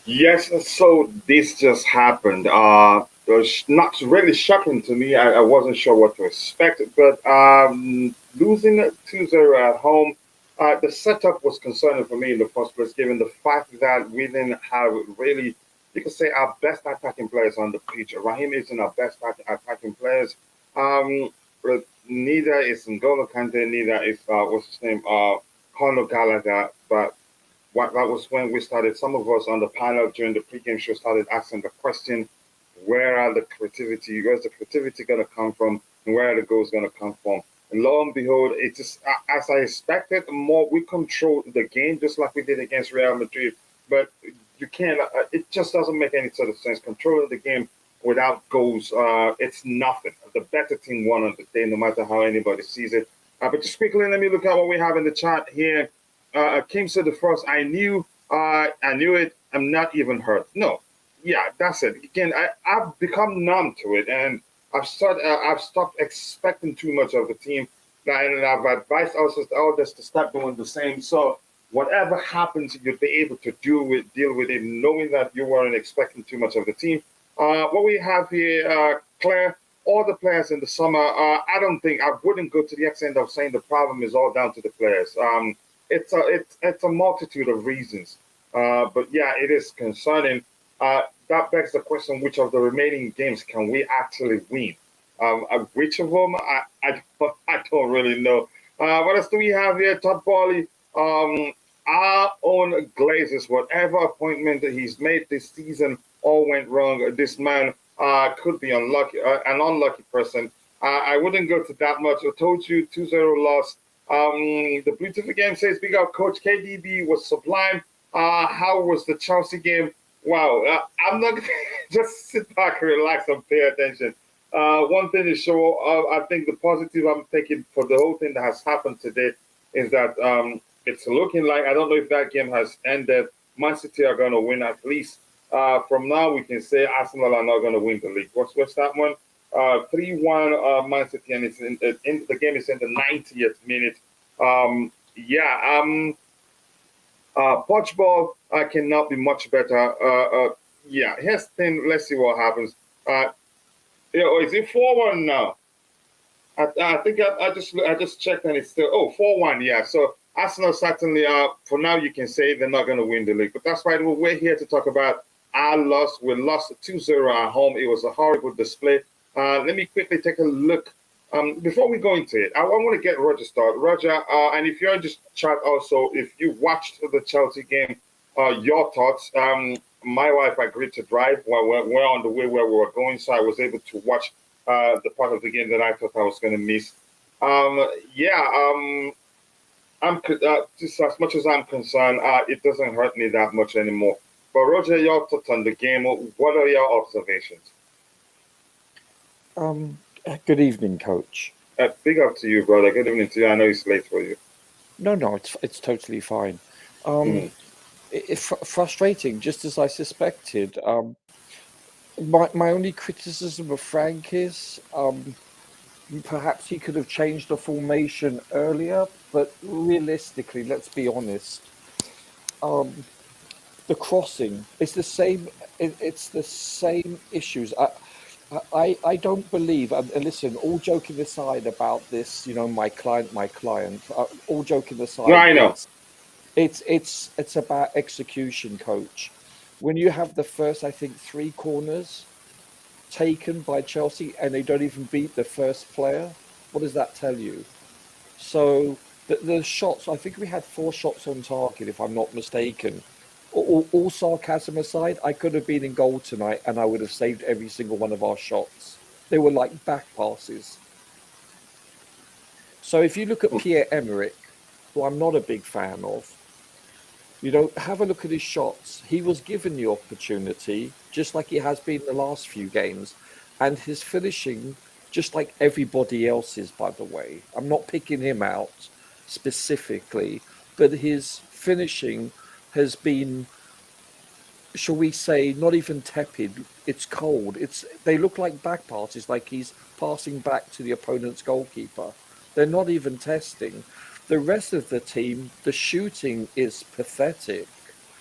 Yes, so this just happened. It was not really shocking to me. I wasn't sure what to expect, but losing 2-0 at home, the setup was concerning for me in the first place, given the fact that we didn't have really, you could say, our best attacking players on the pitch. Raheem isn't our best attacking players. But neither is N'Golo Kante, neither is, what's his name, Conor Gallagher, but that was when we started. Some of us on the panel during the pregame show started asking the question, where are the creativity? Where's the creativity going to come from? And where are the goals going to come from? And lo and behold, it just, as I expected, more we controlled the game just like we did against Real Madrid. But you can't, it just doesn't make any sort of sense. Controlling the game without goals, it's nothing. The better team won on the day, no matter how anybody sees it. But just quickly, let me look at what we have in the chat here. Kim said the first, I knew it. I'm not even hurt. No, yeah, that's it. Again, I've become numb to it, and I've stopped expecting too much of the team, and I've advised also all this to stop doing the same. So whatever happens, you'll be able to deal with it, knowing that you weren't expecting too much of the team. What we have here, Claire, all the players in the summer. I wouldn't go to the extent of saying the problem is all down to the players. It's a multitude of reasons. But yeah, it is concerning. That begs the question: which of the remaining games can we actually win? Which of them? I don't really know. What else do we have here? Todd Bowley, our own Glazers, whatever appointment that he's made this season, all went wrong. This man could be unlucky, an unlucky person. I wouldn't go to that much. I told you 2-0 loss. The Blue TV game says, big up coach KDB was sublime. How was the Chelsea game? Wow, I'm not gonna just sit back and relax and pay attention. One thing is sure, I think the positive I'm taking for the whole thing that has happened today is that it's looking like, I don't know if that game has ended. Man City are going to win at least. From now, we can say Arsenal are not going to win the league. What's that one? 3-1 Man City, and the game is in the 90th minute. Yeah, Portugal cannot be much better. Yeah, here's the thing. Let's see what happens. Is it 4-1 now? I think I just checked and it's still 4-1. Yeah, so Arsenal certainly for now you can say they're not going to win the league, but that's why we're here to talk about our loss. We lost 2-0 at home. It was a horrible display. Let me quickly take a look. Before we go into it, I want to get Roger started. Roger, and if you're in this chat also, if you watched the Chelsea game, your thoughts. My wife agreed to drive while we're on the way where we were going, so I was able to watch the part of the game that I thought I was going to miss. Yeah, just as much as I'm concerned, it doesn't hurt me that much anymore. But Roger, your thoughts on the game? What are your observations? Good evening, Coach. Big up to you, brother. Good evening to you. I know it's late for you. No, it's totally fine. It's frustrating, just as I suspected. My only criticism of Frank is perhaps he could have changed the formation earlier, but realistically, let's be honest. The crossing is the same. It's the same issues. I don't believe. And listen, all joking aside about this, my client. All joking aside. No, I know. It's about execution, Coach. When you have the first, I think, 3 corners taken by Chelsea and they don't even beat the first player, what does that tell you? So the shots, I think we had 4 shots on target, if I'm not mistaken. All sarcasm aside, I could have been in goal tonight and I would have saved every single one of our shots. They were like back passes. So if you look at Pierre-Emerick, who I'm not a big fan of, Have a look at his shots. He was given the opportunity, just like he has been the last few games, and his finishing, just like everybody else's, by the way. I'm not picking him out specifically, but his finishing has been, shall we say, not even tepid. It's cold. They look like back passes, like he's passing back to the opponent's goalkeeper. They're not even testing. The rest of the team, the shooting is pathetic.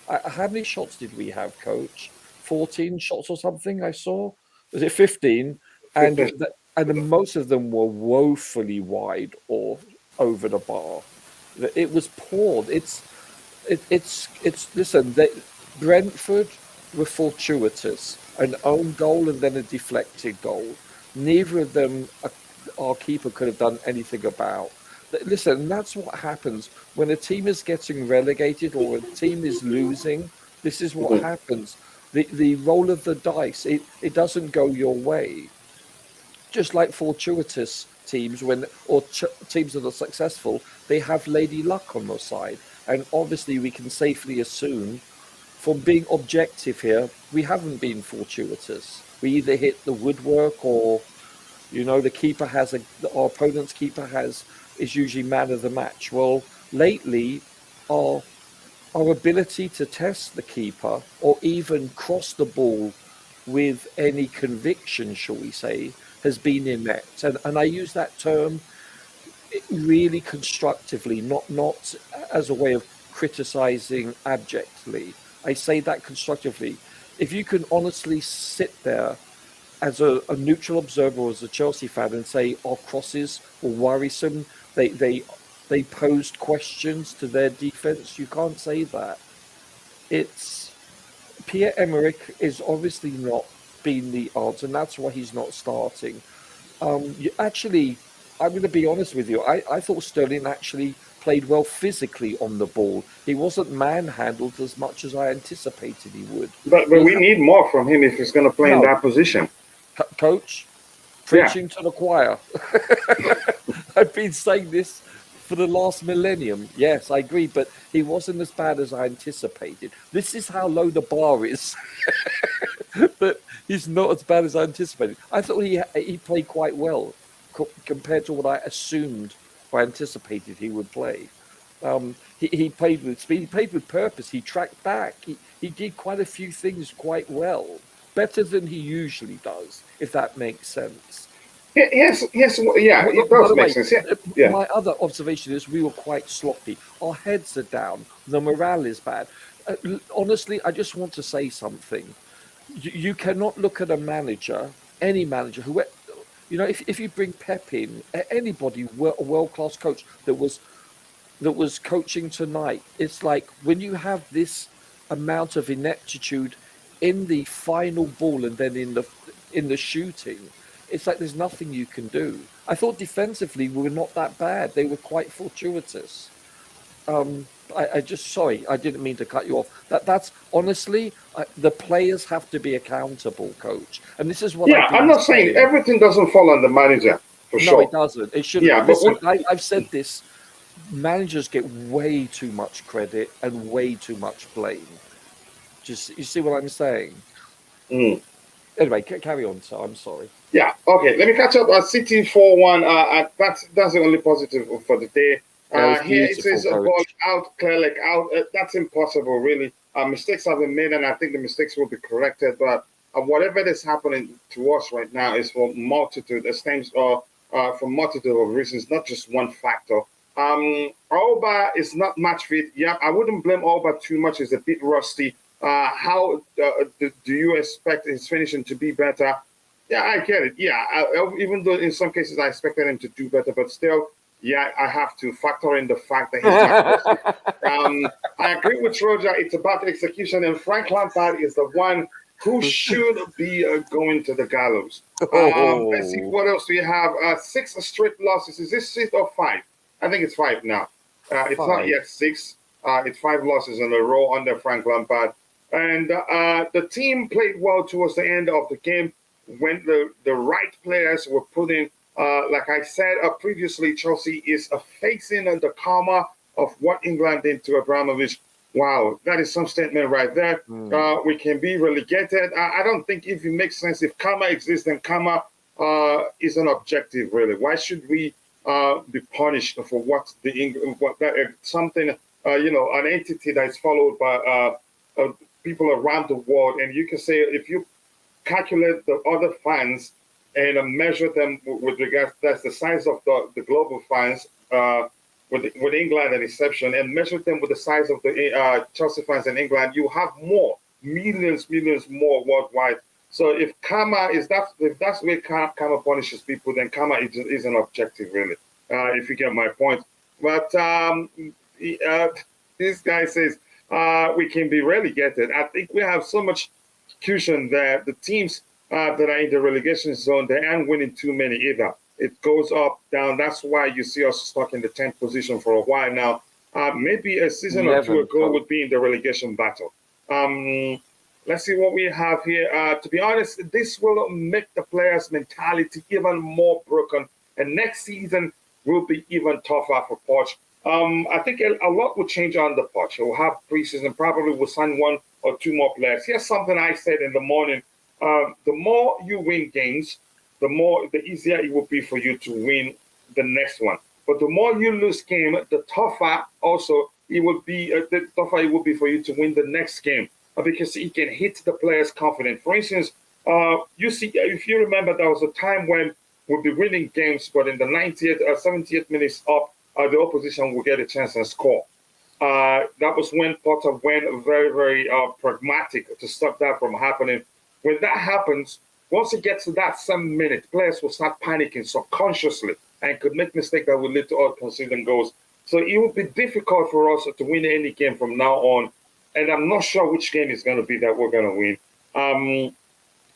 How many shots did we have, Coach? 14 shots or something. I saw. Was it 15? And and most of them were woefully wide or over the bar. It was poor. It's listen, Brentford were fortuitous, an own goal and then a deflected goal. Neither of them our keeper could have done anything about. Listen, that's what happens when a team is getting relegated or a team is losing. This is what happens. The roll of the dice, it doesn't go your way. Just like fortuitous teams teams that are successful, they have lady luck on their side. And obviously, we can safely assume, from being objective here, we haven't been fortuitous. We either hit the woodwork or, the keeper our opponent's keeper is usually man of the match. Well, lately, our our ability to test the keeper or even cross the ball with any conviction, shall we say, has been inept. And I use that term really constructively, not as a way of criticizing abjectly. I say that constructively. If you can honestly sit there as a neutral observer or as a Chelsea fan and say our crosses were worrisome, they posed questions to their defense, you can't say that. It's Pierre-Emerick is obviously not been the answer, and that's why he's not starting. Actually, I'm going to be honest with you. I thought Sterling actually played well physically on the ball. He wasn't manhandled as much as I anticipated he would. But we need more from him if he's going to play in that position. Coach, preaching to the choir. I've been saying this for the last millennium. Yes, I agree, but he wasn't as bad as I anticipated. This is how low the bar is. But he's not as bad as I anticipated. I thought he played quite well compared to what I assumed or anticipated he would play. He played with speed. He played with purpose. He tracked back. He did quite a few things quite well, better than he usually does, if that makes sense. Yes, yeah, it does make sense. Yeah. My other observation is we were quite sloppy. Our heads are down. The morale is bad. Honestly, I just want to say something. You cannot look at a manager, any manager, who, if you bring Pep in, anybody, a world-class coach that was coaching tonight, it's like when you have this amount of ineptitude in the final ball and then in the shooting, it's like there's nothing you can do. I thought defensively we were not that bad. They were quite fortuitous. Sorry, I didn't mean to cut you off. That's honestly, the players have to be accountable, Coach. And this is what. Yeah, I'm not saying everything doesn't fall on the manager for sure. No, it doesn't. It shouldn't. Yeah, listen, I've said this. Managers get way too much credit and way too much blame. You see what I'm saying? Mm. Anyway, carry on. So I'm sorry. Yeah. Okay. Let me catch up. City 4-1. That's the only positive for the day. Here it says ball out, clear leg out. That's impossible, really. Mistakes have been made, and I think the mistakes will be corrected. But whatever is happening to us right now is for multitude. It stems for multitude of reasons, not just one factor. Alba is not match fit. Yeah, I wouldn't blame Alba too much. He's a bit rusty. How do you expect his finishing to be better? Yeah, I get it. Yeah, even though in some cases I expected him to do better, but still, yeah, I have to factor in the fact that he's not. I agree with Roger. It's about execution, and Frank Lampard is the one who should be going to the gallows. Let's see, what else do you have? 6 straight losses. Is this 6 or 5? I think it's 5 now. It's not yet 6. It's 5 losses in a row under Frank Lampard. And the team played well towards the end of the game when the right players were put in. Like I said previously, Chelsea is facing the karma of what England did to Abramovich. Wow, that is some statement right there. We can be relegated. I don't think if it makes sense, if karma exists, then karma is an objective, really. Why should we be punished for what that, something, an entity that is followed by people around the world? And you can say, if you calculate the other fans and measure them with regards, that's the size of the global fans. With England an exception, and measure them with the size of the Chelsea fans in England, you have more, millions more worldwide. So if karma is that, if that's where karma punishes people, then karma is an objective, really. If you get my point. But this guy says we can be relegated. I think we have so much execution there. The teams that are in the relegation zone, they aren't winning too many either. It goes up, down. That's why you see us stuck in the 10th position for a while now. Maybe a season or two ago would be in the relegation battle. Let's see what we have here. To be honest, this will make the players' mentality even more broken. And next season will be even tougher for Poch. I think a lot will change on the Poch. We'll have preseason, probably we'll sign one or two more players. Here's something I said in the morning. The more you win games, the easier it will be for you to win the next one. But the more you lose game, the tougher also it will be. The tougher it will be for you to win the next game because it can hit the players' confidence. For instance, you see, if you remember, there was a time when we'll be winning games, but in the 90th or 70th minutes up, the opposition will get a chance and score. That was when Potter went very, very pragmatic to stop that from happening. When that happens, once it gets to that 7 minute, players will start panicking subconsciously and could make mistakes that will lead to conceding goals. So it will be difficult for us to win any game from now on. And I'm not sure which game is going to be that we're going to win.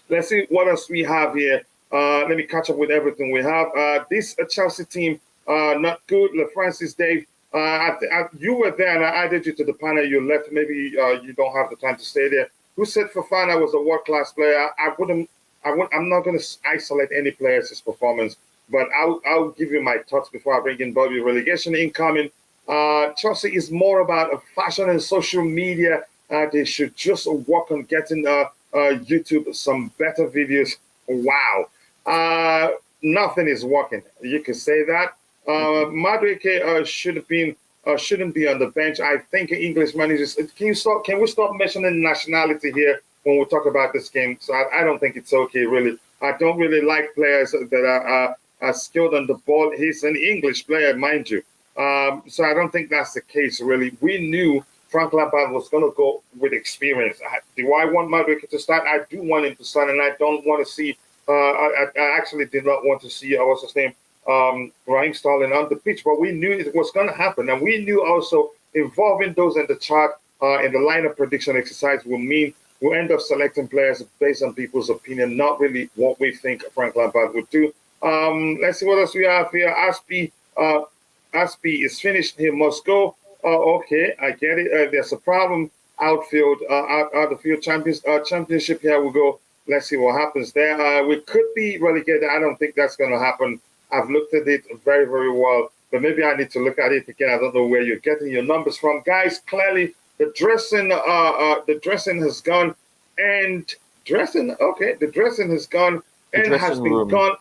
Let's see what else we have here. Let me catch up with everything we have. This Chelsea team, not good. Francis, Dave, you were there and I added you to the panel. You left. Maybe you don't have the time to stay there. Who said Fofana was a world-class player? I'm not going to isolate any player's performance, but I'll give you my thoughts before I bring in Bobby. Relegation incoming. Chelsea is more about fashion and social media. They should just work on getting YouTube some better videos. Wow. Nothing is working. You can say that. Madueke shouldn't be on the bench. I think English managers. Can we stop mentioning nationality here when we talk about this game? So I don't think it's okay, really. I don't really like players that are skilled on the ball. He's an English player, mind you. So I don't think that's the case, really. We knew Frank Lampard was going to go with experience. Do I want Madueke to start? I do want him to start, and I don't want to see. I actually did not want to see what's his name, Raheem Sterling on the pitch, but we knew it was going to happen, and we knew also involving those in the chart in the lineup prediction exercise will mean we'll end up selecting players based on people's opinion, not really what we think Frank Lampard would do. Let's see what else we have here. Aspie is finished. He must go. Okay, I get it. There's a problem. Outfield, out the field championship. Here we go. Let's see what happens there. We could be relegated. I don't think that's going to happen. I've looked at it very, very well, but maybe I need to look at it again. I don't know where you're getting your numbers from, guys. Clearly, the dressing has gone, and the dressing has gone and has been gone.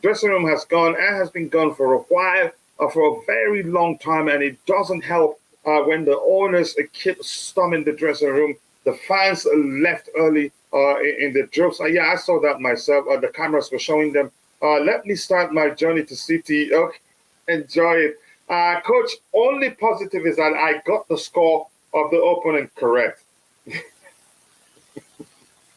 Dressing room has gone and has been gone for a while, for a very long time, and it doesn't help when the owners keep storming the dressing room. The fans left early in the droves. Yeah, I saw that myself. The cameras were showing them. Let me start my journey to City. Okay, enjoy it. Coach, only positive is that I got the score of the opponent correct.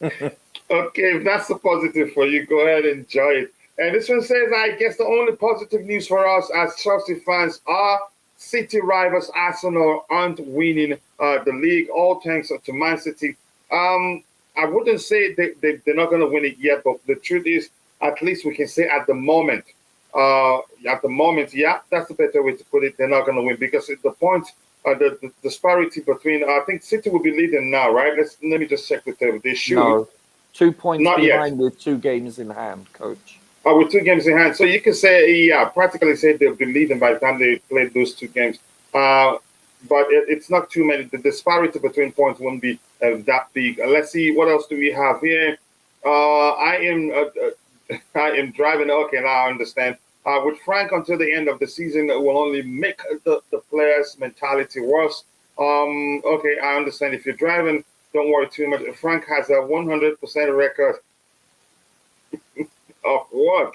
Okay, if that's the positive for you, go ahead and enjoy it. And this one says, I guess the only positive news for us as Chelsea fans are City rivals Arsenal aren't winning the league, all thanks to Man City. I wouldn't say they're not going to win it yet, but the truth is, at least we can say at the moment, yeah, that's the better way to put it. They're not going to win because the points, the disparity between, I think City will be leading now, right? Let me just check the table. They should. No, 2 points not behind yet. with 2 games in hand, Coach. With 2 games in hand. So you can say, yeah, practically say they'll be leading by the time they play those 2 games. but it's not too many. The disparity between points won't be that big. Let's see what else do we have here. I am I am driving. Okay, now I understand. With Frank until the end of the season, it will only make the players' mentality worse. Okay, I understand. If you're driving, don't worry too much. Frank has a 100% record of what?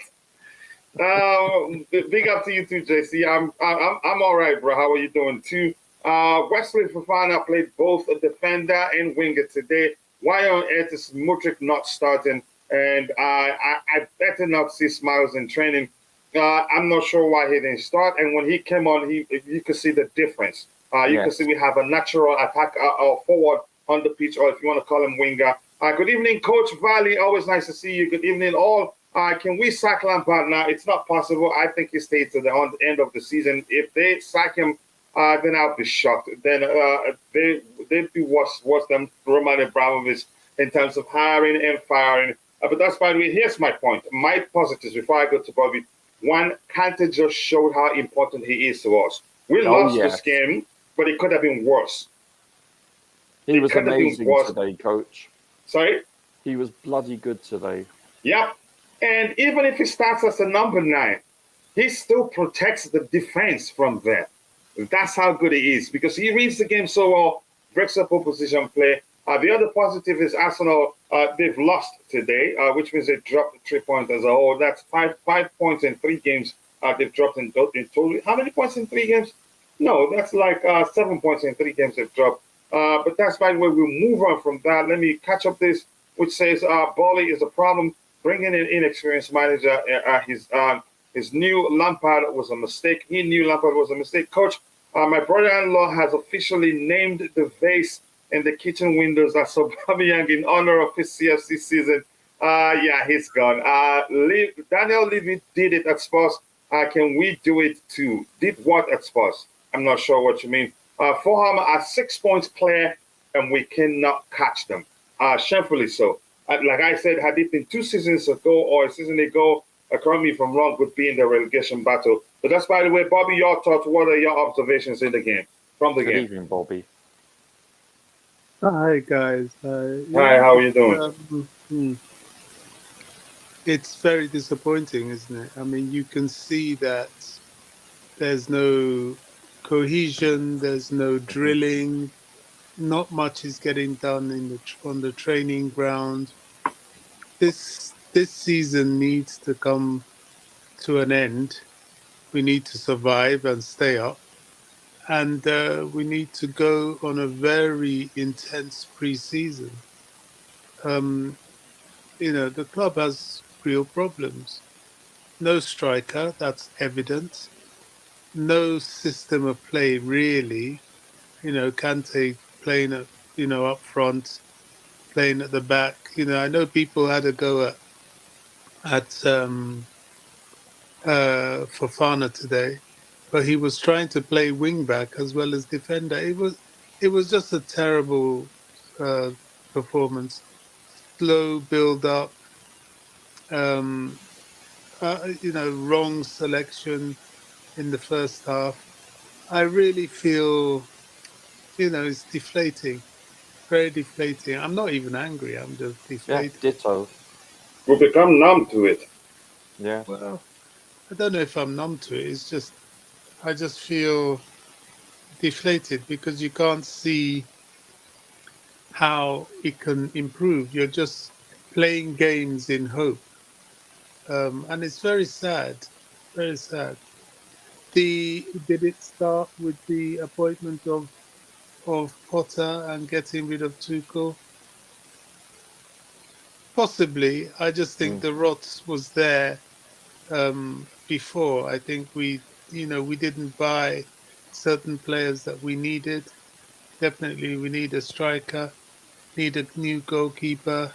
Big up to you too, JC. I'm all right, bro. How are you doing too? Wesley Fofana played both a defender and winger today. Why on earth is Mudryk not starting? And I better not see Smiles in training. I'm not sure why he didn't start. And when he came on, you could see the difference. You can see Yes. we have a natural attack forward on the pitch, or if you want to call him winger. Good evening, Coach Valley. Always nice to see you. Good evening, all. Can we sack Lampard now? It's not possible. I think he stays to the end of the season. If they sack him, then I'll be shocked. Then they'd be worse than Roman Abramovich in terms of hiring and firing. But that's by the way. Here's my point. My positives before I go to Bobby. One, Kante just showed how important he is to us. We Oh, lost this yes. game, but it could have been worse. He was could have been amazing worse. today, Coach. Sorry? He was bloody good today. Yep. And even if he starts as a number 9, he still protects the defense from there. That's how good he is because he reads the game so well, breaks up opposition play. The other positive is Arsenal. They've lost today, which means they dropped 3 points as a whole. That's five points in 3 games. They've dropped in total. How many points in 3 games? No, that's like 7 points in 3 games they've dropped. But that's by the way. We'll move on from that. Let me catch up this, which says Bolly is a problem. Bringing in inexperienced manager, his new Lampard was a mistake. He knew Lampard was a mistake. Coach, my brother-in-law has officially named the vase in the kitchen windows as Aubameyang in honor of his CFC season. Yeah, he's gone. Daniel Levy did it at Spurs. Can we do it too? Did what at Spurs? I'm not sure what you mean. Fulham are 6 points clear, and we cannot catch them. Shamefully so. Like I said, had it been 2 seasons ago or a season ago, correct me if I'm wrong, would be in the relegation battle. But that's, by the way, Bobby, your thoughts. What are your observations in the game, from the Good game? evening, Bobby. Hi guys. Hi, how are you doing? It's very disappointing, isn't it? I mean, you can see that there's no cohesion, there's no drilling, not much is getting done on the training ground. This season needs to come to an end. We need to survive and stay up, and we need to go on a very intense pre-season. The club has real problems. No striker, that's evident. No system of play, really. Kante playing up front, playing at the back. I know people had a go at Fofana today, but he was trying to play wing back as well as defender. It was just a terrible uh, performance. Slow build up. Um, wrong selection in the first half. I really feel, it's deflating, very deflating. I'm not even angry. I'm just Yeah, deflated. ditto. We become numb to it. Yeah. Well, I don't know if I'm numb to it. It's just, I just feel deflated because you can't see how it can improve. You're just playing games in hope. And it's very sad, very sad. Did it start with the appointment of Potter and getting rid of Tuchel? Possibly. I just think Mm. the rot was there before. I think we didn't buy certain players that we needed. Definitely, we need a striker, need a new goalkeeper,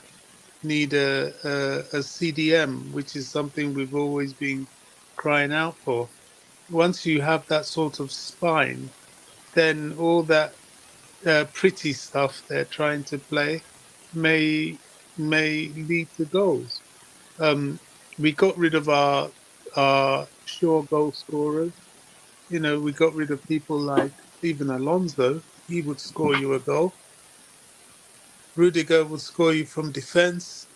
need a CDM, which is something we've always been crying out for. Once you have that sort of spine, then all that pretty stuff they're trying to play may lead to goals. Um, we got rid of our sure goal scorers. We got rid of people like Even Alonso, he would score you a goal. Rudiger would score you from defence.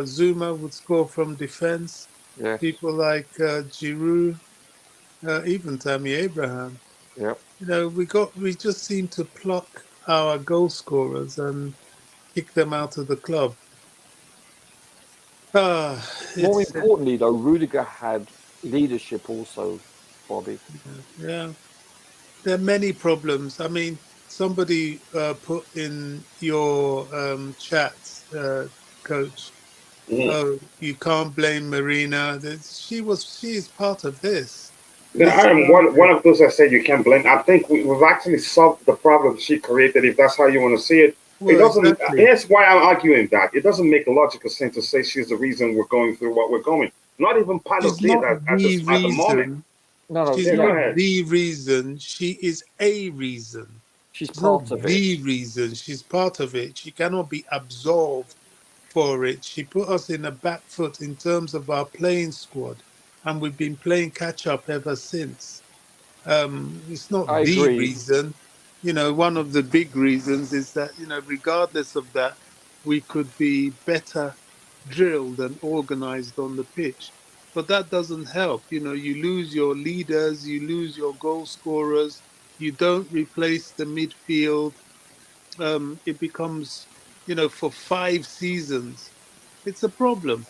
Zuma would score from defence. Yes. People like Giroud, even Tammy Abraham. Yep. We just seem to pluck our goal scorers and kick them out of the club. More It's importantly, though, Rudiger had leadership also, Bobby. yeah. There are many problems. I mean, somebody put in your chat, coach. Mhm. Oh, you can't blame Marina. She is part of this. Yeah, This I am one grounded. of those that said you can't blame. I think we've actually solved the problem she created. If that's how you want to see it, it Well, doesn't. exactly. Here's why I'm arguing that it doesn't make logical sense to say she's the reason we're going through what we're going. Not even part of She's it not at the at the moment. reason. No, no, She's Yeah, go yeah, not ahead. the reason. She is a reason. she's She's not part of it. the reason. She's part of it. She cannot be absolved for it. She put us in a back foot in terms of our playing squad, and we've been playing catch up ever since. It's I not the agree. reason. One of the big reasons is that, regardless of that, we could be better drilled and organized on the pitch. But that doesn't help. You lose your leaders, you lose your goal scorers, you don't replace the midfield. It becomes, for 5 seasons, it's a problem.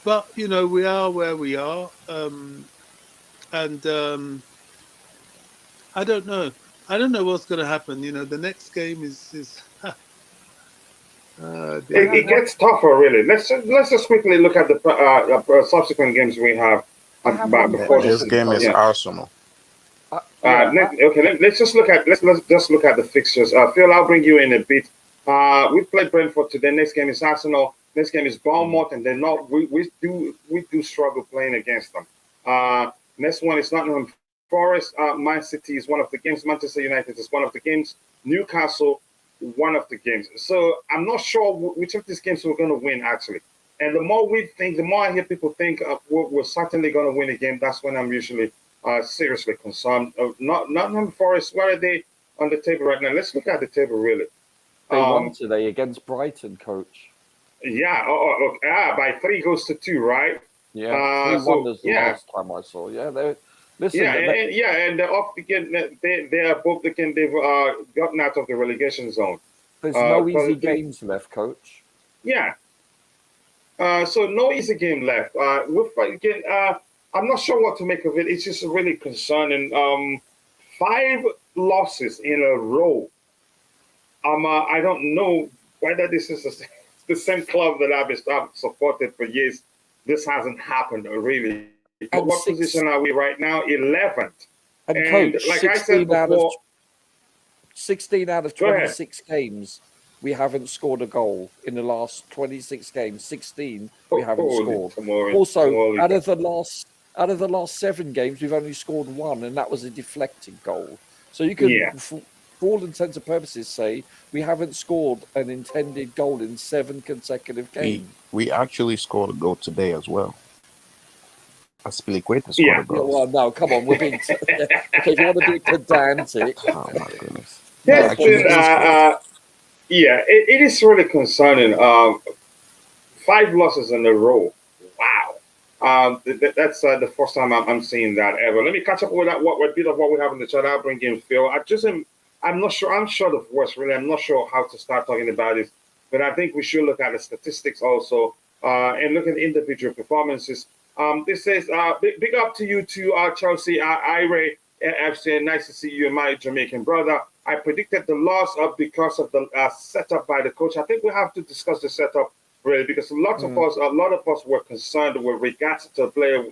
But, we are where we are. And I don't know. I don't know what's going to happen. The next game is I dear. have It one. gets tougher, really. Let's just quickly look at the subsequent games we have I have one before Next this. question, game is Coach. Yeah. Arsenal. Yeah, Let's just look at let's just look at the fixtures. Phil, I'll bring you in a bit. We played Brentford today. Next game is Arsenal. Next game is Bournemouth, and they're not. We do struggle playing against them. Next one is Nottingham Forest. Man City is one of the games. Manchester United is one of the games. Newcastle, one of the games. So I'm not sure which of these games we're going to win actually. And the more we think, the more I hear people think we're certainly going to win a game. That's when I'm usually seriously concerned. Nottingham Forest, where are they on the table right now? Let's look at the table really. they won Um, today against Brighton, Coach. yeah, by 3 goals to 2, right? Yeah, 3-1 So was the yeah, last time I saw. Yeah, they listen. yeah, and they're off again. They are both again. They've gotten out of the relegation zone. There's no easy Currently, games left, Coach. yeah. So no easy game left. Again, I'm not sure what to make of it. It's just really concerning. 5 losses in a row. I don't know whether this is the same club that I've supported for years. This hasn't happened really. And What position are we right now? 11th. and And Coach, like I said 16 out of before, go ahead. 26 games, we haven't scored a goal in the last 26 games. 16 we Oh, haven't holy scored. tamale, Also, tamale. out of the last 7 games, we've only scored one, and that was a deflected goal. So you can, Yeah. for all intents and purposes, say we haven't scored an intended goal in 7 consecutive We games. we actually scored a goal today as well. Aspilicueta scored Yeah. a Yeah, goal. well, no, come on, we're being okay. If you want to be pedantic, Oh my goodness. We no, Here's but actually been, we did score. yeah, it is really concerning. 5 losses in a row. Wow. That's the first time I'm seeing that ever. Let me catch up with that. What bit of what we have in the chat? I'll bring in Phil. I'm not sure. I'm short of words, really. I'm not sure how to start talking about it. But I think we should look at the statistics also and look at individual performances. This says, big up to you too, Chelsea, Ira, FC. Nice to see you, my Jamaican brother. I predicted the loss because of the setup by the coach. I think we have to discuss the setup really because a lot of us were concerned with regards to the player,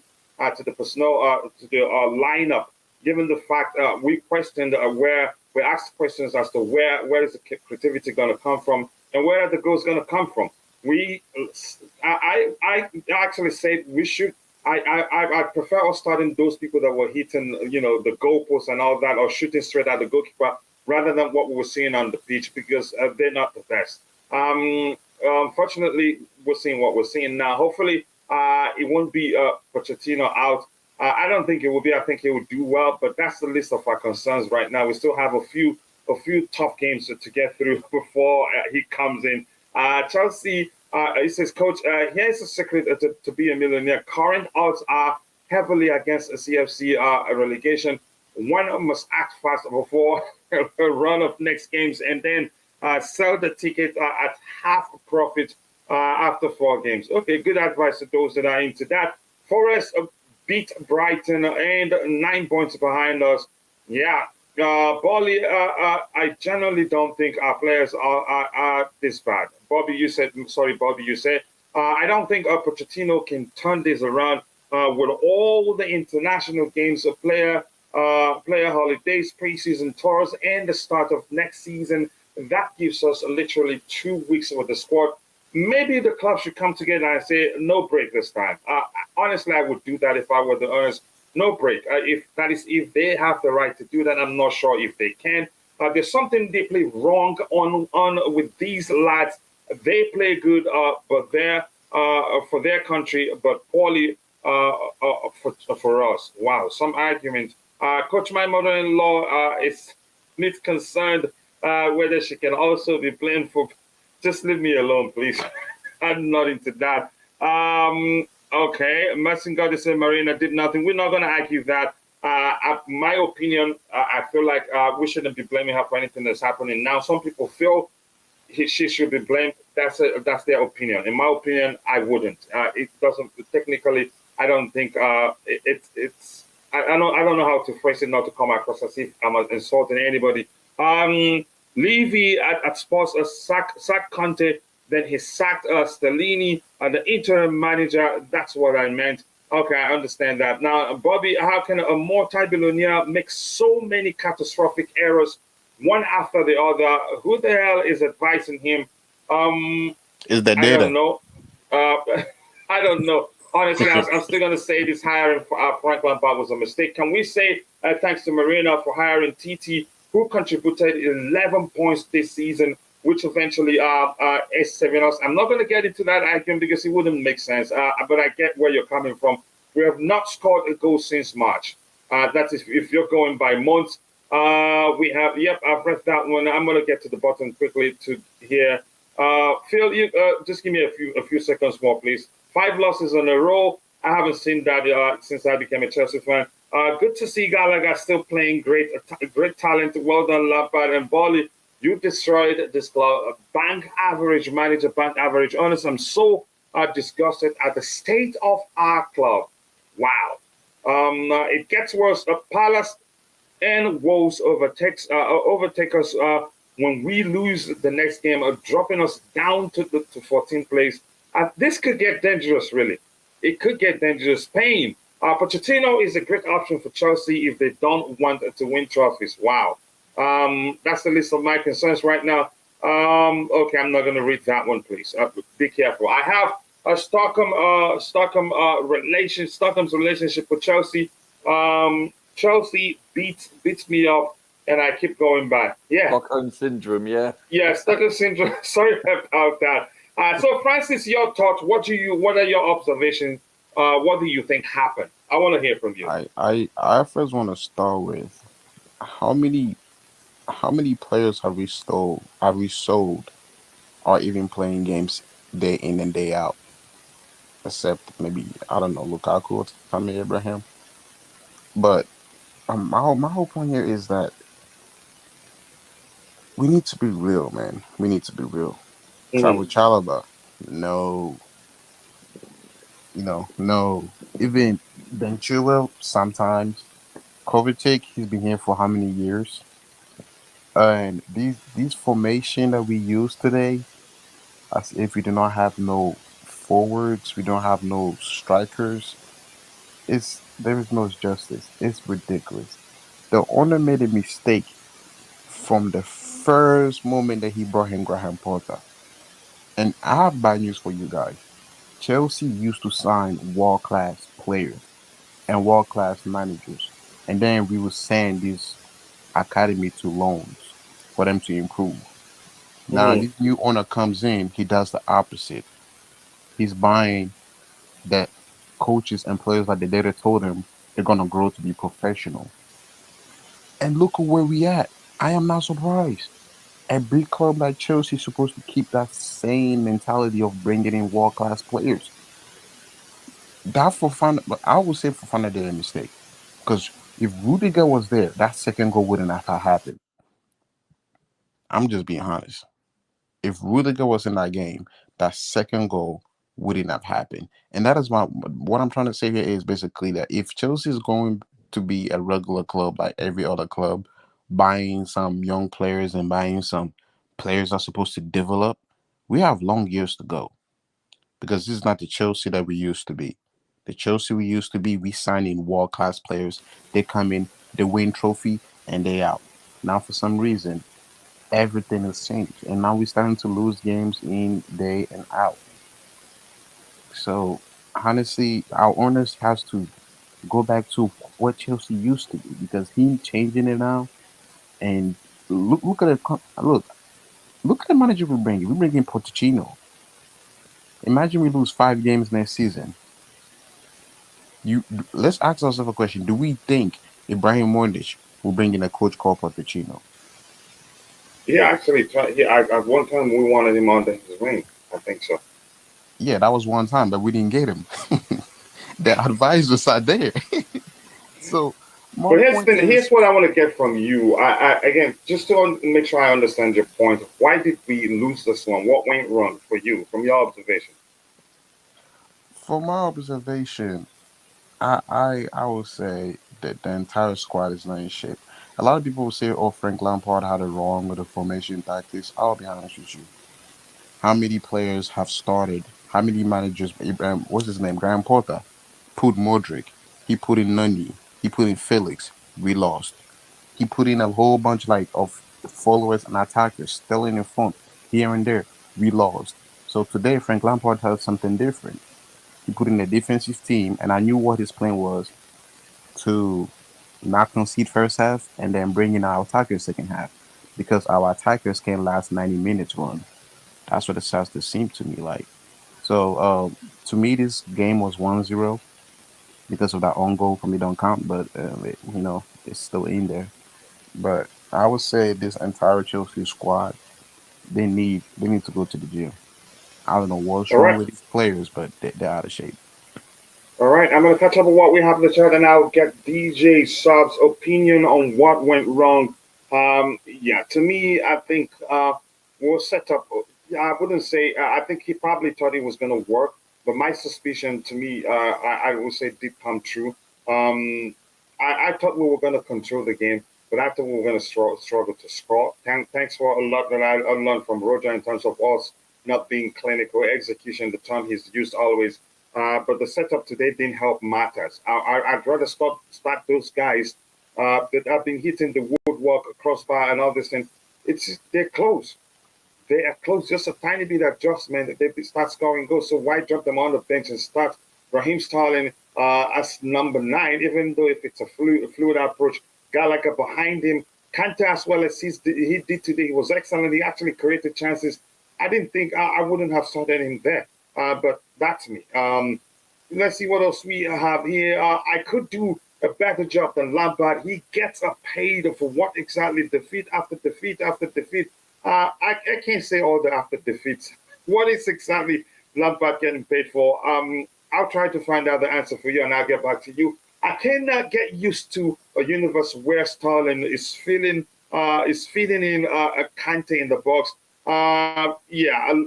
to the personnel, to the lineup. Given the fact we questioned where we asked questions as to where is the creativity going to come from and where are the goals going to come from. We, I actually said we should. I prefer us starting those people that were hitting, the goalposts and all that, or shooting straight at the goalkeeper, rather than what we were seeing on the pitch because they're not the best. Unfortunately, we're seeing what we're seeing now. Hopefully, it won't be Pochettino out. I don't think it will be. I think he will do well, but that's the list of our concerns right now. We still have a few tough games to get through before he comes in. Chelsea, he says, Coach, here's a secret to be a millionaire. Current odds are heavily against a CFC relegation. One must act fast before a run of next games and then sell the ticket at half profit after 4 games. Okay, good advice to those that are into that. Forest beat Brighton and 9 points behind us. Yeah, Bolly, I generally don't think our players are this bad. Bobby, you said, sorry, Bobby, you said, I don't think Pochettino can turn this around with all the international games, player holidays, preseason tours, and the start of next season. That gives us literally 2 weeks with the squad. Maybe the club should come together and say no break this time. Honestly, I would do that if I were the owners. No break. If they have the right to do that, I'm not sure if they can. There's something deeply wrong on with these lads. They play good, but they're for their country, but poorly for us. Wow, some argument. Coach, my mother-in-law is needs concerned whether she can also be blamed for. Just leave me alone, please. I'm not into that. Okay, Mercy God said Marina did nothing. We're not going to argue that. My opinion, I feel like we shouldn't be blaming her for anything that's happening now. Some people feel she should be blamed. That's their opinion. In my opinion, I wouldn't. It doesn't technically. I don't think it's. I don't know how to phrase it not to come across as if I'm insulting anybody. Levy at Sports sacked Conte, then he sacked Stellini, the interim manager. That's what I meant. Okay, I understand that. Now, Bobby, how can a multi-billionaire make so many catastrophic errors, one after the other? Who the hell is advising him? Is that I don't data? know. I don't know. Honestly, I'm still going to say this hiring for Frank Lampard was a mistake. Can we say thanks to Marina for hiring TT, who contributed 11 points this season, which eventually is saving us? I'm not going to get into that argument because it wouldn't make sense, but I get where you're coming from. We have not scored a goal since March. That is if you're going by months. We have, yep, I've read that one. I'm going to get to the bottom quickly to here. Phil, you just give me a few seconds more, please. 5 losses in a row. I haven't seen that since I became a Chelsea fan. Good to see Gallagher still playing great, great talent. Well done, Lampard and Bolly. You destroyed this club. Bank average manager, bank average. Honestly, I'm so disgusted at the state of our club. Wow. It gets worse. Palace and Wolves overtake us when we lose the next game, dropping us down to 14th place. This could get dangerous, really. It could get dangerous. Pain. Pochettino is a great option for Chelsea if they don't want to win trophies. Wow. That's the list of my concerns right now. Okay, I'm not going to read that one, please. Be careful. I have a Stockholm's relationship with Chelsea. Chelsea beats me up, and I keep going back. Yeah. Stockholm syndrome, yeah. Yeah, Stockholm syndrome. Sorry about that. So, Francis, your thoughts? What are your observations? What do you think happened? I want to hear from you. I first want to start with how many players have we sold or even playing games day in and day out, except maybe I don't know Lukaku or Tammy Abraham. But my whole point here is that we need to be real, man. We need to be real. Travel Mm, Chalaba, no, no. Even Ben Chilwell, sometimes Kovacic, he's been here for how many years? And these formation that we use today, as if we do not have no forwards, we don't have no strikers. There is no justice. It's ridiculous. The owner made a mistake from the first moment that he brought in Graham Potter. And I have bad news for you guys. Chelsea used to sign world class players and world class managers, and then we would send this academy to loans for them to improve. Now mm, this new owner comes in, he does the opposite. He's buying the coaches and players like the data told him. They're gonna grow to be professional. And look at where we at. I am not surprised. A big club like Chelsea is supposed to keep that same mentality of bringing in world class players. That for fun, but I would say for fun, did a mistake because if Rudiger was there, that second goal wouldn't have happened. I'm just being honest. If Rudiger was in that game, that second goal wouldn't have happened. And that is my what I'm trying to say here is basically that if Chelsea is going to be a regular club like every other club, buying some young players and buying some players that are supposed to develop, we have long years to go because this is not the Chelsea that we used to be. The Chelsea we used to be, we sign in world class players. They come in, they win trophy, and they out. Now, for some reason, everything has changed, and now we're starting to lose games in, day, and out. So, honestly, our owners has to go back to what Chelsea used to be because he changing it now. And look at look at the manager we bring. We bring in Pochettino. Imagine we lose 5 games next season. You let's ask ourselves a question: do we think Ibrahim Mordic will bring in a coach called Pochettino? He actually tried. At one time we wanted him under his wing. I think so. Yeah, that was one time, but we didn't get him. The advisors are there. So But my here's the point thing. Here's is, what I want to get from you. Again, just to make sure I understand your point. Why did we lose this one? What went wrong for you, from your observation? from my observation, I would say that the entire squad is not in shape. A lot of people will say, "Oh, Frank Lampard had it wrong with the formation tactics." I'll be honest with you. How many players have started? How many managers? What's his name? Graham Potter put Modric. He put in Nunny. He put in Felix. We lost. He put in a whole bunch like of followers and attackers still in the front here and there. We lost. So today Frank Lampard has something different. He put in a defensive team, and I knew what his plan was to not concede first half and then bring in our attackers second half because our attackers can last 90 minutes run. That's what it starts to seem to me like. So to me, this game was 1-0 because of that own goal for me don't count, but it's still in there. But I would say this entire Chelsea squad, they need to go to the gym. I don't know what's All wrong right. with these players, but they're out of shape. All right, I'm going to catch up with what we have in the chat and I'll get DJ Sub's opinion on what went wrong. Yeah, to me, I think we'll set up. Yeah, I wouldn't say, I think he probably thought it was going to work, but my suspicion to me, I would say did come true. I thought we were going to control the game, but I thought we were going to struggle to score. Thanks for a lot that I learned from Roger in terms of us not being clinical execution, the term he's used always, but the setup today didn't help matters. I'd rather start those guys that have been hitting the woodwork, crossbar, and all this thing. They're close. They are close. Just a tiny bit of adjustment. They start scoring goals. So why drop them on the bench and start Raheem Sterling as number 9? Even though if it's a fluid approach, Gallagher behind him, Kante as well as he did today. He was excellent. He actually created chances. I didn't think I wouldn't have started him there. But that's me. Let's see what else we have here. I could do a better job than Lampard. He gets paid for what exactly? Defeat after defeat after defeat. I can't say all the after defeats. What is exactly Lampard getting paid for? I'll try to find out the answer for you, and I'll get back to you. I cannot get used to a universe where Sterling is feeding in a Kante in the box. Yeah,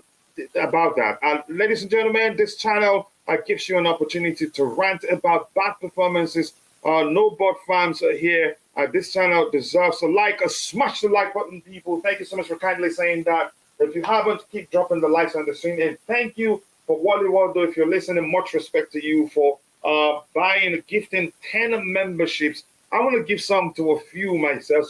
about that. Ladies and gentlemen, this channel gives you an opportunity to rant about bad performances. No bot fans are here. This channel deserves a like, smash the like button, people. Thank you so much for kindly saying that. If you haven't, keep dropping the likes on the screen. And thank you for Wally Waldo. If you're listening, much respect to you for buying, gifting 10 memberships. I want to give some to a few myself,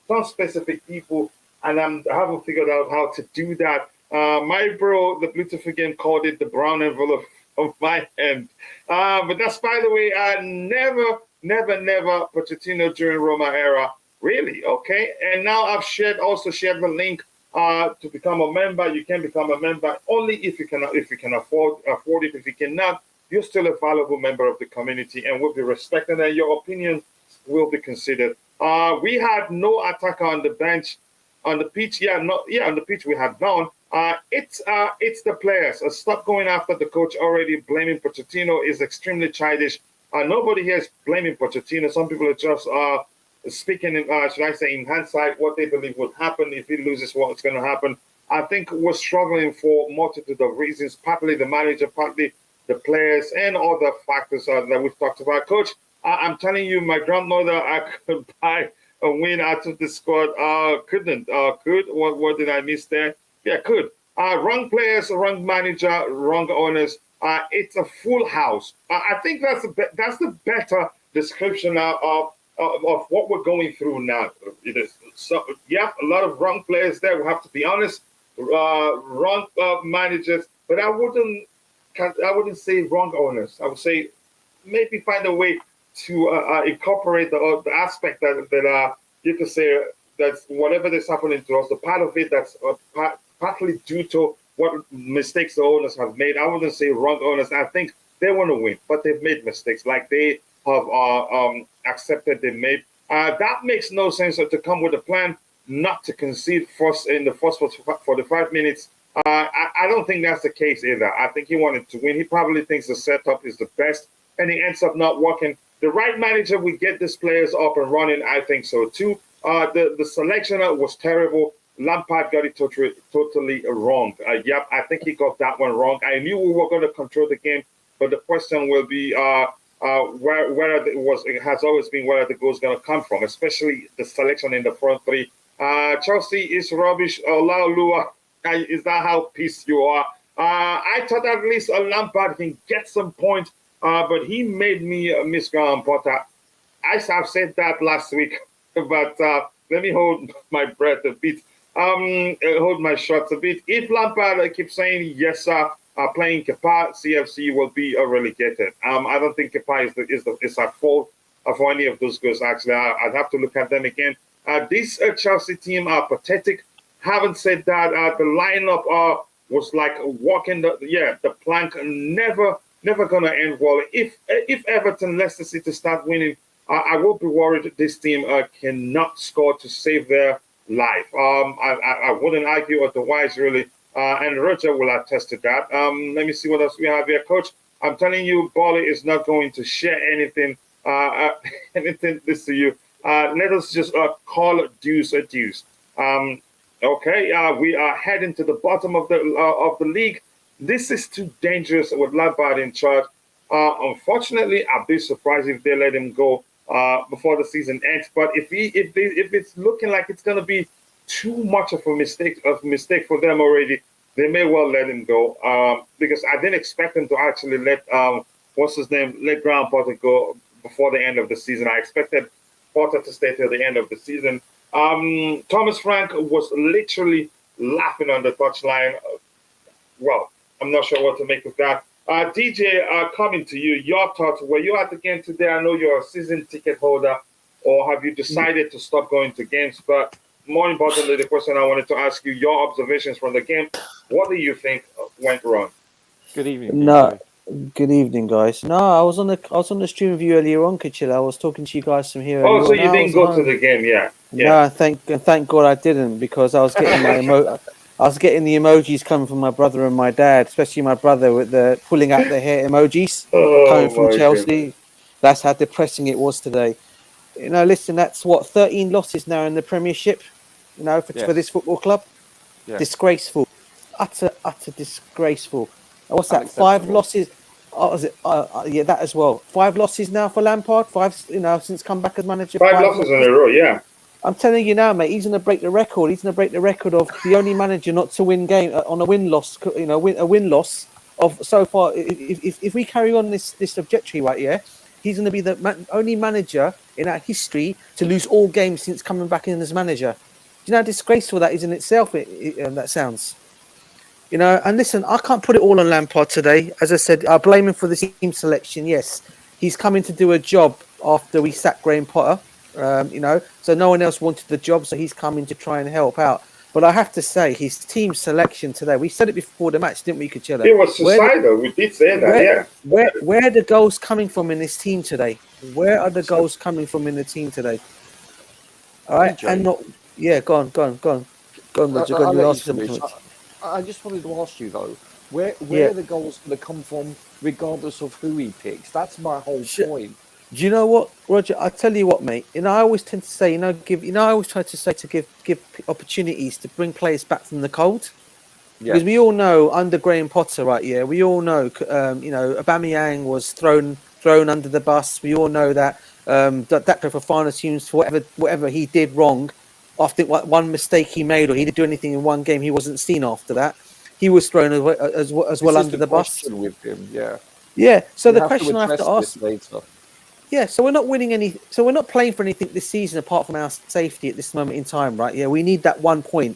some specific people, and I haven't figured out how to do that. My bro, the Bluetooth again, called it the brown envelope of my hand. But that's, by the way, never Pochettino during Roma era. Really? Okay. And now I've also shared the link to become a member. You can become a member only if you can afford it. If you cannot, you're still a valuable member of the community and will be respected, and your opinion will be considered. We had no attacker on the bench, on the pitch. Yeah, no, yeah, on the pitch we had none. It's the players. Stop going after the coach already. Blaming Pochettino is extremely childish. Nobody here is blaming Pochettino. Some people are just speaking, should I say, in hindsight, what they believe will happen if he loses, what's going to happen. I think we're struggling for multitude of reasons, partly the manager, partly the players, and other factors that we've talked about. Coach, I'm telling you, my grandmother, I could buy a win out of the squad. Couldn't. Could. What did I miss there? Yeah, could. Wrong players, wrong manager, wrong owners. It's a full house. I think that's the better description of what we're going through now. It is yeah, a lot of wrong players there. We have to be honest. Wrong managers, but I wouldn't say wrong owners. I would say maybe find a way to incorporate the aspect that you could say that's whatever that's happening to us, the part of it that's partly due to what mistakes the owners have made. I wouldn't say wrong owners. I think they want to win, but they've made mistakes, like they have accepted they made. That makes no sense to come with a plan not to concede first in the first 45 minutes. I don't think that's the case either. I think he wanted to win. He probably thinks the setup is the best, and he ends up not working. The right manager would get these players up and running. I think so too. The selection was terrible. Lampard got it totally wrong. Yep, I think he got that one wrong. I knew we were going to control the game, but the question will be it has always been where the goal's going to come from, especially the selection in the front three. Chelsea is rubbish. Laulua, is that how pissed you are? I thought at least Lampard can get some points, but he made me miss Graham Potter. I've said that last week, but let me hold my breath a bit. Hold my shots a bit. If Lampard keeps saying yes, sir, playing Kepa, CFC will be relegated. I don't think Kepa is at fault for any of those goals. Actually, I'd have to look at them again. This Chelsea team are pathetic. Haven't said that. The lineup was like walking the plank. Never gonna end well. If Everton, Leicester City start winning, I will be worried this team cannot score to save their life. I wouldn't argue otherwise, really. And Roger will attest to that. Let me see what else we have here, Coach. I'm telling you, Bolly is not going to share anything. Anything this to you. Let us just call dues a dues. Okay, we are heading to the bottom of the league. This is too dangerous with Lampard in charge. Unfortunately, I'd be surprised if they let him go before the season ends. But if it's looking like it's going to be too much of a mistake for them already, they may well let him go. Because I didn't expect them to actually let let Graham Potter go before the end of the season. I expected Potter to stay till the end of the season. Thomas Frank was literally laughing on the touchline. Well, I'm not sure what to make of that. DJ, coming to you, your thoughts. Were you at the game today? I know you're a season ticket holder, or have you decided to stop going to games? But more importantly, the question I wanted to ask you, your observations from the game. What do you think went wrong? Good evening. No, good evening, guys. No, I was on the stream with you earlier on, Kachila. I was talking to you guys from here. Oh, so you didn't go to the game, yeah? No, thank God I didn't, because I was getting I was getting the emojis coming from my brother and my dad, especially my brother with the pulling out the hair emojis coming from Chelsea. Goodness. That's how depressing it was today. You know, listen, that's 13 losses now in the Premiership. You know, for this football club, disgraceful, utter disgraceful. What's that? 5 losses. Oh, was it? Yeah, that as well. 5 losses now for Lampard. 5, since come back as manager. 5 losses in a row. Yeah. I'm telling you now, mate. He's going to break the record. He's going to break the record of the only manager not to win game on a win-loss. A win-loss of so far. If we carry on this trajectory right here, he's going to be the only manager in our history to lose all games since coming back in as manager. Do you know how disgraceful that is in itself? That sounds. And listen, I can't put it all on Lampard today. As I said, I blame him for the team selection. Yes, he's coming to do a job after we sacked Graham Potter. So no one else wanted the job, so he's coming to try and help out. But I have to say, his team selection today, we said it before the match, didn't we, Kuchela? It was suicidal. We did say that, yeah. Where are the goals coming from in this team today? Where are the goals coming from in the team today? All right, DJ, and not, yeah, go on, Roger, go on, you ask something. I just wanted to ask you though, where Yeah. are the goals going to come from, regardless of who he picks? That's my whole point. Do you know what, Roger? I tell you what, mate. I always tend to say, I always try to say to give opportunities to bring players back from the cold. Yeah. Because we all know under Graham Potter, right? Yeah, we all know, Aubameyang was thrown under the bus. We all know that that Fofana seems for whatever he did wrong. I think one mistake he made, or he didn't do anything in one game, he wasn't seen after that. He was thrown as well under the bus. With him, yeah. Yeah. So the question I have to ask later. Yeah, so we're not winning any. So we're not playing for anything this season apart from our safety at this moment in time, right? Yeah, we need that 1 point.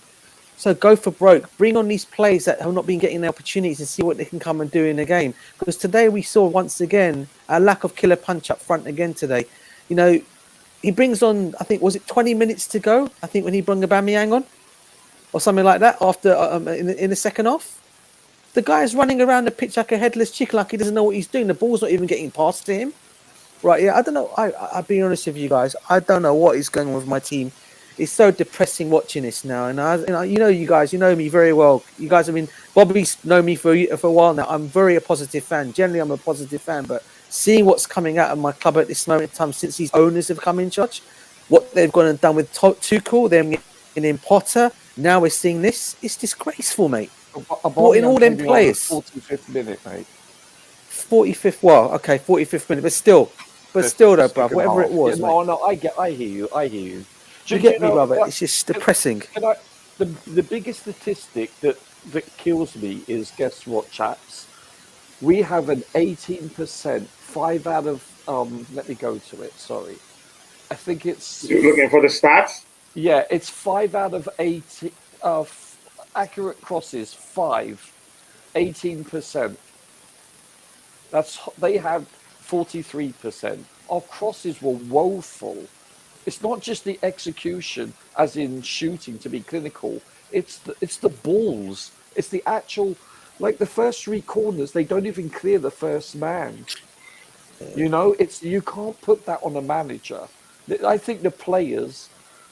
So go for broke. Bring on these players that have not been getting the opportunities and see what they can come and do in the game. Because today we saw once again a lack of killer punch up front again today. He brings on, I think, was it 20 minutes to go? I think when he brought Aubameyang on, or something like that after in the second half. The guy's running around the pitch like a headless chicken, like he doesn't know what he's doing. The ball's not even getting past to him. Right, yeah, I don't know. I'll be honest with you guys. I don't know what is going on with my team. It's so depressing watching this now. And you guys, you know me very well. You guys have been, Bobby's known me for a while now. I'm very a positive fan. Generally, I'm a positive fan. But seeing what's coming out of my club at this moment in time, since these owners have come in charge, what they've gone and done with Tuchel, them in Potter, now we're seeing this. It's disgraceful, mate. What in all them players? 45th minute, mate. 45th, well, okay, 45th minute, but still though, bruv, whatever it was. Yeah, no, I hear you. You get me, brother? It's just depressing. The biggest statistic that kills me is, guess what, chaps? We have an 18%, 5 out of, let me go to it, sorry. I think it's... You're looking for the stats? Yeah, it's 5 out of 8, accurate crosses, 18%. They have 43%. Our crosses were woeful. It's not just the execution, as in shooting to be clinical. It's the balls. It's the actual, like the first 3 corners. They don't even clear the first man. You can't put that on a manager. I think the players,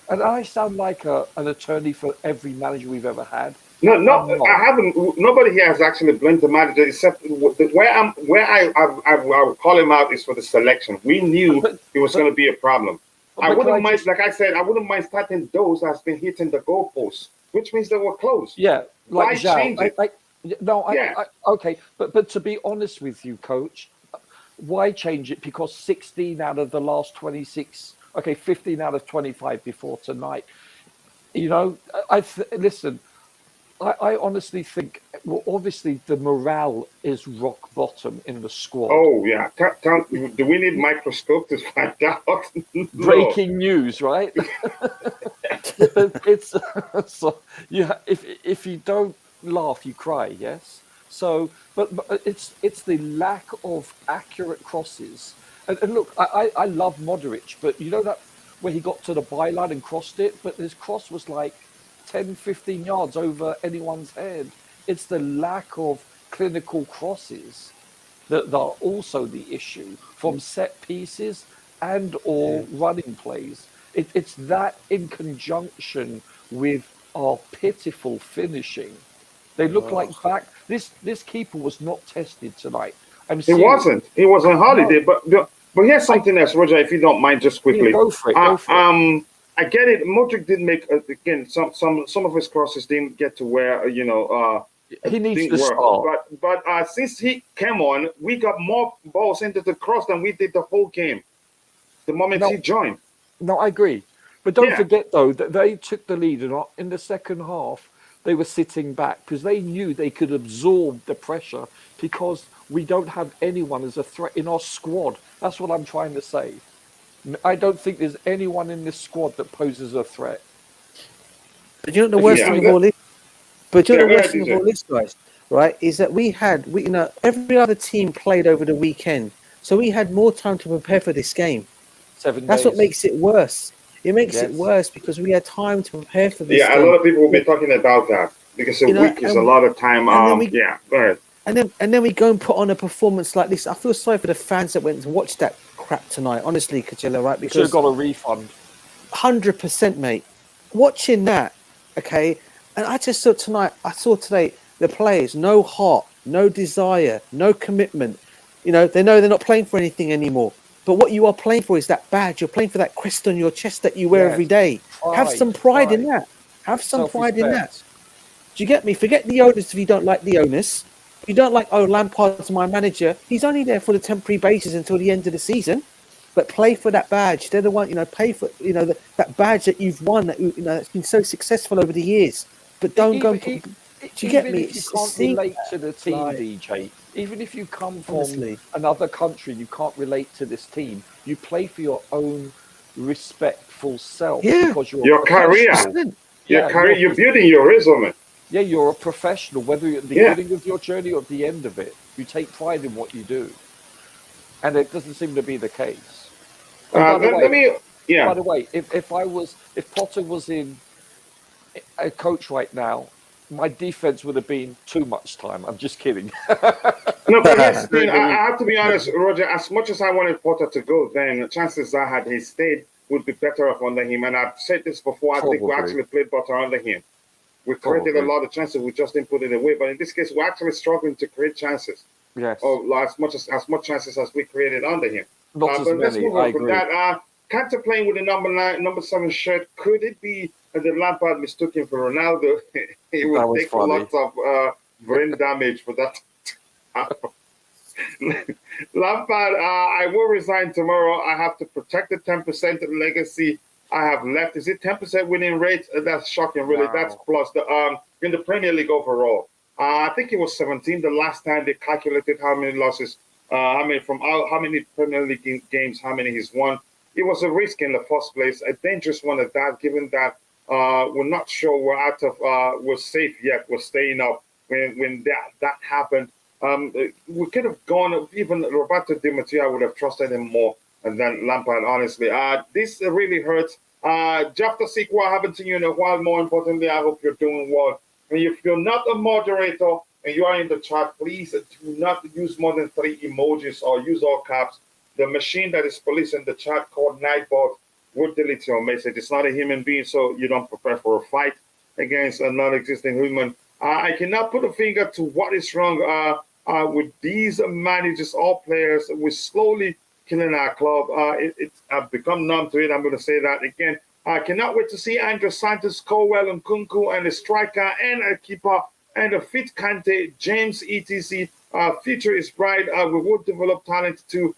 and I sound like an attorney for every manager we've ever had. No, I haven't. Nobody here has actually blamed the manager, except where I would call him out is for the selection. We knew it was going to be a problem. I wouldn't mind, like I said, I wouldn't mind starting those that's been hitting the goalposts, which means they were close. Yeah, like why change it? Okay, but to be honest with you, Coach, why change it? Because 16 out of the last 26, 15 out of 25 before tonight. Listen. I honestly think, well, obviously the morale is rock bottom in the squad. Oh yeah, do we need microscope to find out? No. Breaking news, right? It's so if you don't laugh, you cry. Yes. So, but it's the lack of accurate crosses. And look, I love Modric, but you know that where he got to the byline and crossed it, but his cross was like 10, 15 yards over anyone's head. It's the lack of clinical crosses that are also the issue from set pieces and or running plays. It's that in conjunction with our pitiful finishing. They look like back. This keeper was not tested tonight. He wasn't. He was on holiday. No. But here's something else, Roger, if you don't mind, just quickly. Yeah, go for it. I get it. Modric did make again some of his crosses didn't get to where he needs to start. But since he came on, we got more balls into the cross than we did the whole game. The moment he joined. No, I agree. But don't forget though that they took the lead, and in the second half they were sitting back because they knew they could absorb the pressure because we don't have anyone as a threat in our squad. That's what I'm trying to say. I don't think there's anyone in this squad that poses a threat. But you know the worst thing of all is? But you know the worst thing of all this, guys, right, is that every other team played over the weekend. So we had more time to prepare for this game. 7 days. That's what makes it worse. It makes it Yes. worse because we had time to prepare for this Yeah, a game. lot of people will be talking about that because a You know, week is a lot of time. and then we Yeah, go ahead. and then we go and put on a performance like this. I feel sorry for the fans that went to watch that crap tonight. Honestly, Kajilla, right? You should have Because got a refund. 100%, mate. Watching that, okay, and I just saw tonight. I saw today the players, no heart, no desire, no commitment. You know they're not playing for anything anymore. But what you are playing for is that badge. You're playing for that crest on your chest that you wear Yes. every day. Have some pride in that. Have some pride in that. Do you get me? Forget the onus if you don't like the onus. If you don't like, oh, Lampard's my manager. He's only there for the temporary basis until the end of the season. But play for that badge. They're the one, pay for, that badge that you've won, that's been so successful over the years. But don't go and put, do you get me? If you can't relate to the team, DJ, even if you come from Honestly. another country, you can't relate to this team. You play for your own respectful self because you're your career. Your career. You're building your resume. Yeah, you're a professional, whether you're at the beginning of your journey or at the end of it. You take pride in what you do. And it doesn't seem to be the case. By the way, if Potter was in a coach right now, my defense would have been too much time. I'm just kidding. No, but here's the thing. I have to be honest, Roger. As much as I wanted Potter to go, then the chances are had he stayed would be better off under him. And I've said this before. I think we actually played better under him. We created a lot of chances. We just didn't put it away. But in this case, we're actually struggling to create chances. Yes. Or as much chances as we created under him. Not as but let's many. move on from that. Cantor playing with the number 7 shirt. Could it be that Lampard mistook him for Ronaldo? He would take lots of brain damage for that. Lampard, I will resign tomorrow. I have to protect the 10% legacy I have left. Is it 10% winning rate? That's shocking, really. Wow. That's plus the in the Premier League overall. I think it was 17 the last time they calculated how many losses, how many Premier League games, how many he's won. It was a risk in the first place, a dangerous one at that, given that we're not sure we're safe yet. We're staying up when that happened. We could have gone, even Roberto Di Matteo, I would have trusted him more than Lampard, honestly. This really hurts. Jeff the sequel, I haven't seen you in a while. More importantly, I hope you're doing well. And if you're not a moderator and you are in the chat, please do not use more than 3 emojis or use all caps. The machine that is policing the chat called Nightbot will delete your message. It's not a human being, so you don't prepare for a fight against a non-existing human. I cannot put a finger to what is wrong with these managers, all players. We're slowly killing our club. I've become numb to it. I'm going to say that again. I cannot wait to see Andrew Santos, Colwell, and Kunku, and a striker, and a keeper, and a fit Kante, James, etc. Future is bright. We will develop talent too.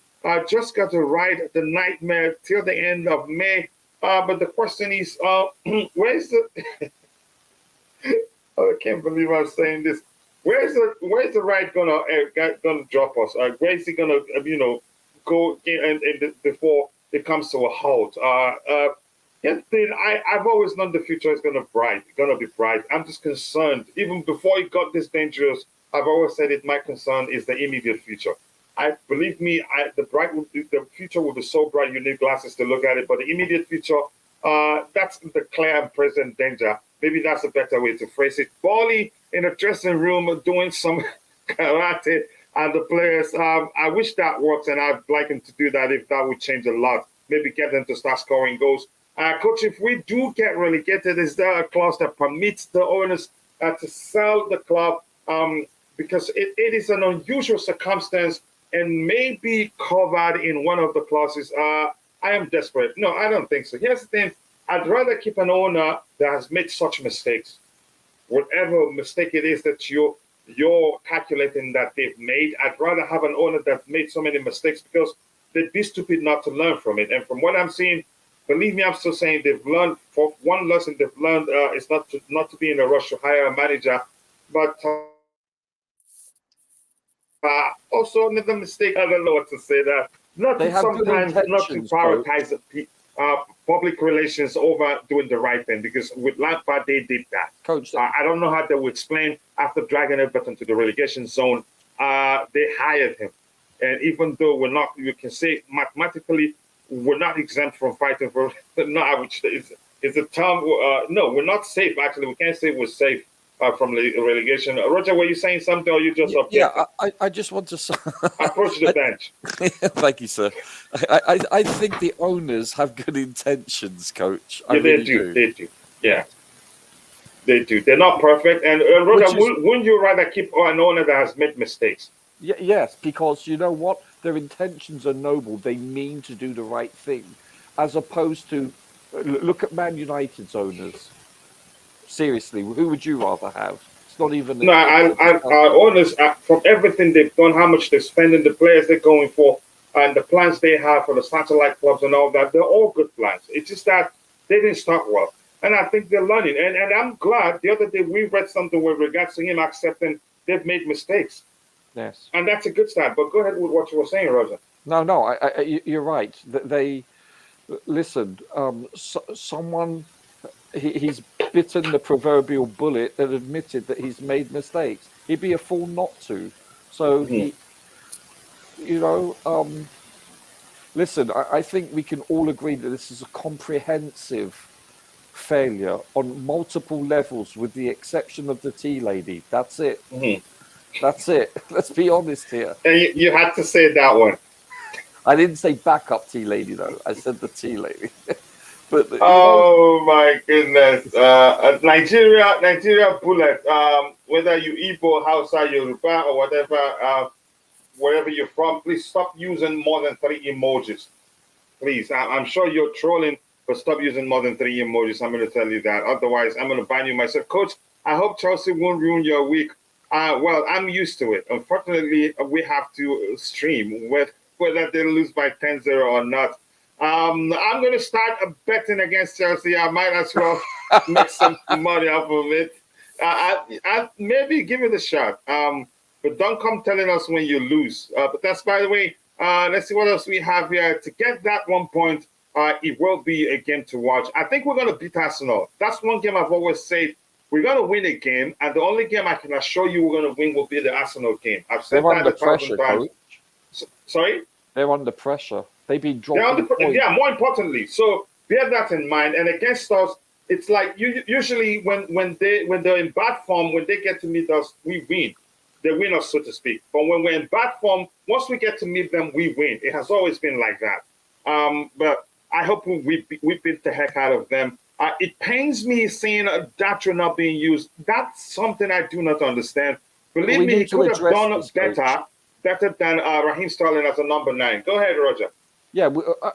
Just got to ride the nightmare till the end of May. But the question is, where's the... I can't believe I'm saying this. Where's the ride gonna drop us? Where is he gonna go in before it comes to a halt? I've always known the future is gonna be bright. I'm just concerned. Even before it got this dangerous, I've always said it. My concern is the immediate future. Believe me, the future will be so bright. You need glasses to look at it. But the immediate future, that's the clear and present danger. Maybe that's a better way to phrase it. Bali in the dressing room doing some karate, and the players. I wish that works, and I'd like him to do that if that would change a lot. Maybe get them to start scoring goals. Coach, if we do get relegated, is there a clause that permits the owners to sell the club? Because it is an unusual circumstance and may be covered in one of the clauses. I am desperate. No, I don't think so. Here's the thing. I'd rather keep an owner that has made such mistakes. Whatever mistake it is that you're calculating that they've made, I'd rather have an owner that made so many mistakes because they'd be stupid not to learn from it. And from what I'm seeing, believe me, I'm still saying they've learned. For one lesson they've learned is not to be in a rush to hire a manager, but also another mistake. I don't know what to say that. Not to prioritize public relations over doing the right thing, because with Lampard they did that. Coach, I don't know how they would explain after dragging Everton to the relegation zone. They hired him, and even though you can say mathematically we're not exempt from fighting for no, which is a term. No, we're not safe. Actually, we can't say we're safe from relegation. Roger, were you saying something, or you just Yeah, objecting? I just want to say. Approach the bench. Thank you, sir. I think the owners have good intentions, Coach. I Yeah, they really do. do. They do. Yeah, they do. They're not perfect. And Roger, Which is wouldn't you rather keep an owner that has made mistakes? yes, because you know what? Their intentions are noble. They mean to do the right thing, as opposed to look at Man United's owners. Seriously, who would you rather have? It's not even No, a discussion. owners, from everything they've done, how much they're spending, the players they're going for, and the plans they have for the satellite clubs and all that, they're all good plans. It's just that they didn't start well. And I think they're learning. And I'm glad the other day we read something with regards to him accepting they've made mistakes. Yes. And that's a good start. But go ahead with what you were saying, Roger. No. You're right. They listen. Someone he's bitten the proverbial bullet and admitted that he's made mistakes. He'd be a fool not to. So Mhm. you know, listen. I think we can all agree that this is a comprehensive failure on multiple levels, with the exception of the tea lady. That's it. Mhm. That's it. Let's be honest here. And you had to say that one. I didn't say backup tea lady though. I said the tea lady. But Oh my goodness. Nigeria bullet. Whether you Igbo, Hausa, Yoruba, or whatever, wherever you're from, please stop using more than three emojis. Please. I'm sure you're trolling, but stop using more than three emojis. I'm going to tell you that. Otherwise, I'm going to ban you myself. Coach, I hope Chelsea won't ruin your week. Well, I'm used to it. Unfortunately, we have to stream whether they lose by 10-0 or not. I'm going to start betting against Chelsea. I might as well make some money off of it. I maybe give it a shot. But don't come telling us when you lose. But that's, by the way, let's see what else we have here. To get that 1 point, it will be a game to watch. I think we're going to beat Arsenal. That's one game I've always said. We're going to win a game, and the only game I can assure you we're going to win will be the Arsenal game. I've said they're that under 1,000 pressure, times. Coach. Sorry? They're under pressure. They've been They're dropping points. yeah, more importantly. So bear that in mind. And against us, it's like usually when they're in bad form, when they get to meet us, we win. They win us, so to speak. But when we're in bad form, once we get to meet them, we win. It has always been like that. But I hope we beat the heck out of them. It pains me seeing Datro not being used. That's something I do not understand. Believe We me, he need to could have address done this, Coach. better than Raheem Sterling as a number 9. Go ahead, Roger. Yeah,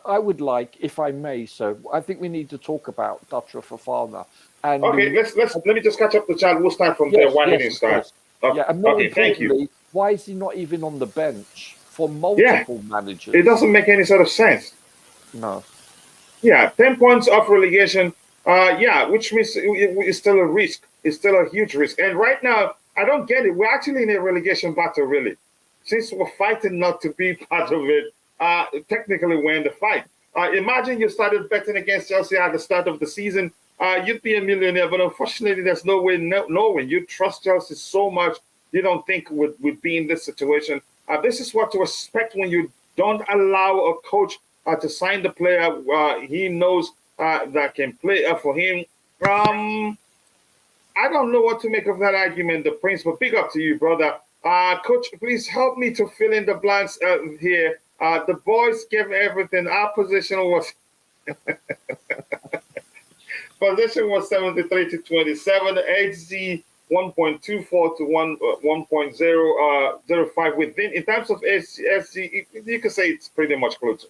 I would like, if I may, so I think we need to talk about Dutra Fafana. And Okay, let me just catch up the chat. We'll start from there. yes, Why he yes, didn't of start? course. Yeah, and more Okay, thank you. importantly, why is he not even on the bench for Yeah, multiple managers? it doesn't make any sort of sense. No. Yeah, 10 points off relegation. Yeah, which means it's still a risk. It's still a huge risk. And right now, I don't get it. We're actually in a relegation battle, really. Since we're fighting not to be part of it, technically we're in the fight. Imagine you started betting against Chelsea at the start of the season. You'd be a millionaire, but unfortunately, there's no way knowing. You trust Chelsea so much, you don't think would be in this situation. This is what to expect when you don't allow a coach to sign the player he knows that can play for him. I don't know what to make of that argument, the Prince, but big up to you, brother. Coach, please help me to fill in the blanks here. The boys gave everything. Our position was 73 to 27. HZ 1.24 to 1.005 within. In terms of SG, you can say it's pretty much close.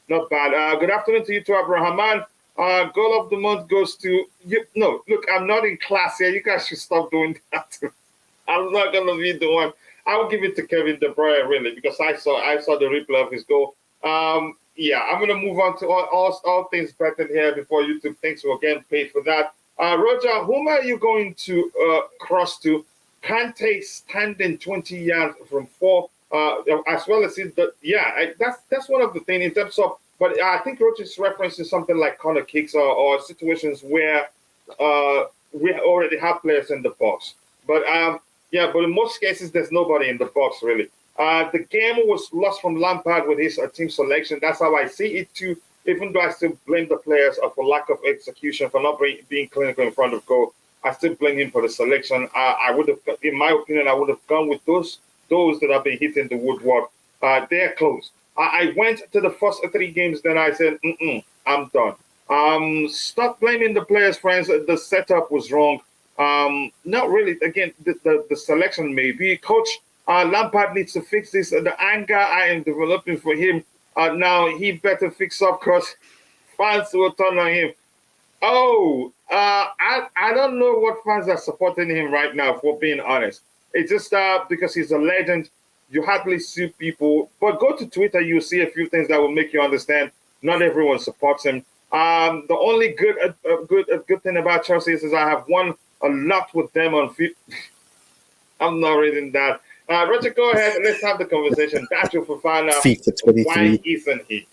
Not bad. Good afternoon to you, to Abrahaman. Goal of the month goes to you. No, look, I'm not in class here. You guys should stop doing that. I'm not gonna be the one. I will give it to Kevin De Bruyne really because I saw the replay of his goal. Yeah, I'm gonna move on to all things betting here before YouTube. Thanks for getting paid for that. Roger, whom are you going to cross to? Kante standing 20 yards from 4, as well as that's one of the things in terms of. But I think Roger's referencing something like corner kicks or situations where we already have players in the box. But yeah, but in most cases, there's nobody in the box, really. The game was lost from Lampard with his team selection. That's how I see it too. Even though I still blame the players for lack of execution, for not being clinical in front of goal, I still blame him for the selection. I would have, in my opinion, I would have gone with those that have been hitting the woodwork. They're close. I went to the first 3 games, then I said, I'm done. Stop blaming the players, friends. The setup was wrong. Not really. Again, the selection maybe. Coach Lampard needs to fix this. The anger I am developing for him now, he better fix up because fans will turn on him. Oh, I don't know what fans are supporting him right now, for being honest. It's just because he's a legend. You hardly see people, but go to Twitter, you'll see a few things that will make you understand not everyone supports him. The only good thing about Chelsea is I have won a lot with them on FIFA. I'm not reading that. Roger, go ahead and let's have the conversation. Dacho Fofana, FIFA why 23. isn't he?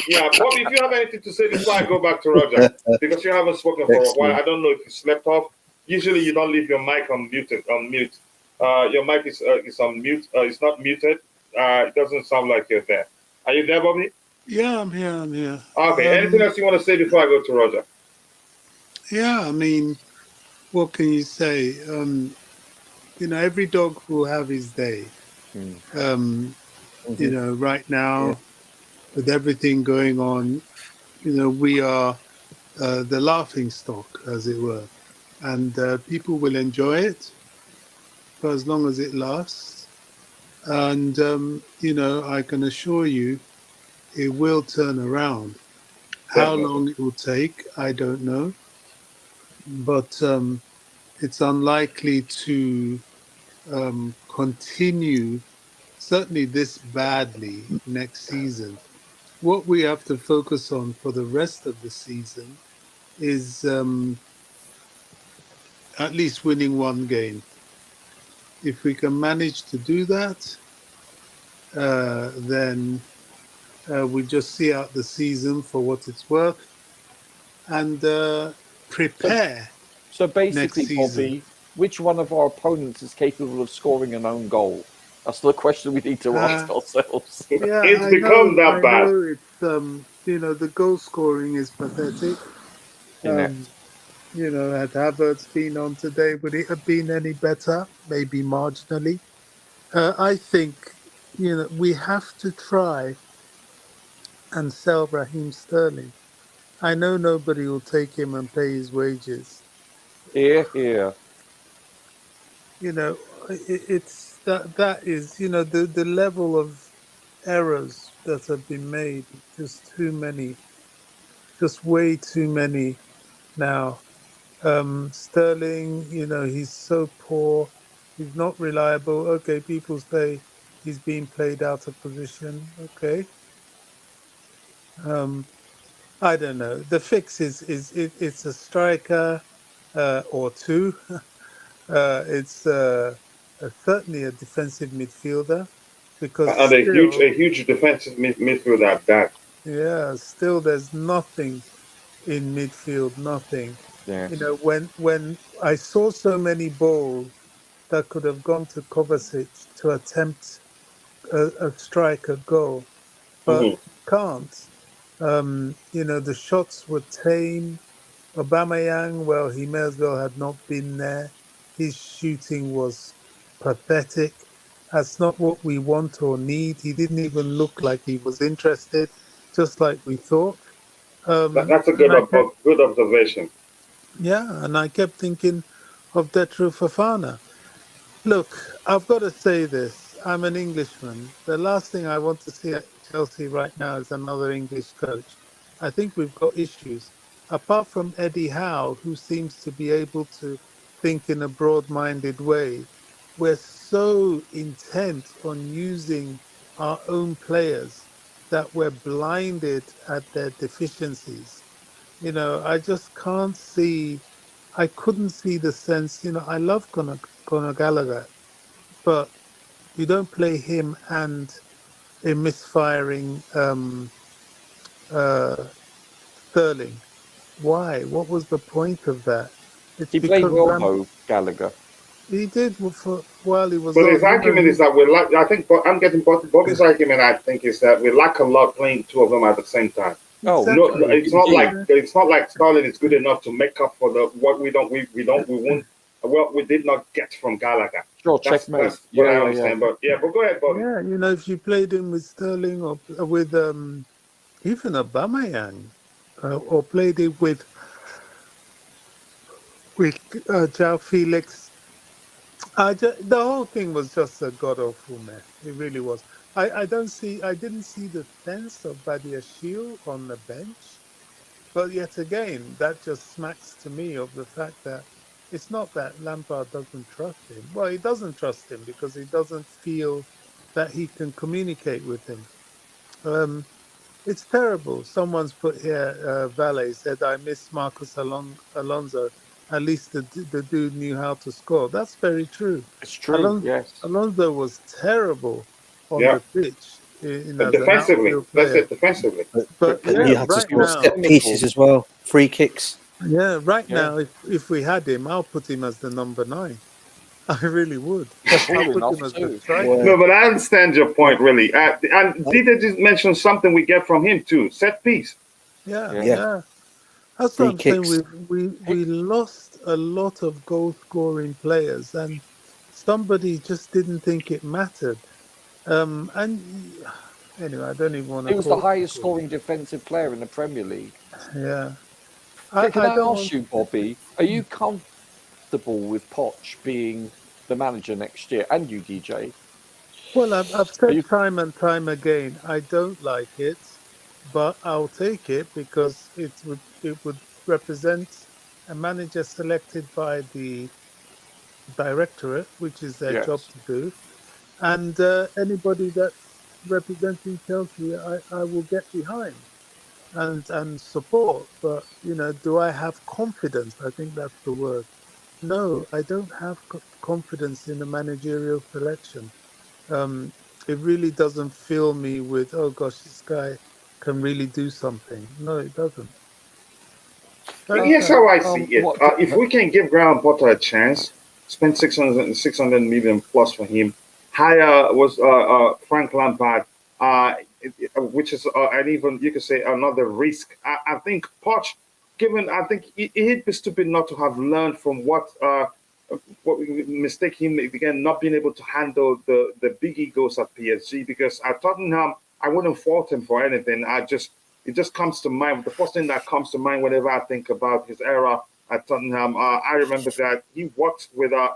Yeah, Bobby, if you have anything to say before I go back to Roger, because you haven't spoken for a while. I don't know if you slept off. Usually you don't leave your mic on mute. Your mic is on mute. It's not muted. It doesn't sound like you're there. Are you there, Bobby? Yeah, I'm here. Okay. Anything else you want to say before I go to Roger? Yeah, I mean, what can you say? Every dog will have his day. Right now, with everything going on, we are the laughing stock, as it were. And people will enjoy it for as long as it lasts. And, I can assure you it will turn around. How long it will take, I don't know. But it's unlikely to continue, certainly this badly, next season. What we have to focus on for the rest of the season is at least winning 1 game. If we can manage to do that, then we just see out the season for what it's worth and prepare. So basically, next season. Bobby, which one of our opponents is capable of scoring an own goal? That's the question we need to ask ourselves. Yeah, It's become that bad. I know it's the goal scoring is pathetic. Had Havertz been on today, would it have been any better? Maybe marginally. I think we have to try and sell Raheem Sterling. I know nobody will take him and pay his wages. Here. It's that is the level of errors that have been made. Just too many, just way too many now. Sterling, he's so poor. He's not reliable. Okay, people say he's being played out of position. Okay. I don't know. The fix is it's a striker or two. It's certainly a defensive midfielder because And a still, huge defensive midfielder at that. yeah, still there's nothing in midfield. Nothing. Yes. When I saw so many balls that could have gone to Kovacic to attempt a striker goal, but can't. The shots were tame. Aubameyang, well, he may as well had not been there. His shooting was pathetic. That's not what we want or need. He didn't even look like he was interested, just like we thought. That's a good observation. Yeah, and I kept thinking of Detro Fofana. Look, I've got to say this. I'm an Englishman. The last thing I want to see at Chelsea right now is another English coach. I think we've got issues. Apart from Eddie Howe, who seems to be able to think in a broad-minded way, we're so intent on using our own players that we're blinded at their deficiencies. I just can't see, I couldn't see the sense. I love Conor Gallagher, but you don't play him and a misfiring Sterling. Why? What was the point of that? It's He played because well, though, Gallagher. He did for while he was But his on. argument is that we lack. I think, but I'm getting Bobby's argument. I think is that we lack a lot playing two of them at the same time. Oh, No, Exactly. indeed. it's not like Sterling is good enough to make up for the what we won't what we did not get from Gallagher. Sure, That's checkmate. what I Yeah. understand. But yeah, but go ahead, Bobby. Yeah, if you played him with Sterling or with even Aubameyang, or played it with João Felix, the whole thing was just a god awful mess. It really was. I didn't see the sense of Badiashile on the bench, but yet again, that just smacks to me of the fact that it's not that Lampard doesn't trust him. Well, he doesn't trust him because he doesn't feel that he can communicate with him. Um, it's terrible. Someone's put here, Valet said, I miss Marcus Alonso. At least the dude knew how to score. That's very true. It's true. Yes. Alonso was terrible on Yeah, the pitch as an defensively. outfield That's player. it. Defensively. But And yeah, he had to right score now, set pieces as well, free kicks. yeah, right Yeah. now, if we had him, I'll put him as the number 9. I really would. True I'll put enough him as too. the striker. No, but I understand your point really. And Dieter just mentioned something we get from him too: set piece. Yeah, Yeah. yeah. That's Free what I'm saying. kicks. We lost a lot of goal scoring players, and somebody just didn't think it mattered. And anyway, I don't even want He to was the talk. highest scoring defensive player in the Premier League. Yeah, Can I I don't ask want. you, Bobby, are you comfortable with Poch being the manager next year, and you, DJ? Well, I've Are said you? time and time again, I don't like it, but I'll take it because it would represent a manager selected by the directorate, which is their job Yes. to do, and anybody that's representing Chelsea, I will get behind and support. But do I have confidence? I think that's the word. No, I don't have confidence in the managerial selection. Um, it really doesn't fill me with, oh gosh, this guy can really do something. No, it doesn't. But Very here's sad. how I see it. What? If we can give Graham Potter a chance, spend 600 million plus for him, hire was Frank Lampard, which is and even you could say another risk. I think Poch, given I think he'd be stupid not to have learned from what mistake he made again, not being able to handle the big egos at PSG because at Tottenham I wouldn't fault him for anything. It just comes to mind. The first thing that comes to mind whenever I think about his era at Tottenham, I remember that he worked with a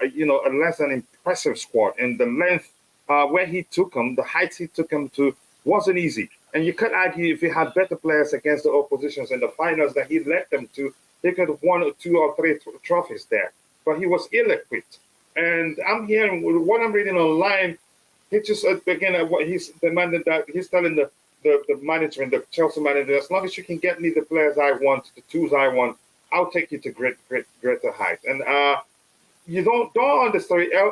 less than impressive squad, and the length where he took him, the heights he took him to, wasn't easy. And you could argue if he had better players against the oppositions in the finals that he led them to, he could have won 2 or 3 trophies there. But he was ill-equipped. And I'm hearing what I'm reading online. He just again what he's demanded that he's telling the management, the Chelsea manager, as long as you can get me the players I want, the tools I want, I'll take you to greater heights. And you don't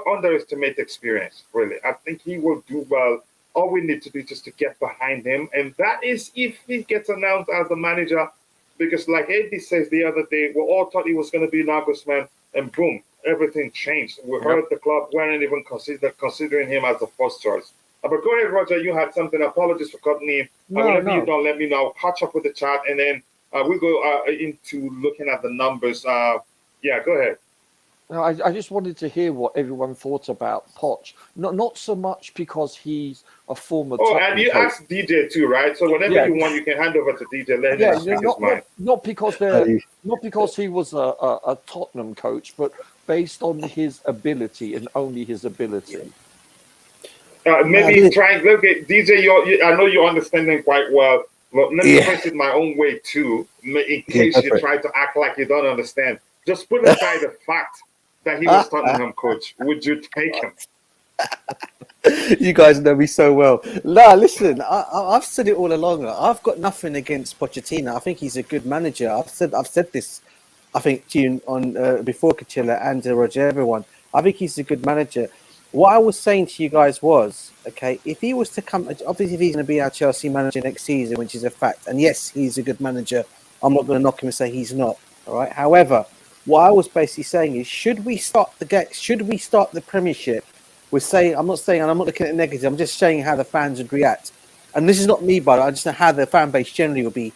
underestimate experience. Really, I think he will do well. All we need to do is just to get behind him, and that is if he gets announced as the manager. Because, like Eddie says the other day, we all thought he was going to be Nagelsmann, and boom, everything changed. We heard the club weren't even considering him as the first choice. But go ahead, Roger. You had something. Apologies for cutting in. Whenever you don't, let me know. I'll catch up with the chat, and then we go into looking at the numbers. Yeah, go ahead. No, I just wanted to hear what everyone thought about Poch. Not so much because he's a former Oh, and Tottenham you coach. asked DJ too, right? So whenever Yeah. you want, you can hand over to DJ. Let Yeah, him speak his mind. not because not because he was a Tottenham coach, but based on his ability and only his ability. Maybe trying. Look at DJ. I know you understand him quite well. But let me phrase it my own way too, in case you try to act like you don't understand. Just put aside the fact that he was Tottenham coach. Would you take him? You guys know me so well. Nah, listen, I've said it all along. I've got nothing against Pochettino. I think he's a good manager. I've said this, I think, to you on before Kachilla and Roger, everyone. I think he's a good manager. What I was saying to you guys was, okay, if he was to come, obviously if he's going to be our Chelsea manager next season, which is a fact, and yes, he's a good manager. I'm not going to knock him and say he's not. All right. However, What I was basically saying is, should we start the Premiership with saying, I'm not saying, and I'm not looking at it negative, I'm just saying how the fans would react. And this is not me, but I just know how the fan base generally will be.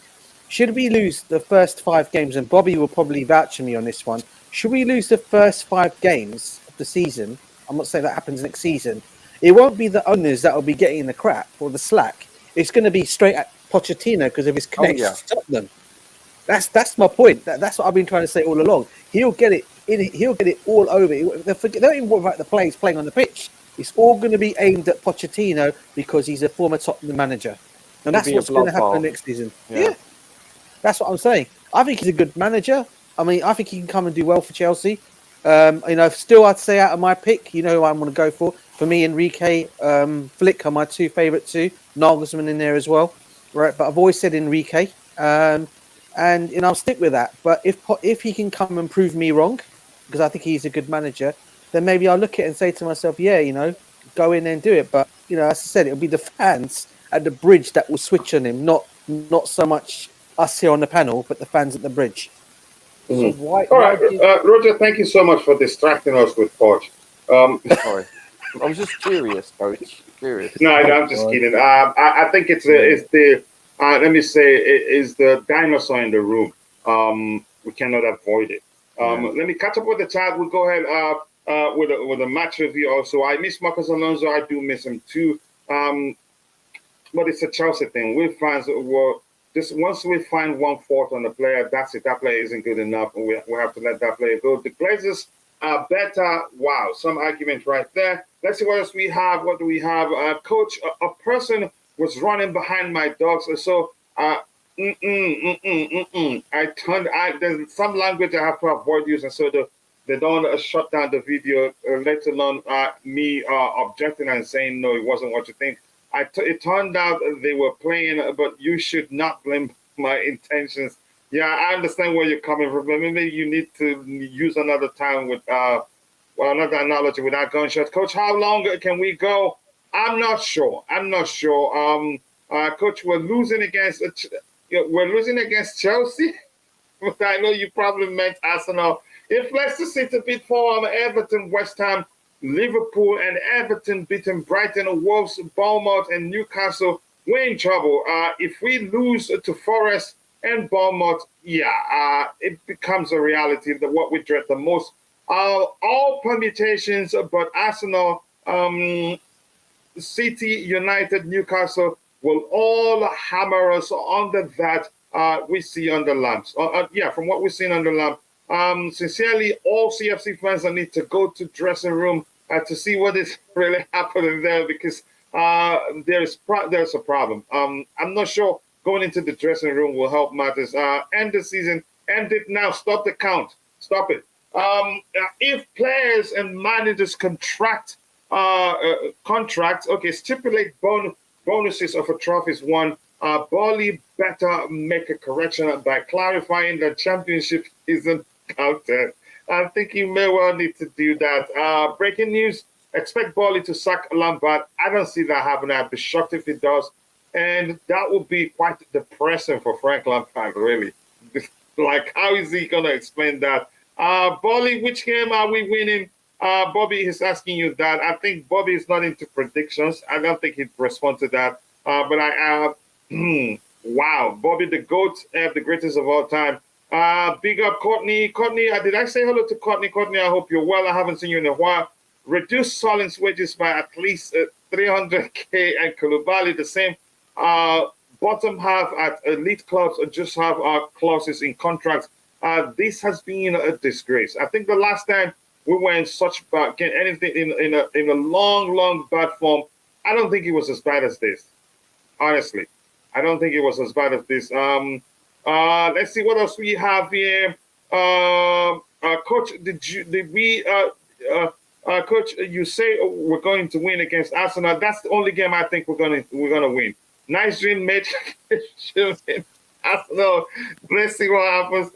Should we lose the first 5 games, and Bobby will probably vouch for me on this one, should we lose the first 5 games of the season? I'm not saying that happens next season. It won't be the owners that will be getting the crap or the slack. It's going to be straight at Pochettino because of his connection to Tottenham. That's my point. That's what I've been trying to say all along. He'll get it he'll get it all over. They don't even worry about the players playing on the pitch. It's all going to be aimed at Pochettino because he's a former Tottenham manager, and that's what's going to happen next season. Yeah, that's what I'm saying. I think he's a good manager. I mean, I think he can come and do well for Chelsea. Still, I'd say out of my pick, you know who I'm going to go for. For me, Enrique, Flick are my 2 favourite too. Nagelsmann in there as well, right? But I've always said Enrique. And I'll stick with that. But if he can come and prove me wrong, because I think he's a good manager, then maybe I'll look at it and say to myself, go in there and do it. But as I said, it'll be the fans at the bridge that will switch on him, not so much us here on the panel, but the fans at the bridge. Mm-hmm. So all right, Roger, thank you so much for distracting us with Poch. Sorry, I was just curious, Coach. Curious. No, I'm just kidding. I think it's the. Let me say, it is the dinosaur in the room. We cannot avoid it. Let me catch up with the chat. We'll go ahead with a match review also. I miss Marcos Alonso. I do miss him too. But it's a Chelsea thing. We fans just once we find one fault on the player, that's it. That player isn't good enough. We have to let that player go. The Glazers are better. Wow, some argument right there. Let's see what else we have. What do we have? Coach, a person was running behind my dogs, so there's some language I have to avoid using, so they don't shut down the video, let alone me objecting and saying no, it wasn't what you think. It turned out they were playing, but you should not blame my intentions. Yeah, I understand where you're coming from, but maybe you need to use another time with another analogy without gunshot. Coach, how long can we go? I'm not sure. Coach, we're losing against Chelsea. But I know you probably meant Arsenal. If Leicester City beat Fulham, Everton, West Ham, Liverpool, and Everton beating Brighton, Wolves, Bournemouth, and Newcastle, we're in trouble. If we lose to Forest and Bournemouth, it becomes a reality that what we dread the most. All permutations, but Arsenal, City, United, Newcastle will all hammer us under that we see on the lamps. From what we've seen on the lamp. Sincerely, all CFC fans that need to go to dressing room to see what is really happening there, because there's a problem. I'm not sure going into the dressing room will help matters. End the season, end it now. Stop the count. Stop it. If players and managers contracts, stipulate bonuses of a trophies won. Bali better make a correction by clarifying that championship isn't counted. I think you may well need to do that. Breaking news: expect Bali to sack Lampard. I don't see that happening. I'd be shocked if it does, and that would be quite depressing for Frank Lampard. Really, like how is he gonna explain that? Bali, which game are we winning? Bobby is asking you that. I think Bobby is not into predictions. I don't think he'd respond to that. But wow, Bobby the GOAT, the greatest of all time. Big up Courtney. Courtney, did I say hello to Courtney? Courtney, I hope you're well. I haven't seen you in a while. Reduce Solins' wages by at least 300K, and Koulibaly the same. Bottom half at elite clubs just have clauses in contracts. This has been a disgrace. I think the last time we were in such bad, anything in a long bad form, I don't think it was as bad as this. Honestly, I don't think it was as bad as this. Let's see what else we have here. Coach, Coach, you say we're going to win against Arsenal. That's the only game I think we're gonna win. Nice dream, mate. Arsenal. Let's see what happens.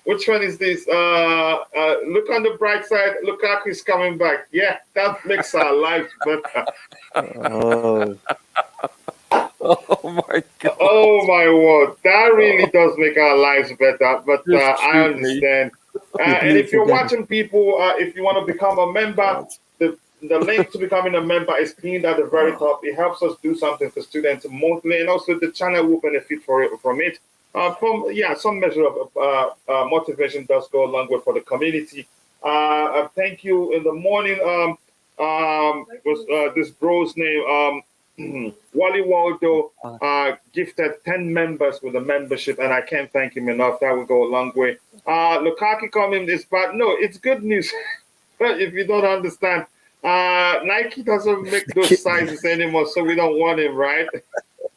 Which one is this? Look on the bright side. Lukaku's coming back. Yeah, that makes our lives better. Oh my God. Oh my word. That really does make our lives better. But I understand. And if you're Beautiful game. watching people, if you want to become a member, the link to becoming a member is pinned at the very top. It helps us do something for students monthly, and also the channel will benefit from it. Some measure of motivation does go a long way for the community. Thank you. In the morning, was this bro's name? Wally Waldo gifted 10 members with a membership, and I can't thank him enough. That would go a long way. Lukaku coming is bad. No, it's good news. If you don't understand, Nike doesn't make those sizes anymore, so we don't want him, right?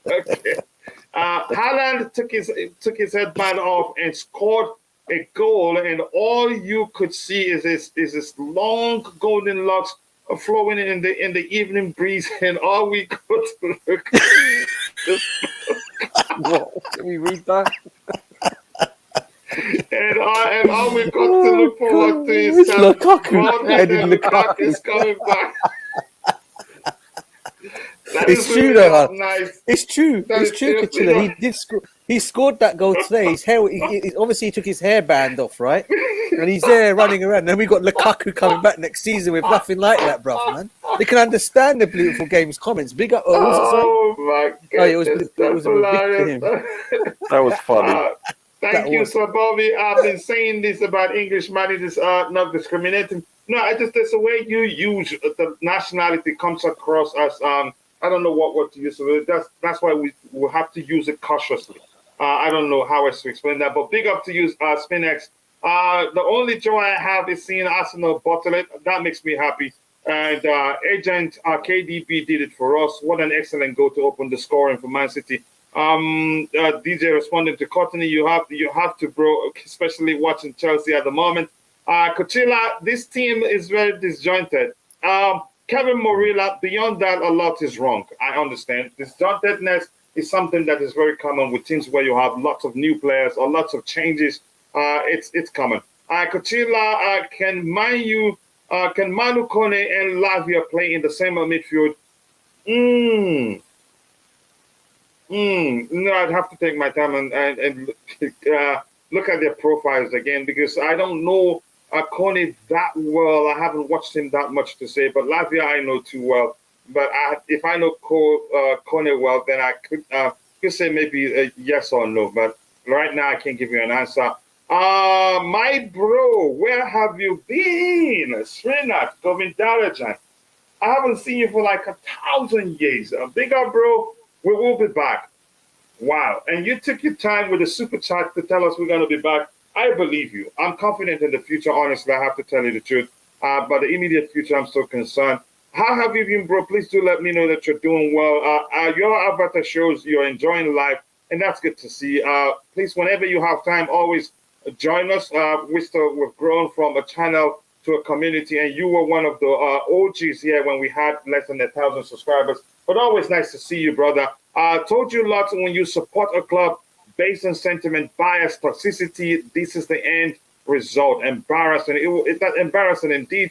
Okay. Haaland took his headband off and scored a goal, and all you could see is his long golden locks flowing in the evening breeze, and all we could look. What? Can we read that? And all we got to look forward to is It's that Lukaku. bald-headed Headed Lukaku Lukaku. is coming back. That It's is true, really though. not nice. It's true. That It's is true, seriously Kachila. not- He did. He scored that goal today. His hair. Obviously, he took his hairband off, right? And he's there running around. Then we got Lukaku coming back next season with nothing like that, bruv, man. They can understand the beautiful game's comments. Big up. Oh my god! Oh, it was a bit to him. That was funny. Thank you, Sir Bobby. I've been saying this about English managers not discriminating. No, there's a way you use the nationality comes across as I don't know what word to use. So that's why we will have to use it cautiously. I don't know how else to explain that, but big up to you, Spinex. The only joy I have is seeing Arsenal bottle it. That makes me happy. And Agent KDB did it for us. What an excellent goal to open the scoring for Man City. DJ responding to Courtney, you have to, bro, especially watching Chelsea at the moment. Coachella, this team is very disjointed. Kevin Morilla, beyond that, a lot is wrong. I understand. Disjointedness is something that is very common with teams where you have lots of new players or lots of changes. It's common. Coachella, can Manu Kone and Lavia play in the same midfield? No, I'd have to take my time and look at their profiles again, because I don't know Kone that well. I haven't watched him that much to say, but Lavia I know too well. But if I know Kone well, then I could say maybe a yes or no. But right now I can't give you an answer. My bro, where have you been? Srinath Govindarajan. I haven't seen you for like 1,000 years. Big up, bro. We will be back. Wow. And you took your time with the super chat to tell us we're going to be back. I believe you. I'm confident in the future, honestly. I have to tell you the truth. But the immediate future, I'm so concerned. How have you been, bro? Please do let me know that you're doing well. Your avatar shows you're enjoying life, and that's good to see. Please, whenever you have time, always join us. We've grown from a channel to a community, and you were one of the OGs here when we had less than 1,000 subscribers. But always nice to see you, brother. I told you lots when you support a club based on sentiment, bias, toxicity. This is the end result. Embarrassing. That's embarrassing indeed.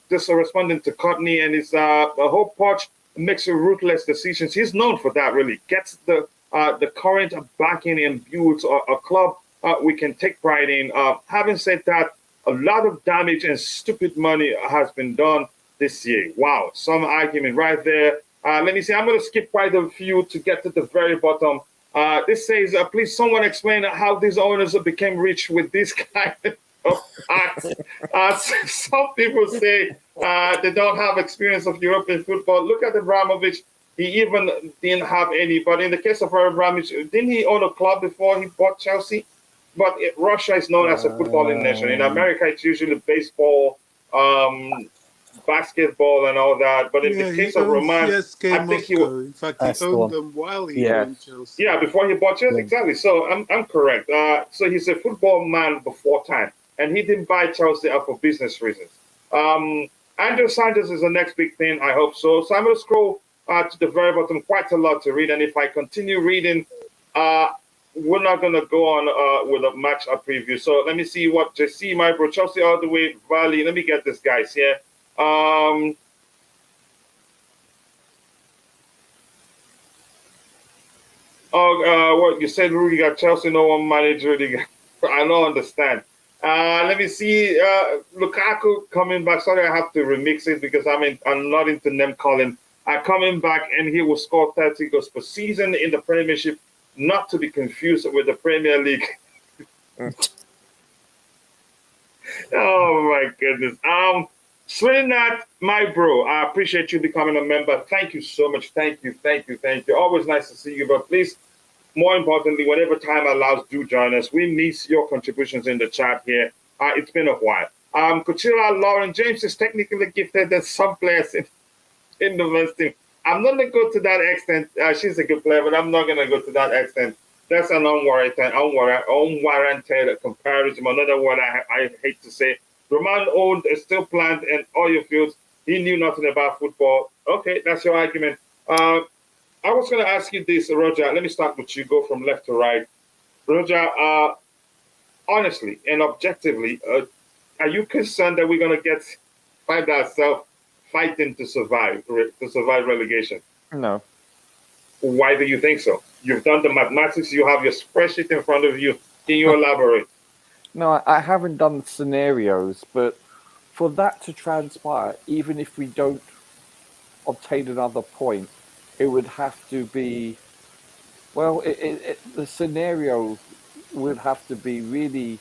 Just responding to Courtney and his whole Poch makes ruthless decisions. He's known for that. Really gets the current backing and builds a club we can take pride in. Having said that, a lot of damage and stupid money has been done this year. Wow, some argument right there. Let me see. I'm going to skip quite a few to get to the very bottom. This says, please someone explain how these owners became rich with this kind of acts. Some people say they don't have experience of European football. Look at Abramovich. He even didn't have any. But in the case of Abramovich, didn't he own a club before he bought Chelsea? But Russia is known as a footballing nation. In America, it's usually baseball, basketball, and all that. But in the case of Roman, I think he was. In fact, he owned them while he owned Chelsea. Yeah, before he bought Chelsea, exactly. So I'm correct. So he's a football man before time, and he didn't buy Chelsea for business reasons. Andrew Sanders is the next big thing. I hope so. So I'm going to scroll to the very bottom. Quite a lot to read, and if I continue reading, we're not going to go on with a match preview. So let me see what JC, my bro, Chelsea all the way, Valley. Let me get this, guys, here. What you said, Rudy got Chelsea, no one manager. I don't understand. Let me see. Lukaku coming back. Sorry, I have to remix it because I'm not into name calling. Coming back, and he will score 30 goals per season in the Premiership, not to be confused with the Premier League. Oh my goodness. Srinat, my bro, I appreciate you becoming a member. Thank you so much. Thank you, thank you, thank you. Always nice to see you, but please, more importantly, whenever time allows, do join us. We miss your contributions in the chat here. It's been a while. Kuchila Lauren James is technically gifted than some players in the West team. I'm not going to go to that extent. She's a good player, but I'm not going to go to that extent. That's an unwarranted comparison. Another word I hate to say. Roman owned a steel plant and oil fields. He knew nothing about football. Okay, that's your argument. I was going to ask you this, Roger. Let me start with you. Go from left to right. Roger, honestly and objectively, are you concerned that we're going to find ourselves fighting to survive relegation? No. Why do you think so? You've done the mathematics. You have your spreadsheet in front of you. Can you elaborate? No, I haven't done scenarios, but for that to transpire, even if we don't obtain another point, it would have to be, well, the scenario would have to be really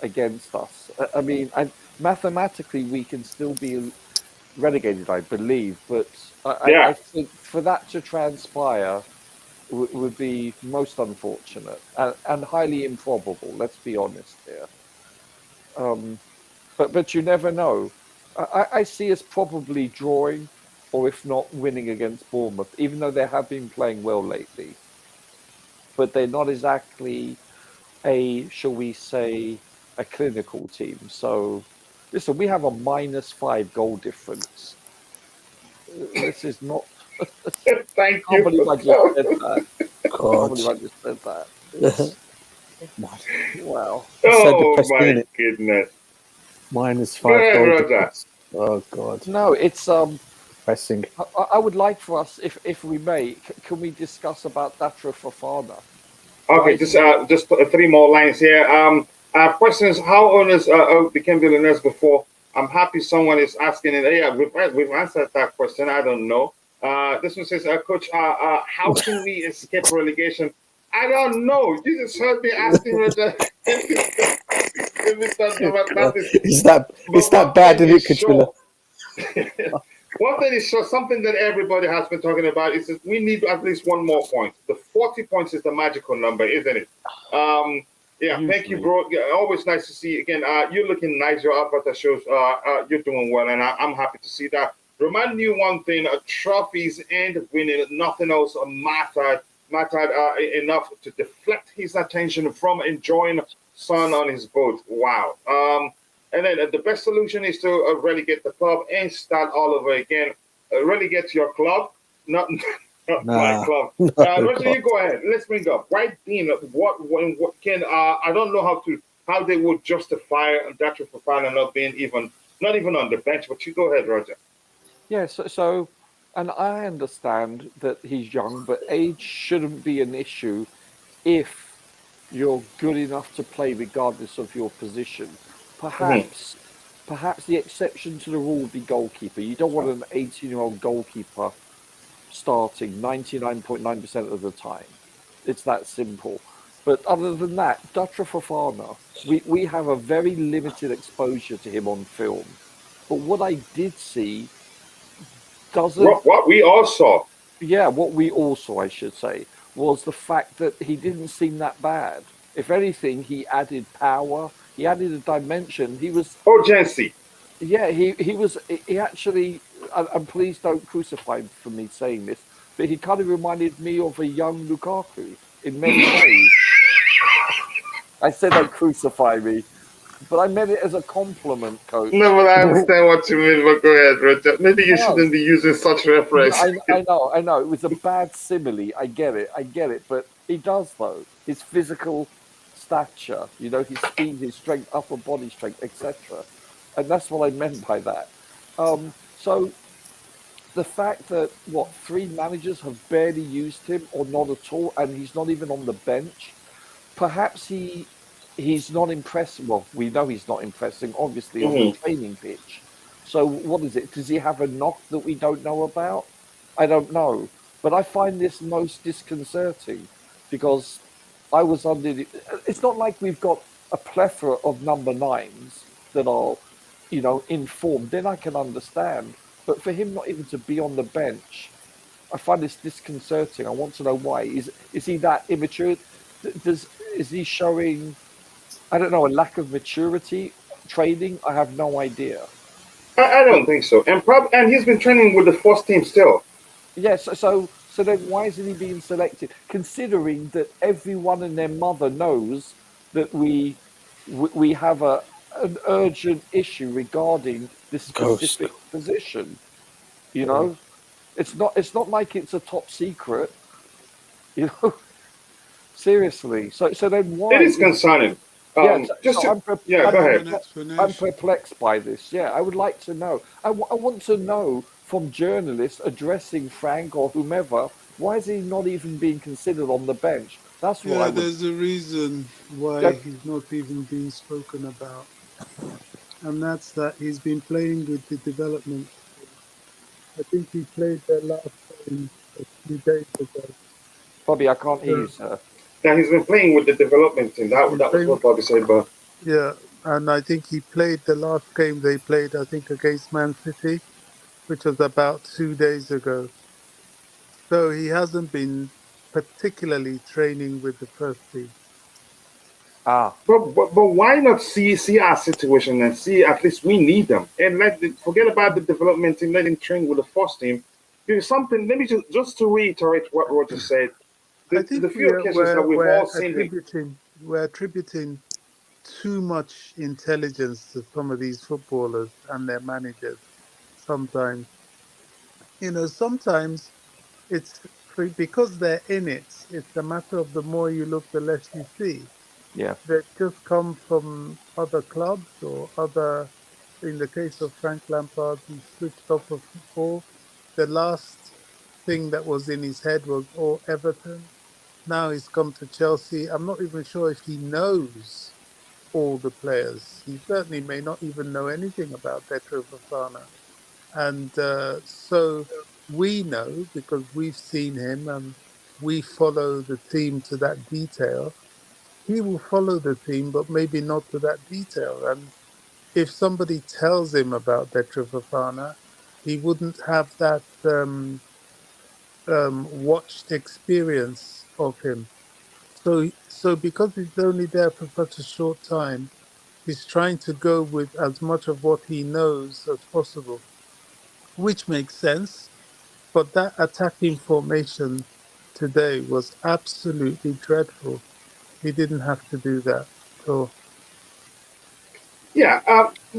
against us. I mean, mathematically, we can still be relegated, I believe, but I Yeah. think for that to transpire would be most unfortunate and highly improbable. Let's be honest here. But you never know. I see us probably drawing, or if not winning against Bournemouth, even though they have been playing well lately. But they're not exactly shall we say, a clinical team. So, listen, we have a -5 goal difference. This is not. Thank I can't you. believe I just said that. I can't God. believe I just said that. Wow. It's so Oh depressing, my isn't it? goodness. -5 Go ahead, goal Roger. difference. Oh God, No, it's depressing. I would like for us, if we may, can we discuss about Datra Fofana? Why Okay, is just three more lines here. Questions: how owners became billionaires before? I'm happy someone is asking it. Yeah, we've answered that question. I don't know. This one says, Coach, how can we escape relegation? I don't know. You just heard me asking her that. It's that bad, isn't it, Katrina? One thing is sure, something that everybody has been talking about is that we need at least one more point. The 40 points is the magical number, isn't it? Yeah, thank you, usually? bro. Yeah, always nice to see you again. You're looking nice. Your avatar shows you're doing well, and I'm happy to see that. Remind you one thing: trophies and winning, nothing else mattered enough to deflect his attention from enjoying sun on his boat. Wow. And then the best solution is to relegate the club and start all over again. Relegate your club, not not my Nah. club. No, Roger, God. you go ahead. Let's bring up right Dean. What can I don't know how they would justify that for Fofana not even on the bench. But you go ahead, Roger. Yeah, so, and I understand that he's young, but age shouldn't be an issue if you're good enough to play regardless of your position. Mhm. Perhaps the exception to the rule would be goalkeeper. You don't want an 18-year-old goalkeeper starting 99.9% of the time. It's that simple. But other than that, Dutra Fofana, we have a very limited exposure to him on film. But what I did see doesn't, What we all saw. yeah, what we also, I should say, was the fact that he didn't seem that bad. If anything, he added power, he added a dimension. He was, Urgency. yeah, he actually, and please don't crucify him for me saying this, but he kind of reminded me of a young Lukaku in many ways. I said don't crucify me, but I meant it as a compliment, coach. No, but I understand what you mean. But go ahead, Roger. Maybe you shouldn't Because be using such reference. I know. It was a bad simile. I get it. But he does though. His physical stature, his speed, his strength, upper body strength, etc. And that's what I meant by that. So the fact that three managers have barely used him or not at all, and he's not even on the bench. Perhaps he he's not impressing. Well, we know he's not impressing, obviously, on the Mhm. training pitch. So what is it? Does he have a knock that we don't know about? I don't know. But I find this most disconcerting because I was under the. It's not like we've got a plethora of number nines that are, informed. Then I can understand. But for him not even to be on the bench, I find this disconcerting. I want to know why. Is he that immature? Is he showing? I don't know, a lack of maturity training. I have no idea. I But don't think so. And he's been training with the first team still. yes, so then why isn't he being selected? Considering that everyone and their mother knows that we have an urgent issue regarding this Ghost. specific position. You Yeah. know, it's not like it's a top secret. You know, seriously. So then It why is is concerning. yeah? Just So to, I'm yeah, I'm go Give ahead. an I'm explanation. perplexed by this. Yeah, I would like to know. I want to know from journalists addressing Frank or whomever, why is he not even being considered on the bench? That's what I Yeah, would. there's a reason why That, he's not even being spoken about, and that's that he's been playing with the development. I think he played their last game a few days ago. Bobby, I can't hear you, So sir. Now he's been playing with the development team. he's That been that was playing, what Bobby said. But yeah, and I think he played the last game they played, I think, against Man City, which was about 2 days ago. So he hasn't been particularly training with the first team. Ah, but why not see our situation and see at least we need them and forget about the development team. Let him train with the first team. Because something. Let me just to reiterate what Roger said. I The think few occasions that we've all seen him. we're attributing too much intelligence to some of these footballers and their managers. Sometimes, sometimes it's because they're in it. It's a matter of the more you look, the less you see. yeah. They just come from other clubs or other. In the case of Frank Lampard, he switched off of football. The last thing that was in his head was, oh, Everton. Now he's come to Chelsea. I'm not even sure if he knows all the players. He certainly may not even know anything about Petro Fofana. And so we know because we've seen him and we follow the team to that detail. He will follow the team, but maybe not to that detail. And if somebody tells him about Petro Fofana, he wouldn't have that watched experience of him. So because he's only there for such a short time, he's trying to go with as much of what he knows as possible, which makes sense. But that attacking formation today was absolutely dreadful. He didn't have to do that. So Yeah,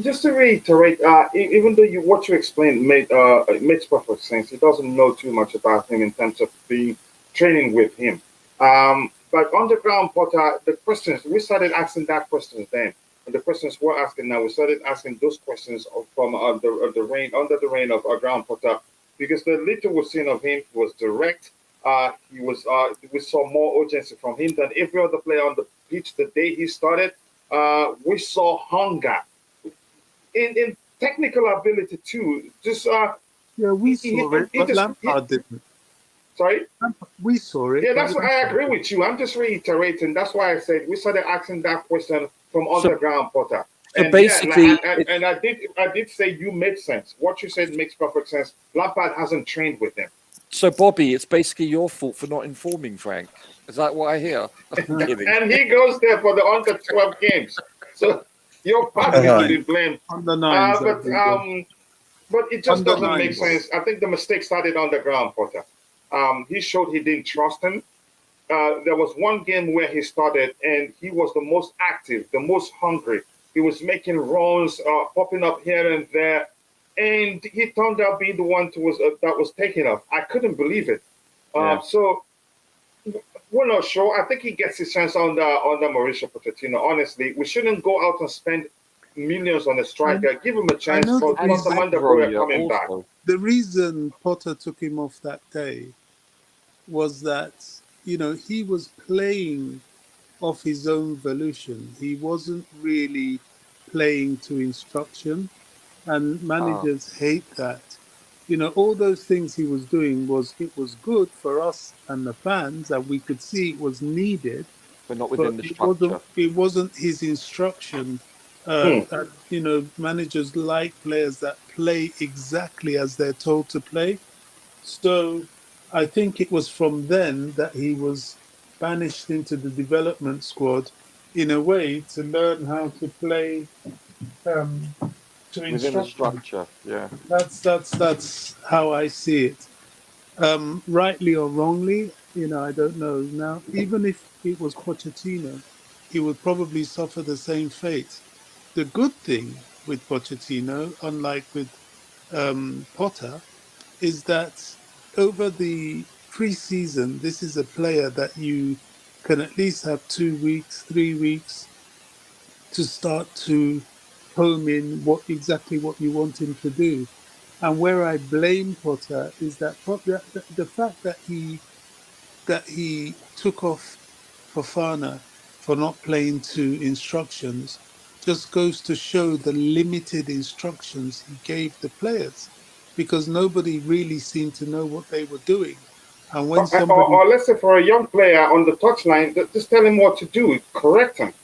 just to reiterate, even though what you explained it makes perfect sense. He doesn't know too much about him in terms of being training with him. But underground Potter, the questions we started asking that questions then, and the questions we're asking now, we started asking those questions from the reign under the reign of ground Potter, because the little we've seen of him was direct. He was we saw more urgency from him than every other player on the pitch the day he started. We saw hunger in technical ability too. Just yeah, we saw it, he but just Lampard didn't. sorry. We saw it, Yeah, but that's why I Lampard agree didn't. with you. I'm just reiterating. That's why I said we started asking that question from So underground Potter. so And yeah, basically, and I did say you made sense. What you said makes perfect sense. Lampard hasn't trained with them. so Bobby, it's basically your fault for not informing Frank. Is that what I hear? I'm Uh, kidding. And he goes there for the under 12 games. So you're partly to under be blamed. under nines, I But think. it just Under doesn't make nines. sense. I think the mistake started on the ground, Potter. He showed he didn't trust him. There was one game where he started and he was the most active, the most hungry. He was making runs, popping up here and there, and he turned out being the one that was taken off. I couldn't believe it. Yeah. So we're not sure. I think he gets his chance on the Mauricio Pochettino. Honestly, we shouldn't go out and spend millions on a And striker. Give him a I chance. know the Plus, And reason. Amanda Boya Broja coming back. also. The reason Potter took him off that day was that he was playing of his own volition. He wasn't really playing to instruction, and Ah, managers hate that. All those things he was doing was it was good for us and the fans, and we could see it was needed, but not but within the it wasn't structure. it wasn't his instruction. Hmm. Managers like players that play exactly as they're told to play. So I think it was from then that he was banished into the development squad in a way to learn how to play um, to Within the instruction. structure, yeah. That's how I see it. Rightly or wrongly, I don't know. Now, even if it was Pochettino, he would probably suffer the same fate. The good thing with Pochettino, unlike with Potter, is that over the pre-season, this is a player that you can at least have 2 weeks, 3 weeks to start to home in what you want him to do. And where I blame Potter is that the fact that he took off Fofana for not playing to instructions just goes to show the limited instructions he gave the players, because nobody really seemed to know what they were doing. And when somebody Or let's say for a young player on the touchline, just tell him what to do, correct him.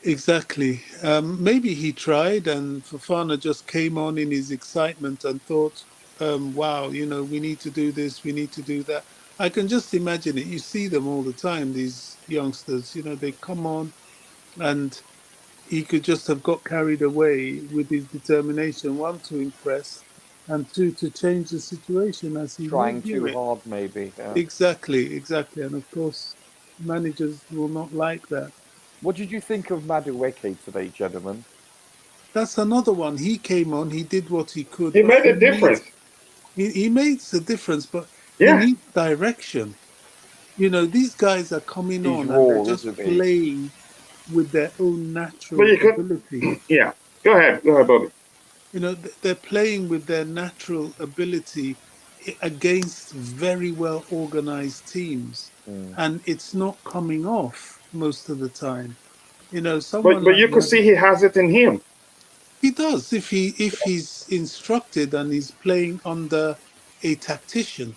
Exactly. Maybe he tried, and Fafana just came on in his excitement and thought, wow, we need to do this, we need to do that. I can just imagine it. You see them all the time, these youngsters, they come on, and he could just have got carried away with his determination, one, to impress, and two, to change the situation as he Trying knew too it. hard, maybe. Yeah. Exactly, exactly. And of course, managers will not like that. What did you think of Madueke today, gentlemen? That's another one. He came on, he did what he could, He but made a difference. he makes a difference, but he Yeah. needs direction. These guys are coming He's on and they're raw, just isn't he? playing with their own But natural you could, ability. yeah. Go ahead. Go ahead, Bobby. They're playing with their natural ability against very well organized teams, Mm. and it's not coming off most of the time. But Someone but like you could see he has it in him. he does if he's instructed and he's playing under a tactician.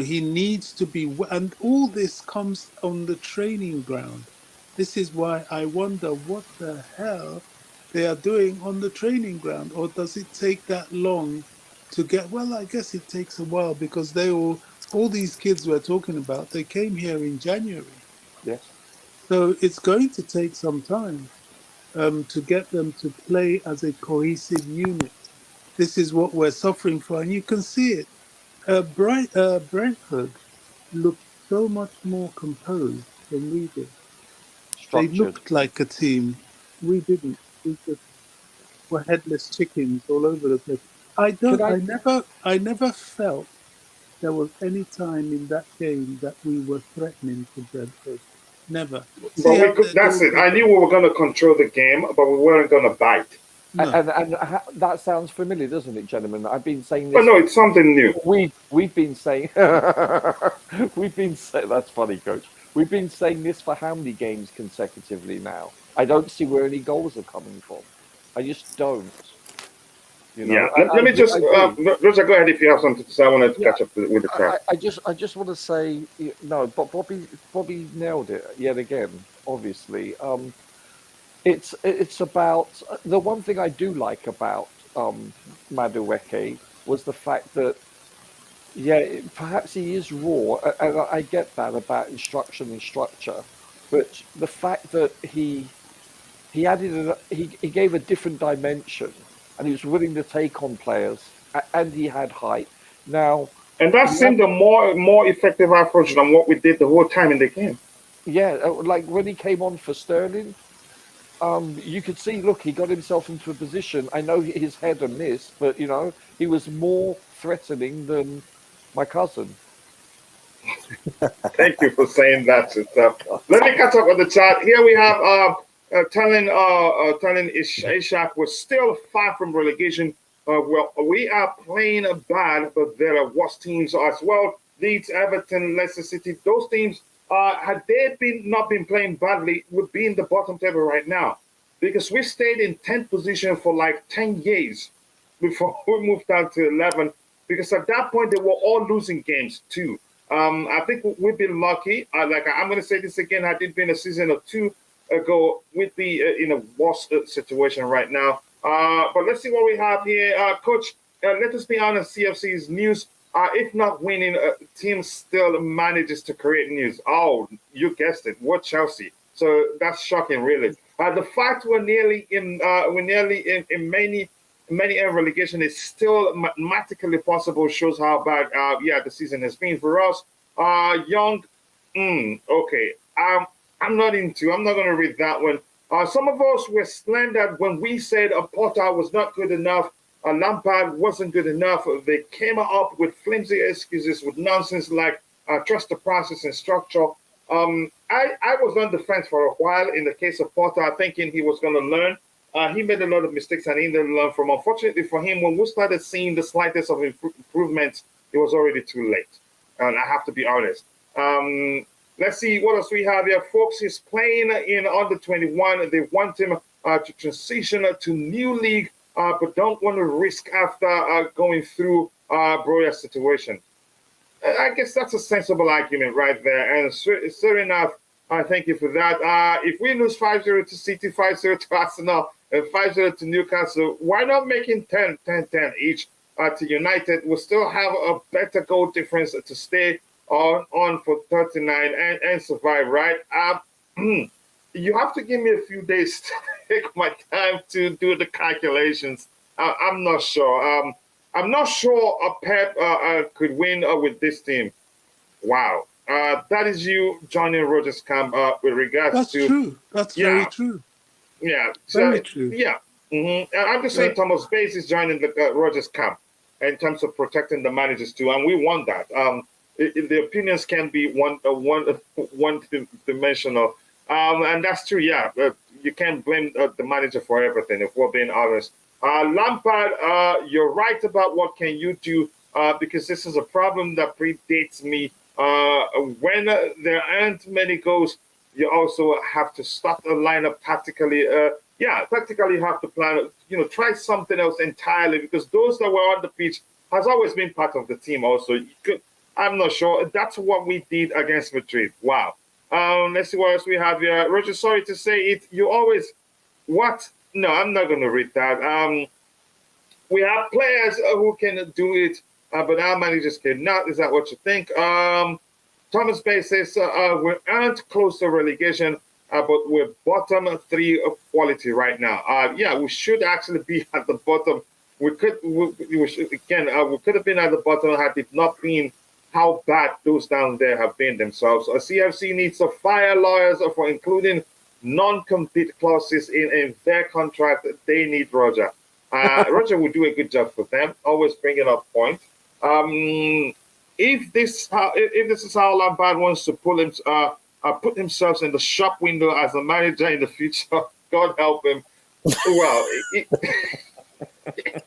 He needs to be, and all this comes on the training ground. This is why I wonder what the hell they are doing on the training ground, or does it take that long to get? Well, I guess it takes a while because all these kids we're talking about, they came here in January, Yes. so it's going to take some time to get them to play as a cohesive unit. This is what we're suffering for, and you can see it. Brentford looked so much more composed than we did. They Structured. looked like a team. We didn't. We just were headless chickens all over the place. I Could don't. I? I never felt there was any time in that game that we were threatening to Brentford. Never. See But we how could. their That's it. I goalkeeper. knew we were going to control the game, but we weren't going to bite. No. That sounds familiar, doesn't it, gentlemen? I've been saying But this. no, it's something new. We've been saying we've been say, that's funny, coach. We've been saying this for how many games consecutively now? I don't see where any goals are coming from. I just don't. You Yeah. know, Let me I just, do. Roger, go ahead if you have something to say. I wanted to Yeah, catch up with the chat. I just want to say no, but Bobby nailed it yet again. Obviously, it's about the one thing I do like about Madueke was the fact that yeah, perhaps he is raw, and I get that about instruction and structure, but the fact that he added he gave a different dimension, and he was willing to take on players, and he had height. Now, And that you have, seemed a more effective approach than what we did the whole time in the game. yeah, like when he came on for Sterling, you could see, look, he got himself into a position. I know his head and this, but he was more threatening than my cousin. Thank you for saying that. Let me catch up with the chat. Here we have telling Ishak we're still far from relegation. Well, we are playing bad, but there are worse teams as well. Leeds, Everton, Leicester City. Those teams had they not been playing badly, would be in the bottom table right now, because we stayed in 10th position for like 10 years before we moved down to 11. Because at that point they were all losing games too. I think we've been lucky. I'm going to say this again. Had it been a season or two ago, we'd be in a worse situation right now. But let's see what we have here, Coach. Let us be honest. CFC's news. If not winning, team still manages to create news. Oh, you guessed it. What Chelsea? So that's shocking, really. The fact we're nearly in many relegation is still mathematically possible. Shows how bad, the season has been for us. Young, okay. I'm not going to read that one. Some of us were slandered when we said Potter was not good enough. Lampard wasn't good enough. They came up with flimsy excuses, with nonsense like trust the process and structure. I was on the fence for a while in the case of Potter, thinking he was going to learn. He made a lot of mistakes and he didn't learn from. Unfortunately for him, when we started seeing the slightest of improvements, it was already too late. And I have to be honest. Let's see what else we have here. Folks, he's playing in under 21. They want him to transition to new league, but don't want to risk after going through Broya's situation. I guess that's a sensible argument right there. And sure enough, thank you for that. If we lose 5-0 to City, 5-0 to Arsenal, and 5-0 to Newcastle, why not making 10-10 each to United? We'll still have a better goal difference to stay on for 39 and survive, right? You have to give me a few days to take my time to do the calculations. I'm not sure. I'm not sure a Pep could win with this team. Wow. That is you joining Rogers camp with regards That's to... true. That's very true. Yeah. Very true. Yeah. Mm-hmm. I'm just saying Thomas Bates is joining the Rogers camp in terms of protecting the managers too, and we want that. The opinions can be one-dimensional, and that's true. Yeah, you can't blame the manager for everything if we're being honest. Lampard, you're right about what can you do because this is a problem that predates me. When there aren't many goals, you also have to start the lineup tactically. Tactically you have to plan, try something else entirely because those that were on the pitch has always been part of the team also. I'm not sure. That's what we did against Madrid. Wow. Let's see what else we have here. Roger, sorry to say it. You always... What? No, I'm not going to read that. We have players who can do it, but our managers cannot. Is that what you think? Thomas Bay says we aren't close to relegation, but we're bottom 3 of quality right now. We should actually be at the bottom. We could have been at the bottom had it not been how bad those down there have been themselves. CFC needs to fire lawyers for including non-compete clauses in their contract. They need Roger. Roger will do a good job for them, always bringing up points. If this is how Lampard wants to put himself in the shop window as a manager in the future, God help him. Well,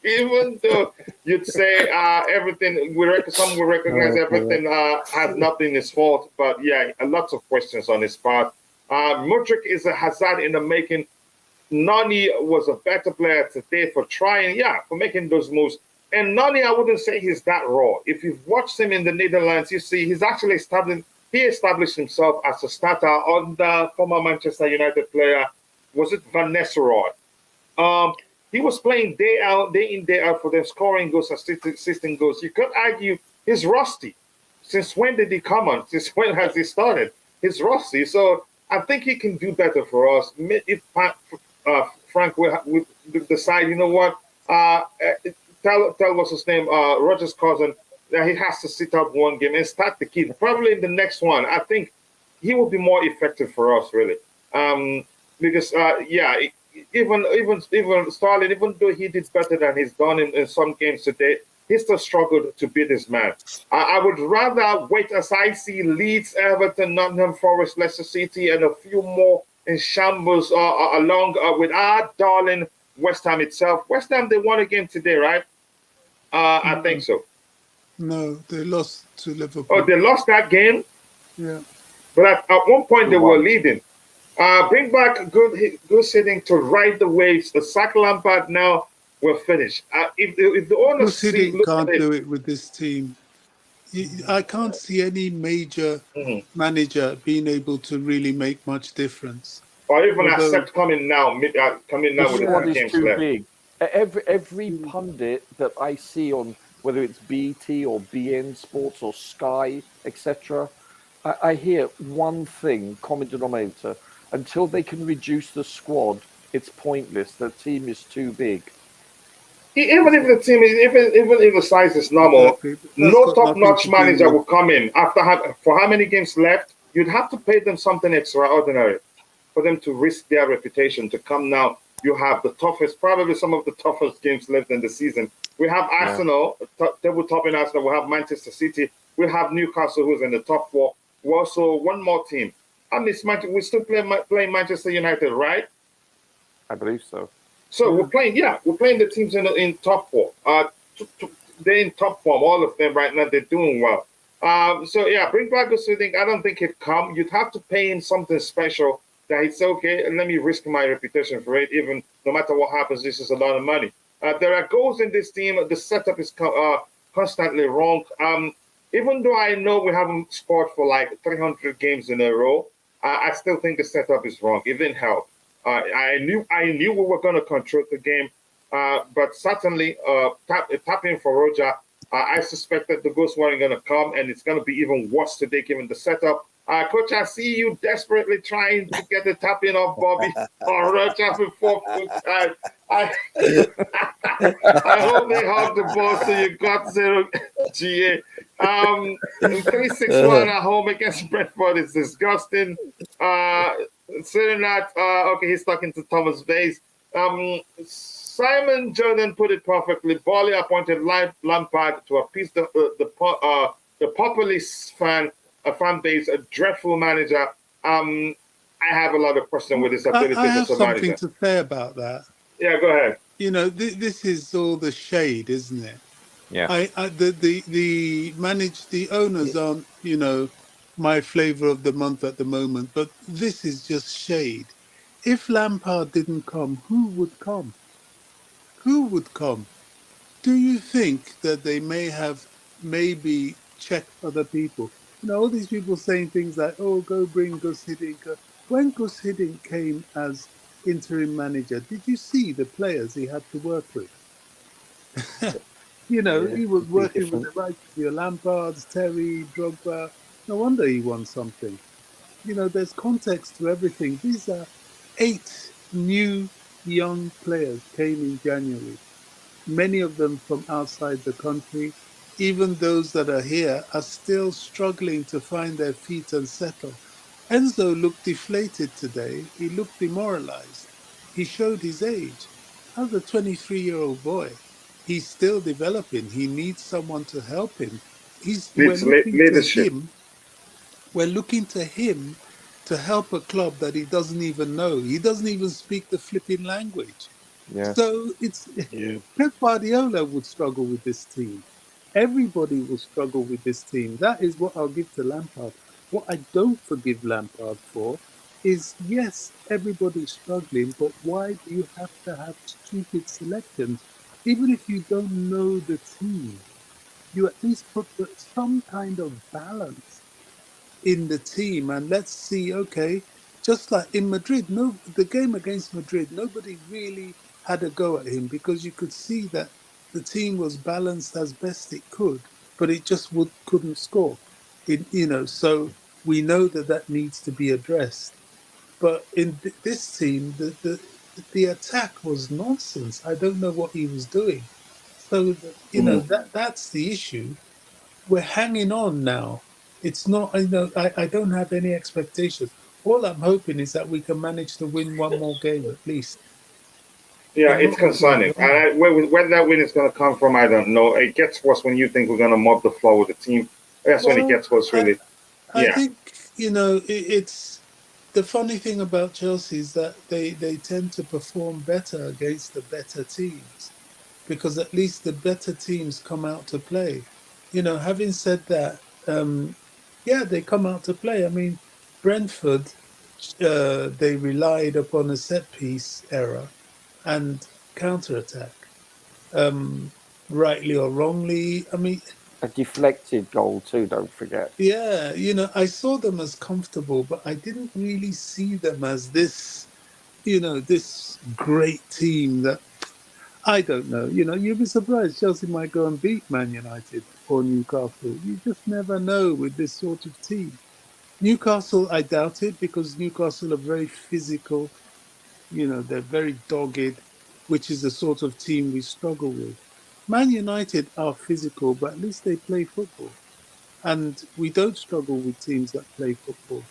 even though you'd say everything, some will recognize everything has not been his fault, but lots of questions on his part. Mudryk is a hazard in the making. Nani was a better player today for for making those moves. And Nani, I wouldn't say he's that raw. If you've watched him in the Netherlands, you see he's actually established himself as a starter on the former Manchester United player. Was it Van Nistelrooy? He was playing day in, day out for them, scoring goals, assisting goals. You could argue he's rusty. Since when did he come on? Since when has he started? He's rusty. So I think he can do better for us. If Frank would decide, you know what, tell what's his name, Roger's cousin, that he has to sit out one game and start the kid. Probably in the next one, I think he will be more effective for us, really. Because even Sterling, even though he did better than he's done in some games today, he still struggled to beat his man. I would rather wait as I see Leeds, Everton, Nottingham Forest, Leicester City, and a few more in shambles along with our darling West Ham itself. West Ham, they won a game today, right? I think so. No, they lost to Liverpool. Oh, they lost that game? Yeah. But at one point they were 2-1. leading. Bring back good sitting to ride the waves. The sack Lampard now. We're finished. If the owners Gus see Hiddink look at can't it, do it with this team. I can't see any major mhm, manager being able to really make much difference. or even Although, accept coming now, coming The now with the squad two is games too left. big. Every pundit that I see on whether it's BT or BN Sports or Sky, etc., I hear one thing, common denominator. Until they can reduce the squad, it's pointless. The team is too big. Even if the team is even if the size is normal, exactly, that's no got nothing top-notch to do manager with. will come in for how many games left. You'd have to pay them something extraordinary for them to risk their reputation to come now. You have the toughest, probably some of the toughest games left in the season. We have Yeah. Arsenal, table topping Arsenal. We have Manchester City. We have Newcastle, who's in the top four. We also one more team. And it's we still playing Manchester United, right? I believe so. So Yeah. we're playing the teams in top four. They're in top form, all of them right now. They're doing well. So yeah, bring back a soothing. I don't think it come. You'd have to pay him something special that it's okay. And let me risk my reputation for it. Even no matter what happens, this is a lot of money. There are goals in this team. The setup is constantly wrong. Even though I know we haven't scored for like 300 games in a row, I still think the setup is wrong. It didn't help. I knew we were going to control the game, but certainly tapping for Roger, I suspected the ghosts weren't going to come, and it's going to be even worse today given the setup. Coach, I see you desperately trying to get the tapping off Bobby or Roger before full time. I, I hope they hug the ball so you got zero GA. 3-6-1 at home against Brentford is disgusting. Saying that, okay, he's talking to Thomas Bays. Simon Jordan put it perfectly. Bolly appointed Lampard to appease the populist fan base, a dreadful manager. I have a lot of questions with his ability I have as a something manager. to say about that. Yeah, go ahead. You know, this is all the shade, isn't it? Yeah. The owners aren't, my flavor of the month at the moment, but this is just shade. If Lampard didn't come, who would come? Who would come? Do you think that they may have maybe checked other people? You know, all these people saying things like, "Oh, go bring Gus Hiddink." When Gus Hiddink came as interim manager, did you see the players he had to work with? Yeah, He was completely working with different. the likes of your Lampards, Terry, Drogba. No wonder he won something. There's context to everything. These are 8 new young players came in January, many of them from outside the country. Even those that are here are still struggling to find their feet and settle. Enzo looked deflated today. He looked demoralized. He showed his age. As a 23-year-old boy, he's still developing. He needs someone to help him. We're Needs looking to leadership. him. We're looking to him to help a club that he doesn't even know. He doesn't even speak the flipping language. Yeah. So it's Yeah. Pep Guardiola would struggle with this team. Everybody will struggle with this team. That is what I'll give to Lampard. What I don't forgive Lampard for is yes, everybody's struggling, but why do you have to have stupid selections? Even if you don't know the team, you at least put some kind of balance in the team, and let's see. Okay, just like in Madrid, no, the game against Madrid, nobody really had a go at him because you could see that the team was balanced as best it could, but it just couldn't score. So we know that that needs to be addressed. But in this team, the attack was nonsense. I don't know what he was doing. So that's the issue. We're hanging on now. It's not, I don't have any expectations. All I'm hoping is that we can manage to win one more game at least. Yeah, I'm it's not looking concerning. beyond that. Where that win is going to come from, I don't know. It gets worse when you think we're going to mop the floor with the team. That's when it Well, gets worse, I, really. I Yeah. think, it's the funny thing about Chelsea is that they tend to perform better against the better teams because at least the better teams come out to play. Having said that, yeah, they come out to play. I mean, Brentford, they relied upon a set piece error and counter attack, rightly or wrongly. I mean, A deflected goal too. Don't forget. yeah, I saw them as comfortable, but I didn't really see them as this, this great team that I don't know. You'd be surprised. Chelsea might go and beat Man United or Newcastle. You just never know with this sort of team. Newcastle, I doubt it because Newcastle are very physical. They're very dogged, which is the sort of team we struggle with. Man United are physical, but at least they play football. And we don't struggle with teams that play football.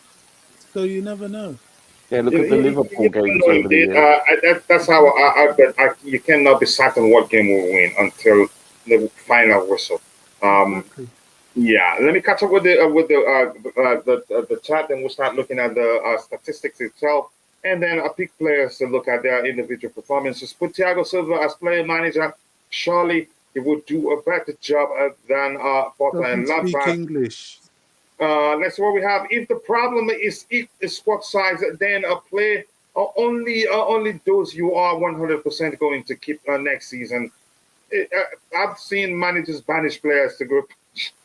So you never know. Yeah, look You, at the you, Liverpool you don't games know over the indeed. years. That's how you cannot be certain what game will win until the final whistle. Um, Exactly. yeah, let me catch up with the chat, and we'll start looking at the statistics itself, and then I'll pick players to look at their individual performances. Put Thiago Silva as player manager. Surely he would do a better job than Potter Doesn't and speak Lampard. English. Let's see what we have. If the problem is if the squad size, then a play only those you are 100% going to keep next season. I've seen managers banish players to go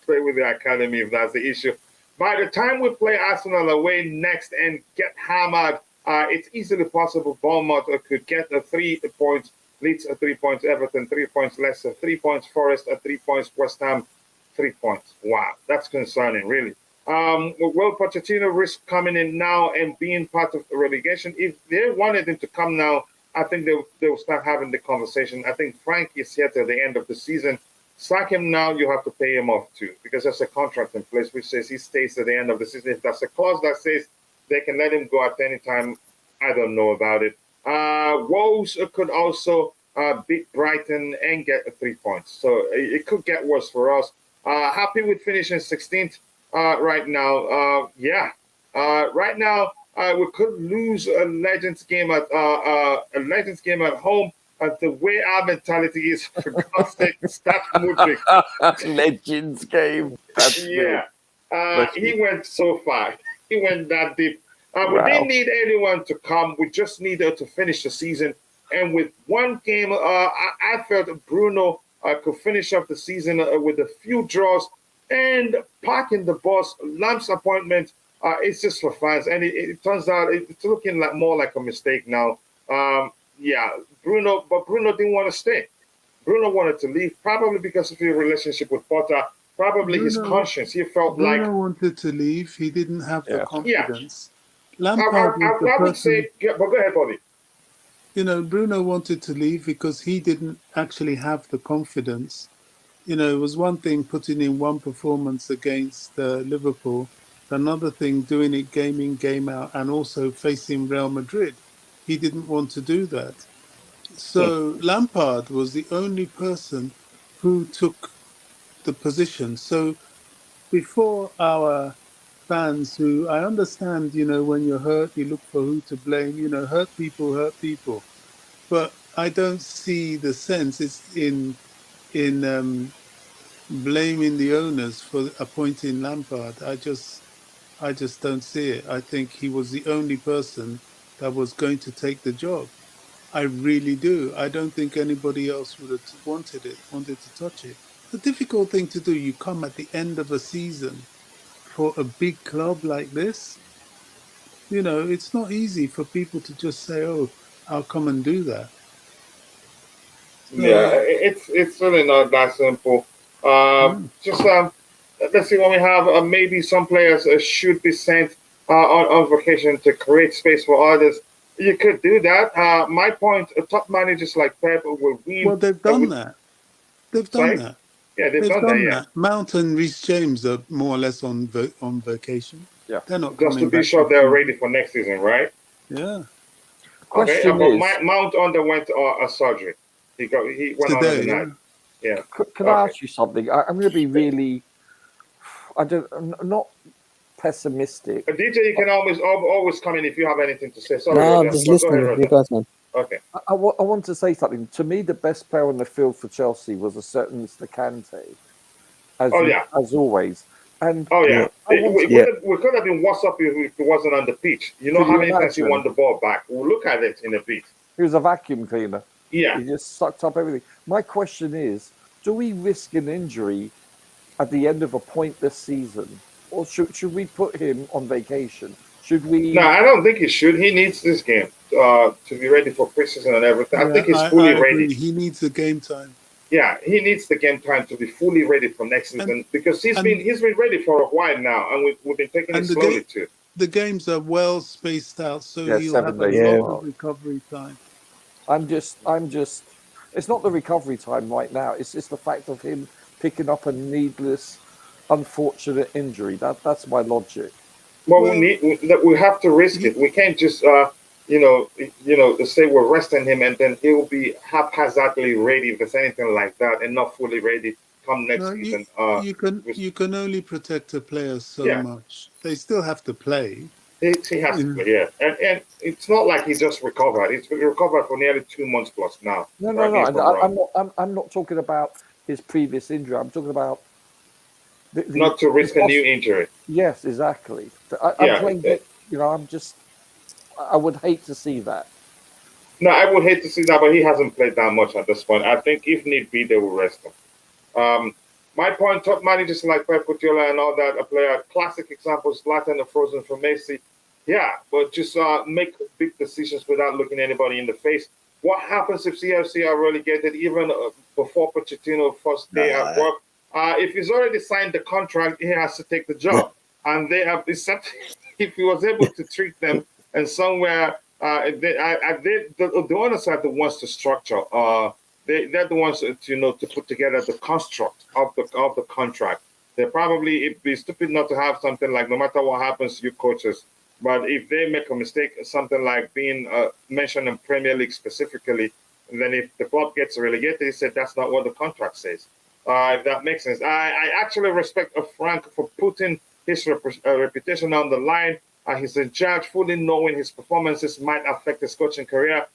play with the academy if that's the issue. By the time we play Arsenal away next and get hammered, it's easily possible Bournemouth could get a 3 points, Leeds 3 points, Everton 3 points, Leicester 3 points, Forest 3 points, West Ham 3 points. Wow, that's concerning, really. Will Pochettino risk coming in now and being part of the relegation? If they wanted him to come now, I think they'll start having the conversation. I think Frank is here till the end of the season. Sack him now, you have to pay him off too, because there's a contract in place which says he stays to the end of the season. If that's a clause that says they can let him go at any time, I don't know about it. Wolves could also beat Brighton and get 3 points. So it could get worse for us. Happy with finishing 16th right now. Right now we could lose a Legends game at home. The way our mentality is, for God's sake, start moving. Legends game. That's Yeah, he went so far. He went that deep. We Wow. didn't need anyone to come. We just needed to finish the season. And with one game, I felt Bruno could finish up the season with a few draws and parking the bus. Lamp's appointment it's just for fans, and it turns out it's looking like more like a mistake now. Yeah, but Bruno didn't want to stay. Bruno wanted to leave, probably because of his relationship with Potter, probably his Bruno, conscience. He felt like, Bruno wanted to leave. He didn't have the Yeah. confidence. I, Lampard was the would person, say, yeah, but go ahead, Bobby. Bruno wanted to leave because he didn't actually have the confidence. It was one thing putting in one performance against Liverpool, another thing doing it game in, game out, and also facing Real Madrid. He didn't want to do that. So Lampard was the only person who took the position. So before our fans who I understand, when you're hurt, you look for who to blame, hurt people. But I don't see the sense it's in blaming the owners for appointing Lampard. I just don't see it. I think he was the only person that was going to take the job. I really do. I don't think anybody else would have wanted to touch it. It's a difficult thing to do. You come at the end of a season for a big club like this. It's not easy for people to just say, "Oh, I'll come and do that." Yeah, So, it's really not that simple. mm, Just let's see what we have. Maybe some players should be sent on vacation to create space for others. You could do that. My point: top managers like Pep will win. well, they've done With, that. They've done sorry, that. yeah, they've They've done that. done Yeah, that. Mount and Reece James are more or less on vacation. Yeah. They're not just to coming be back sure till they're June. ready for next season, right? Yeah, Okay, Question but is, Mount underwent a surgery. He went on today. overnight. Yeah. Yeah. can I Okay. ask you something? I'm going to be really, I'm not pessimistic. DJ, you can always come in if you have anything to say. Sorry, No, I'm Roger. just But go ahead, listening. You Roger. guys, man. Okay. I want to say something. To me, the best player on the field for Chelsea was a certain Mr. Kante, Oh yeah. as always. And Oh yeah, I want to, we could have been worse up if it wasn't on the pitch. You know could how you many times he won imagine? the ball back? We'll look at it in a bit. He was a vacuum cleaner. Yeah. He just sucked up everything. My question is, do we risk an injury at the end of a pointless season? Or should we put him on vacation? Should No, we? I don't think he should. He needs this game to be ready for preseason and everything. I Yeah, think he's I fully ready. agree. He needs the game time. Yeah, he needs the game time to be fully ready for next And season because and he's been ready for a while now, and we've been taking it and slowly too. the games are well spaced out, so Yeah, he'll seven have a days lot Yeah. of apart. recovery time. I'm just. It's not the recovery time right now. It's just the fact of him picking up a needless, unfortunate injury. That's my logic. Well, Well, we have to risk he, it. We can't just say we're resting him and then he'll be haphazardly ready if there's anything like that and not fully ready come next no, season. you can only protect a player so Yeah, much. They still have to play. he has to Yeah. play. Yeah, and it's not like he just recovered. He's been recovered for nearly 2 months plus now. No, no, Correct me no. if And I'm wrong. I'm not talking about his previous injury. I'm talking about the Not to risk a new injury. Yes, exactly. I'm Yeah. playing it. I'm just. I would hate to see that. No, I would hate to see that, but he hasn't played that much at this point. I think if need be, they will rest him. My point, top managers like Pep Guardiola and all that, a player, classic examples, Zlatan and Frozen for Messi. Yeah, but just make big decisions without looking anybody in the face. What happens if CFC are relegated even before Pochettino's first day at work? If he's already signed the contract, he has to take the job. And they have decided if he was able to treat them and somewhere, the owners are the ones to structure. They're the ones to put together the construct of the contract. They probably it'd be stupid not to have something like no matter what happens, you coaches. But if they make a mistake, something like being mentioned in Premier League specifically, and then if the club gets relegated, they said that's not what the contract says. If that makes sense. I actually respect Frank for putting his reputation on the line. He's in charge, fully knowing his performances might affect his coaching career.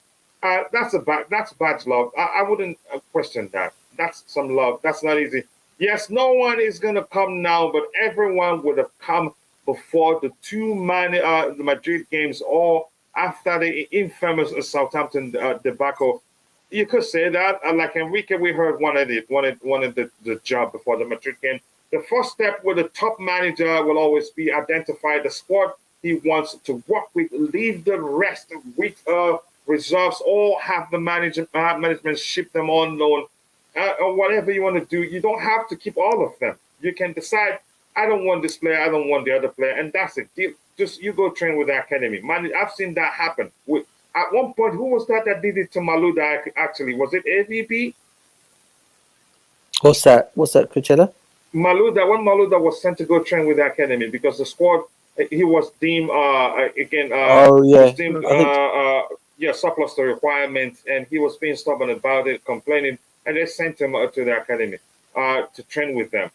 That's bad love. I wouldn't question that. That's some love. That's not easy. Yes, no one is gonna come now, but everyone would have come before the the Madrid games or after the infamous Southampton debacle. You could say that. Like Enrique, we heard wanted the job before the Madrid game. The first step with a top manager will always be identify the squad he wants to work with, leave the rest with reserves, or have the management ship them on loan, or whatever you want to do. You don't have to keep all of them. You can decide, I don't want this player, I don't want the other player, and that's it. Just you go train with the academy. Man, I've seen that happen. At one point, who was that did it to Maluda? Actually, was it AVP? What's that? What's that, Coachella? Maluda, when Maluda was sent to go train with the academy because the squad, he was deemed Oh yeah, was deemed I think surplus to requirements, and he was being stubborn about it, complaining, and they sent him to the academy to train with them.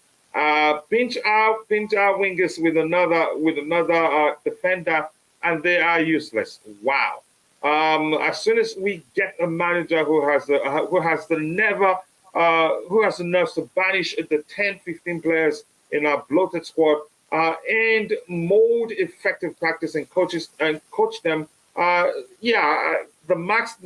Pinch out wingers with another defender, and they are useless. Wow. As soon as we get a manager who has the nerves to banish the 10, 15 players in our bloated squad and mold effective practice and coach them. The max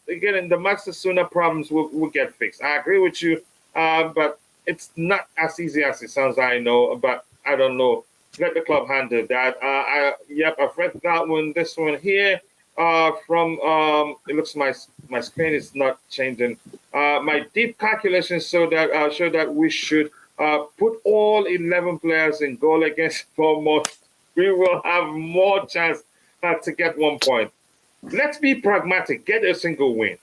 again, the max sooner problems will get fixed. I agree with you, but it's not as easy as it sounds. I know, but I don't know. Let the club handle that. I've read that one. This one here. From it looks my screen is not changing. My deep calculations show that we should put all 11 players in goal against Bournemouth. We will have more chance to get 1 point. Let's be pragmatic. Get a single win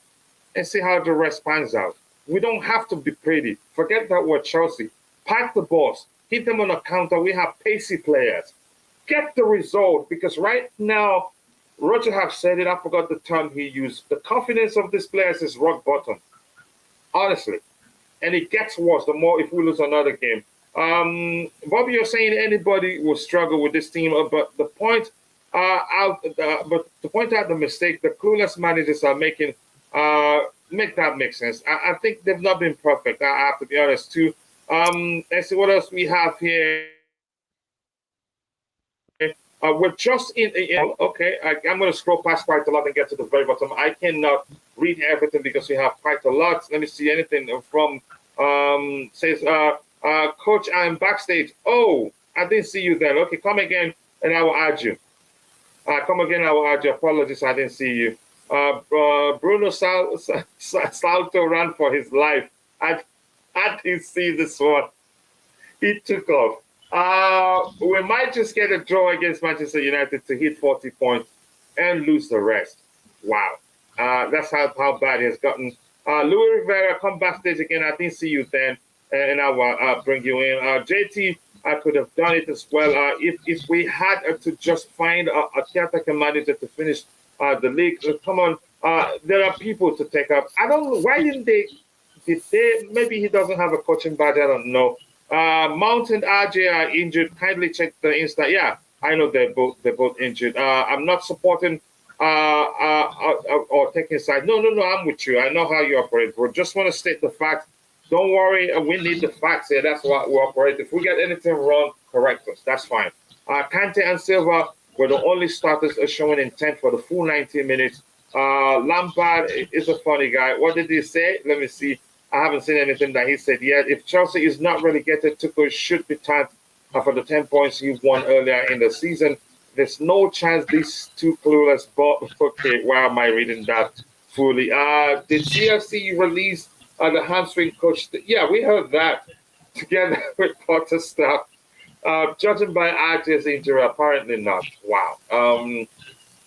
and see how the rest pans out. We don't have to be pretty. Forget that we're Chelsea. Pack the balls. Hit them on a counter. We have pacey players. Get the result because right now Roger have said it. I forgot the term he used. The confidence of these players is rock bottom, honestly, and it gets worse the more if we lose another game. Bobby, you're saying anybody will struggle with this team, but but to point out the mistake the clueless managers are making, make that make sense. I think they've not been perfect. I have to be honest too. Let's see what else we have here. We're just in, okay, I'm going to scroll past quite a lot and get to the very bottom. I cannot read everything because we have quite a lot. Let me see anything from, says, Coach, I'm backstage. Oh, I didn't see you then. Okay, come again and I will add you. Come again, I will add you. Apologies, I didn't see you. Bruno Salto ran for his life. I didn't see this one. He took off. We might just get a draw against Manchester United to hit 40 points and lose the rest. Wow. That's how bad it has gotten. Louis Rivera, come backstage again. I didn't see you then, and I will bring you in. JT, I could have done it as well. If we had to just find a caretaker manager to finish the league, come on. There are people to take up. I don't know. Why didn't they? Did they? Maybe he doesn't have a coaching badge. I don't know. Mountain RJ are injured. Kindly check the Insta. Yeah, I know they're both injured. I'm not supporting or taking side. No, I'm with you. I know how you operate, bro. Just want to state the facts. Don't worry. We need the facts here. That's why we operate. If we get anything wrong, correct us. That's fine. Kante and Silva were the only starters showing intent for the full 90 minutes. Lampard is a funny guy. What did he say? Let me see. I haven't seen anything that he said yet. If Chelsea is not relegated, Tuchel should be tagged for the 10 points he won earlier in the season. There's no chance these two clueless. But okay, why am I reading that fully? Did CFC release the hamstring coach? Yeah, we heard that together with Potter staff. Judging by RJ's injury, apparently not. Wow.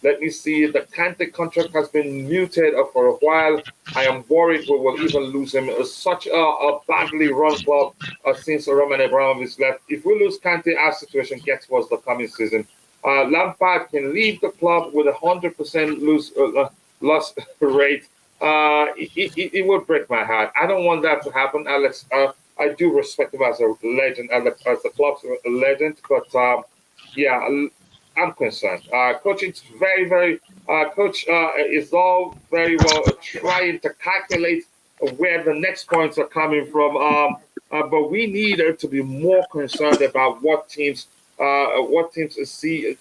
Let me see. The Kante contract has been muted for a while. I am worried we will even lose him. Such a badly run club since Roman Abramovich left. If we lose Kante, our situation gets worse the coming season. Lampard can leave the club with a 100% loss rate. It would break my heart. I don't want that to happen, Alex. I do respect him as a legend, as the club's legend, but yeah, I'm concerned. Coach, it's very. Coach is all very well trying to calculate where the next points are coming from. But we need to be more concerned about what teams see.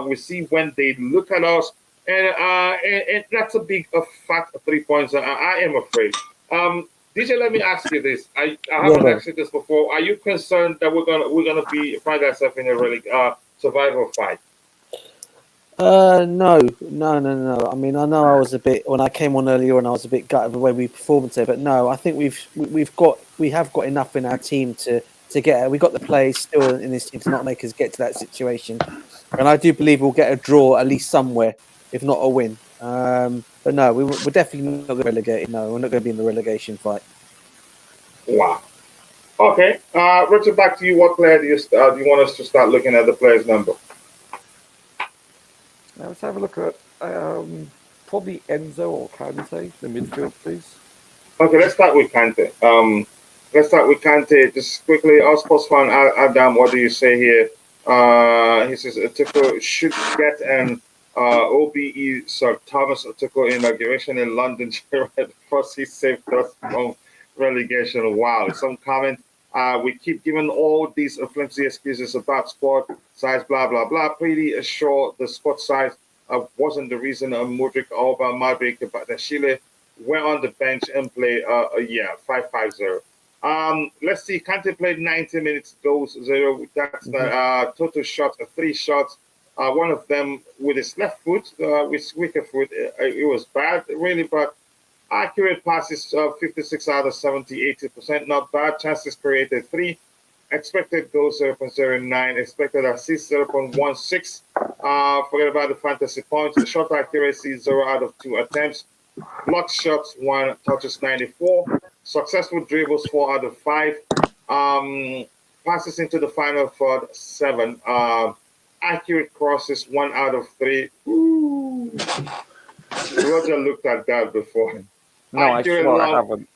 We see when they look at us, and that's a big, fat 3 points. I am afraid. DJ, let me ask you this. I haven't asked you this before. Are you concerned that we're gonna find ourselves in a really survival fight? No. I mean, I know I was a bit when I came on earlier, and I was a bit gutted of the way we performed today. But no, I think we have got enough in our team to get. We got the players still in this team to not make us get to that situation, and I do believe we'll get a draw at least somewhere, if not a win. But no, we're definitely not going to relegate. No, we're not going to be in the relegation fight. Wow. Okay. Richard, back to you. What player do you want us to start looking at the player's number? Now let's have a look at probably Enzo or Kante, the midfield, please. Okay, let's start with Kante. Just quickly, our sports fan Adam, what do you say here? He says Tuchel should get an OBE Sir Thomas Tuchel inauguration in London first he saved us from relegation. Wow, some comment. We keep giving all these flimsy excuses about squad size, blah blah blah. Pretty sure the squad size wasn't the reason Mudryk, Alba, Madrid, Chile were on the bench and play 5-5-0. Let's see. Kante played 90 minutes, goals 0. That's the total shots, 3 shots. One of them with his left foot, with weaker foot. It was bad, really, but accurate passes 56 out of 70, 80%. Not bad. Chances created 3. Expected goals 0.09. Expected assists 0.16. Forget about the fantasy points. The shot accuracy 0 out of 2 attempts. Blocked shots 1. Touches 94. Successful dribbles 4 out of 5. Passes into the final third 7. Accurate crosses 1 out of 3. Ooh. Roger looked at that before. No, accurate I haven't.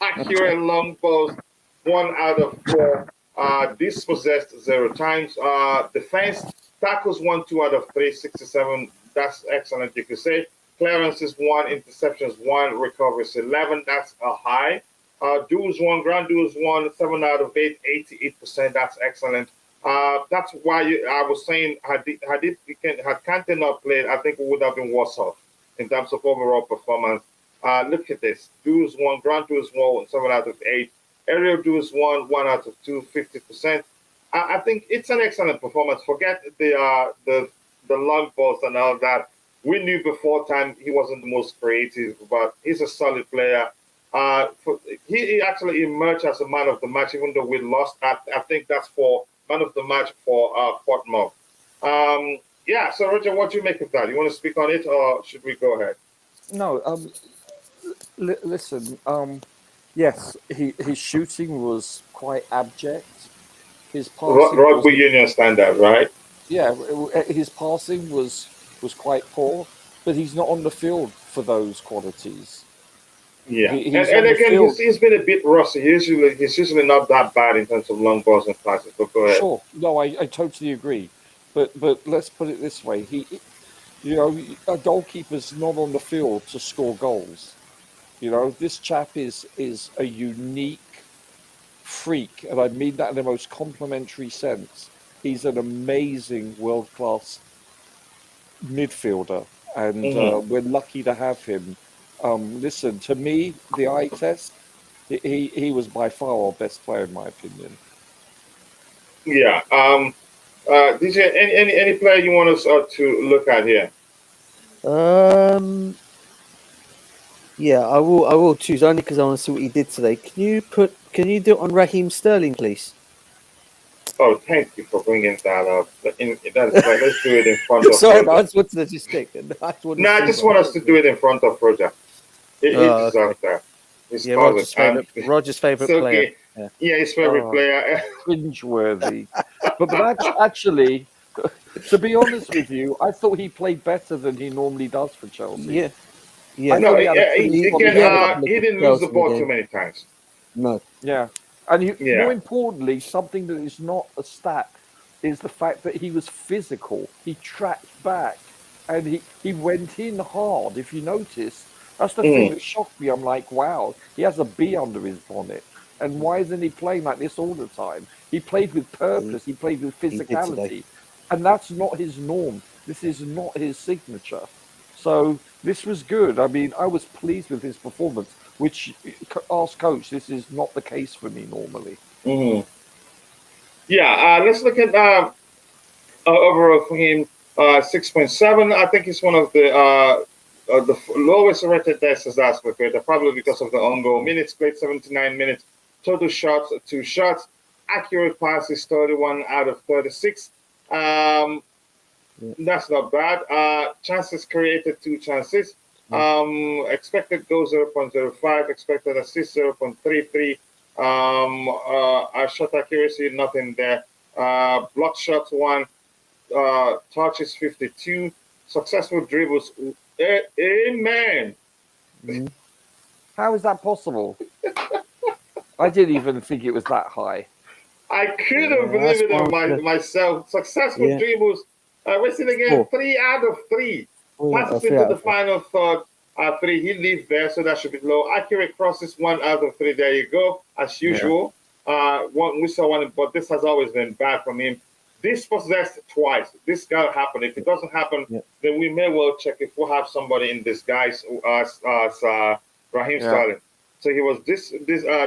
Accurate long balls 1 out of 4. Dispossessed 0 times. Defense tackles 1, 2 out of 3, 67. That's excellent, you could say. Clearances 1, interceptions 1, recoveries 11. That's a high. Duels 1, ground duels 1, 7 out of 8, 88%. That's excellent. That's why I was saying had Kante not played, I think we would have been worse off in terms of overall performance. Look at this: duels won, ground duels won, 7 out of 8. Aerial duels won, 1 out of 2, 50%. I think it's an excellent performance. Forget the long balls and all that. We knew before time he wasn't the most creative, but he's a solid player. He actually emerged as a man of the match, even though we lost. I think that's for man of the match for Portmore. Yeah, so Roger, what do you make of that? You want to speak on it, or should we go ahead? No, listen. Yes, his shooting was quite abject. His passing Rugby wasn't. Union standard, right? Yeah, his passing was quite poor, but he's not on the field for those qualities. Yeah, He's and on the again, field. he's been a bit rusty. He's usually not that bad in terms of long balls and passes. But go ahead. Sure, no, I totally agree. But let's put it this way: you know, a goalkeeper's not on the field to score goals. You know, this chap is a unique freak, and I mean that in the most complimentary sense. He's an amazing world class midfielder, and Hmm. we're lucky to have him. Listen, to me, the eye test, he was by far our best player in my opinion. Yeah. DJ, any player you want us to look at here? Um, yeah, I will choose only because I want to see what he did today. Can you do it on Raheem Sterling, please? Oh, thank you for bringing that up. That's like, let's do it in front of Sorry, but I Roger. just wanted to just stick. I just wanted No, to I see just what want I us to do it in front of Roger. He Oh, okay. deserves that. His Yeah, cousin. Roger's It's favorite player. okay. Yeah. Yeah, his favorite Oh, player. cringeworthy. Actually, to be honest with you, I thought he played better than he normally does for Chelsea. Yeah, I yeah. No, thought he had a pretty solid He had a game. couple of he good didn't lose spells the in the ball too game. many times. No. Yeah. And more Yeah. importantly, something that is not a stat is the fact that he was physical. He tracked back and he went in hard. If you notice, that's the thing Mm, that shocked me. I'm like, wow, he has a bee under his bonnet. And why isn't he playing like this all the time? He played with He, purpose, he played with he did today. physicality. And that's not his norm. This is not his signature. So this was good. I mean, I was pleased with his performance, which ask coach, this is not the case for me normally. mm. Yeah. Let's look at overall for him. 6.7. I think he's one of the lowest rated testers as for creator, probably because of the on goal minutes played, 79 minutes. Total shots, 2 shots. Accurate passes, 31 out of 36. Um, Yeah. That's not bad. Chances created, 2 chances. Yeah. Expected goal 0.05. Expected assist 0.33. Our shot accuracy, nothing there. Block shots, 1. Touches, 52. Successful dribbles. Amen. Mm. How is that possible? I didn't even think it was that high. I couldn't Yeah, believe that's it one in of the myself. Successful yeah. dribbles. What's it again? 4. 3 out of 3. Passes 3 into out the of 4. final third. 3. He leaves there, so that should be low. Accurate crosses, 1 out of 3. There you go. As Yeah. usual. We saw one, but this has always been bad from him. This possessed twice. This gotta happen. If it doesn't happen, Yeah. then we may well check if we'll have somebody in disguise as Raheem Yeah. Sterling. So he was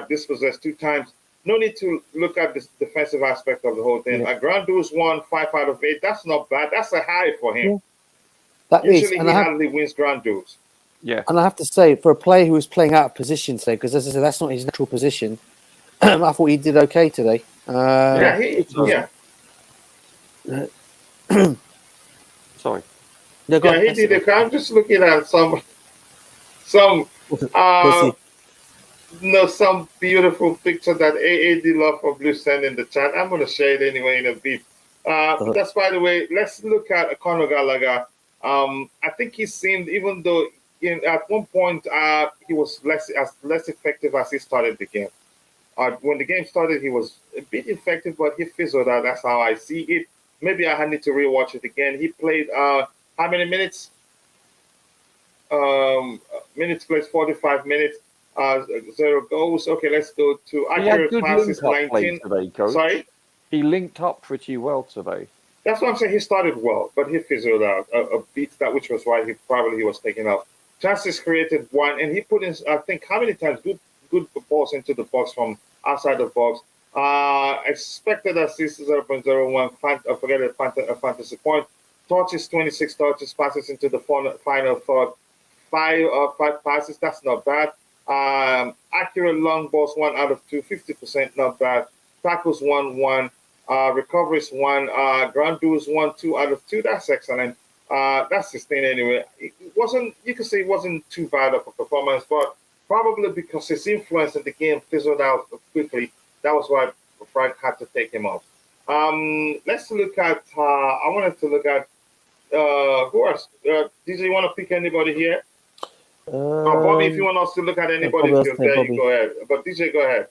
dispossessed 2 times. No need to look at this defensive aspect of the whole thing. Yeah. Grand Dues won 5 out of 8. That's not bad. That's a high for him. Yeah. That is, Usually he hardly wins Grand Dues. Yeah. and I have to say, for a player who was playing out of position today, because as I said, that's not his natural position. I thought he did okay today. Yeah. Yeah, Me too. yeah. Sorry. No, go Yeah, on. he That's did it. okay. I'm just looking at some What's uh he? no some beautiful picture that AAD Love for Blue sent in the chat. I'm gonna share it anyway in a bit. Uh, That's by the way, let's look at Conor Gallagher. I think he seemed, even though at one point he was less effective as he started the game. When the game started, he was a bit effective, but he fizzled out. That's how I see it. Maybe I need to rewatch it again. He played how many minutes? Minutes plays 45 minutes. 0 goals. Okay, let's go to He had accurate good passes link up play 19. today, coach. Sorry. He linked up pretty well today. That's what I'm saying. He started well, but he fizzled out a beat that, which was why he was taken out. Chances created one, and he put in, I think, how many times good balls into the box from outside the box. Expected assist 0.01. Forget a fantasy point. Touches 26 touches, passes into the final third. Five passes. That's not bad. Accurate long balls 1 out of 2, 50%, not bad. Tackles 1-1. Recoveries 1. Ground duels 1, 2 out of 2. That's excellent. That's the thing anyway. It wasn't, you could say it wasn't too bad of a performance, but probably because his influence in the game fizzled out quickly. That was why Frank had to take him off. Let's look at. I wanted to look at who else. DJ, you want to pick anybody here? Bobby, if you want us to look at anybody, Bobby, there you Bobby. go ahead. But DJ, go ahead.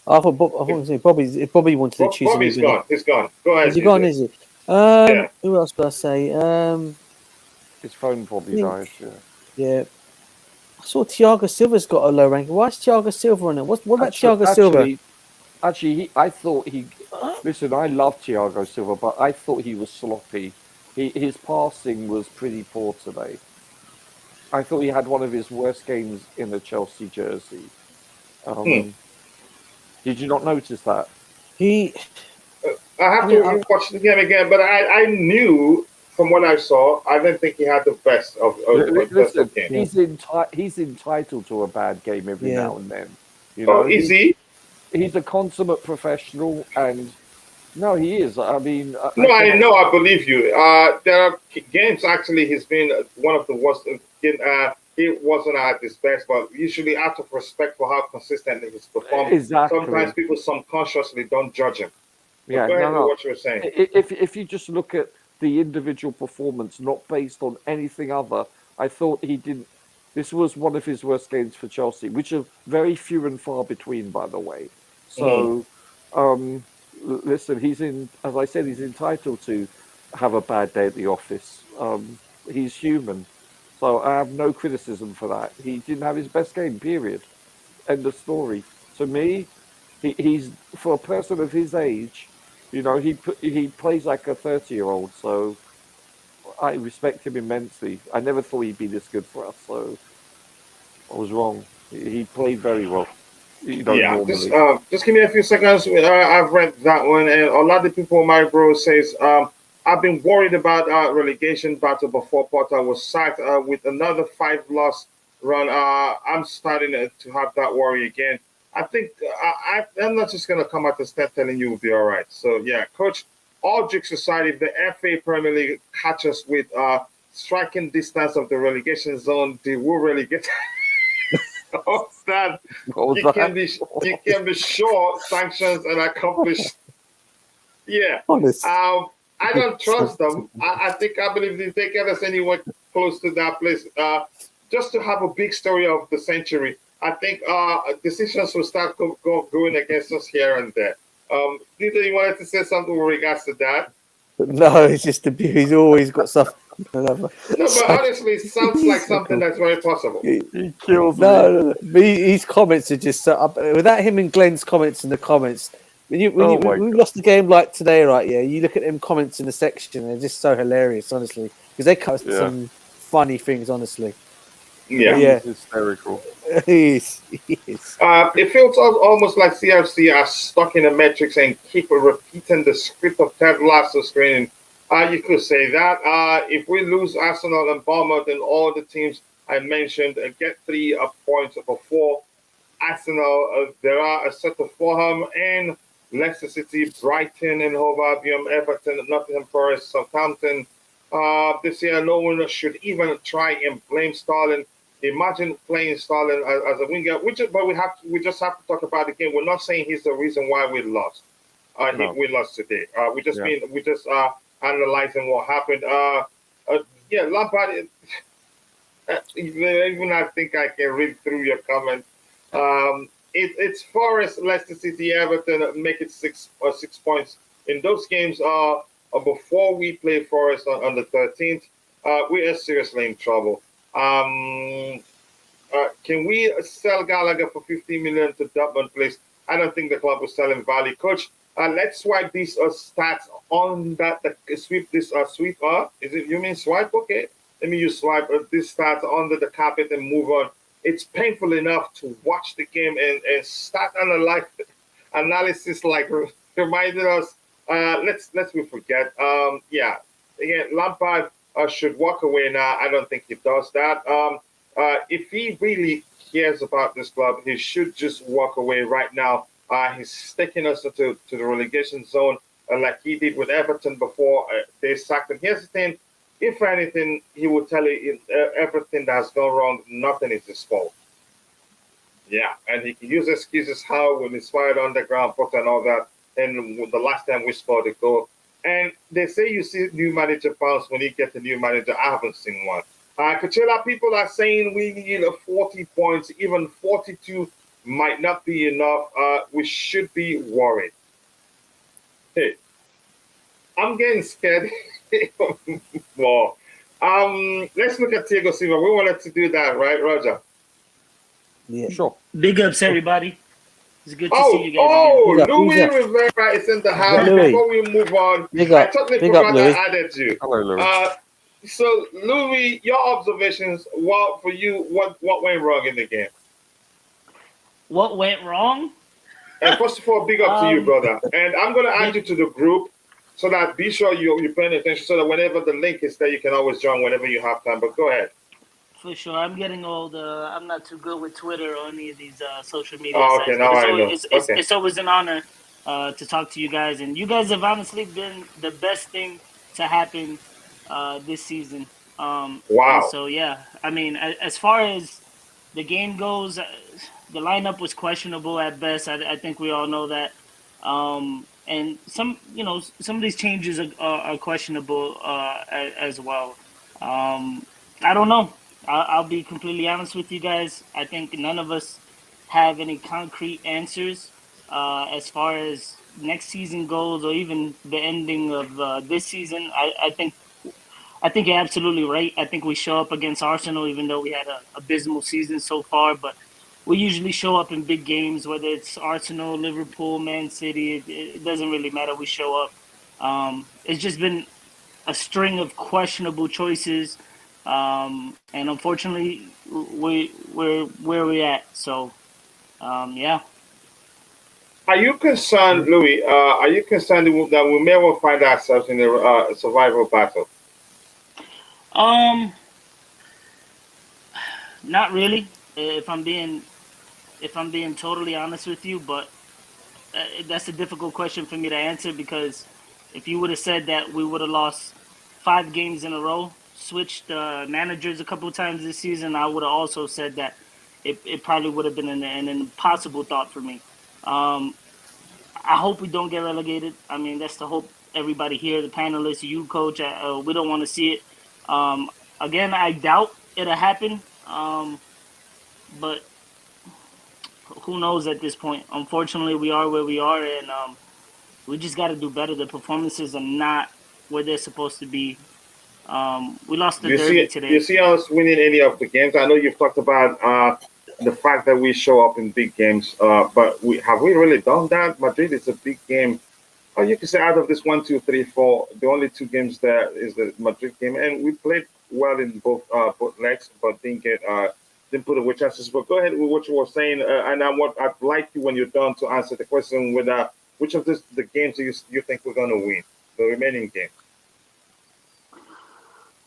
I thought Bobby. If Bobby wanted to choose, Bobby's gone. He's gone. Go ahead. Is he DJ. gone? Is he? Yeah. Who else could I say? His phone probably died. Yeah. I saw Thiago Silva's got a low ranking. Why is Thiago Silva on it? What about Thiago Silva? Actually, I thought he. Listen, I love Thiago Silva, but I thought he was sloppy. His passing was pretty poor today. I thought he had one of his worst games in a Chelsea jersey. Did you not notice that? I have to watch the game again, but I knew from what I saw, I didn't think he had the best of Listen, game. he's entitled to a bad game every now and then. You know, know, is he? He's a consummate professional, and no, he is. I mean, I know, I believe you. There are games actually. He's been one of the worst. He wasn't at his best, but usually out of respect for how consistently he's performed, sometimes people subconsciously don't judge him. Yeah, go ahead with what you're saying. If you just look at the individual performance, not based on anything other, I thought he didn't. This was one of his worst games for Chelsea, which are very few and far between, by the way. So, listen, as I said, he's entitled to have a bad day at the office. He's human. So I have no criticism for that. He didn't have his best game, period. End of story. To me, he's, for a person of his age, you know, he plays like a 30-year-old. So I respect him immensely. I never thought he'd be this good for us. So I was wrong. He played very well. You know, normally. Just give me a few seconds. I've read that one, and a lot of people, my bro, says, I've been worried about relegation battle before Potter was sacked. With another 5-loss run, I'm starting to have that worry again. I think I'm not just going to come out and start telling you we'll be all right. So, yeah, Coach, all jokes aside, if the FA Premier League catches with striking distance of the relegation zone, they will relegate. You can be sure sanctions and accomplished. Yeah. Honest. I don't trust them. I believe if they get us anywhere close to that place, just to have a big story of the century, I think decisions will start going against us here and there. Dieter, you wanted to say something with regards to that? No, it's just he's always got stuff. No, but honestly, it sounds like something that's very possible. He kills me. No. His comments are just without him and Glenn's comments in the comments. We lost the game like today, right? Yeah, you look at them comments in the section; they're just so hilarious, honestly, because they cut some funny things, honestly. Yeah, he's hysterical. He is. It feels almost like CFC are stuck in a matrix and keep repeating the script of Ted Lasso screening. You could say that. If we lose Arsenal and Bournemouth and all the teams I mentioned and get 3 points before Arsenal, there are a set of Fulham and Leicester City, Brighton and Hove Albion, Everton, Nottingham Forest, Southampton. This year, no one should even try and blame Sterling. Imagine playing Sterling as a winger. We just have to talk about the game. We're not saying he's the reason why we lost. We lost today. We just analyzing what happened. Lampard. Even I think I can read through your comment. It's Forest, Leicester City, Everton make it 6 points in those games. Before we play Forest on the 13th, we are seriously in trouble. Can we sell Gallagher for 15 million to Dortmund, please? I don't think the club will sell him value. Coach, Let's swipe these stats on that. Sweep this sweep up. Is it you mean swipe? Okay. Let me use swipe this stats under the carpet and move on. It's painful enough to watch the game and start analysis like reminded us. Let's we forget. Yeah. Again, Lampard should walk away now. I don't think he does that. If he really cares about this club, he should just walk away right now. He's taking us to the relegation zone like he did with Everton before they sacked him. Here's the thing: if anything, he will tell you everything that's gone wrong. Nothing is his fault. Yeah, and he can use excuses how when he's fired on the ground, put and all that. And the last time we scored a goal, and they say you see new manager bounce when you get a new manager. I haven't seen one. Kachela, people are saying we need a 40 points, even 42 might not be enough. We should be worried. Hey, I'm getting scared more. Let's look at Thiago Silva. We wanted to do that, right, Roger? Yeah. Sure. Big ups, everybody. It's good to Oh, see you guys again. Louis Rivera is in the house. Louis. Before we move on, Big I up. totally Big forgot up, I Louis. added you. Hello, Louis. So, Louis, your observations. Well, for you, what went wrong in the game? What went wrong? And first of all, big up to you, brother. And I'm going to add big- you to the group so that be sure you're paying attention so that whenever the link is there, you can always join whenever you have time. But go ahead. For sure. I'm getting old. I'm not too good with Twitter or any of these social media Oh, sites. okay, now But I know. Okay. it's always an honor to talk to you guys. And you guys have honestly been the best thing to happen this season. And Wow. so, yeah, I mean, as far as the game goes, the lineup was questionable at best. I think we all know that. And some of these changes are questionable as well. I don't know. I'll be completely honest with you guys. I think none of us have any concrete answers as far as next season goes, or even the ending of this season. I think you're absolutely right. I think we show up against Arsenal, even though we had a abysmal season so far. But we usually show up in big games, whether it's Arsenal, Liverpool, Man City. It doesn't really matter. We show up. It's just been a string of questionable choices, and unfortunately, we're where we're at. So, yeah. Are you concerned, Louis? Are you concerned that we may well find ourselves in a survival battle? Um, Not really. If I'm being totally honest with you, but that's a difficult question for me to answer because if you would have said that we would have lost 5 games in a row, switched managers a couple of times this season, I would have also said that it probably would have been an impossible thought for me. Um, I hope we don't get relegated. I mean, that's the hope everybody here, the panelists, you, coach. We don't want to see it. Um, Again, I doubt it'll happen. But who knows at this point? Unfortunately, we are where we are, and we just got to do better. The performances are not where they're supposed to be. We lost Do the you derby see? Do you today. see us winning any of the games? I know you've talked about the fact that we show up in big games, but we really done that? Madrid is a big game. Oh, you can say out of this one, two, three, four, the only two games there is the Madrid game, and we played well in both legs, but didn't put away chances. But go ahead with what you were saying, and what I'd like you when you're done to answer the question with which of the games do you think we're gonna win, the remaining games?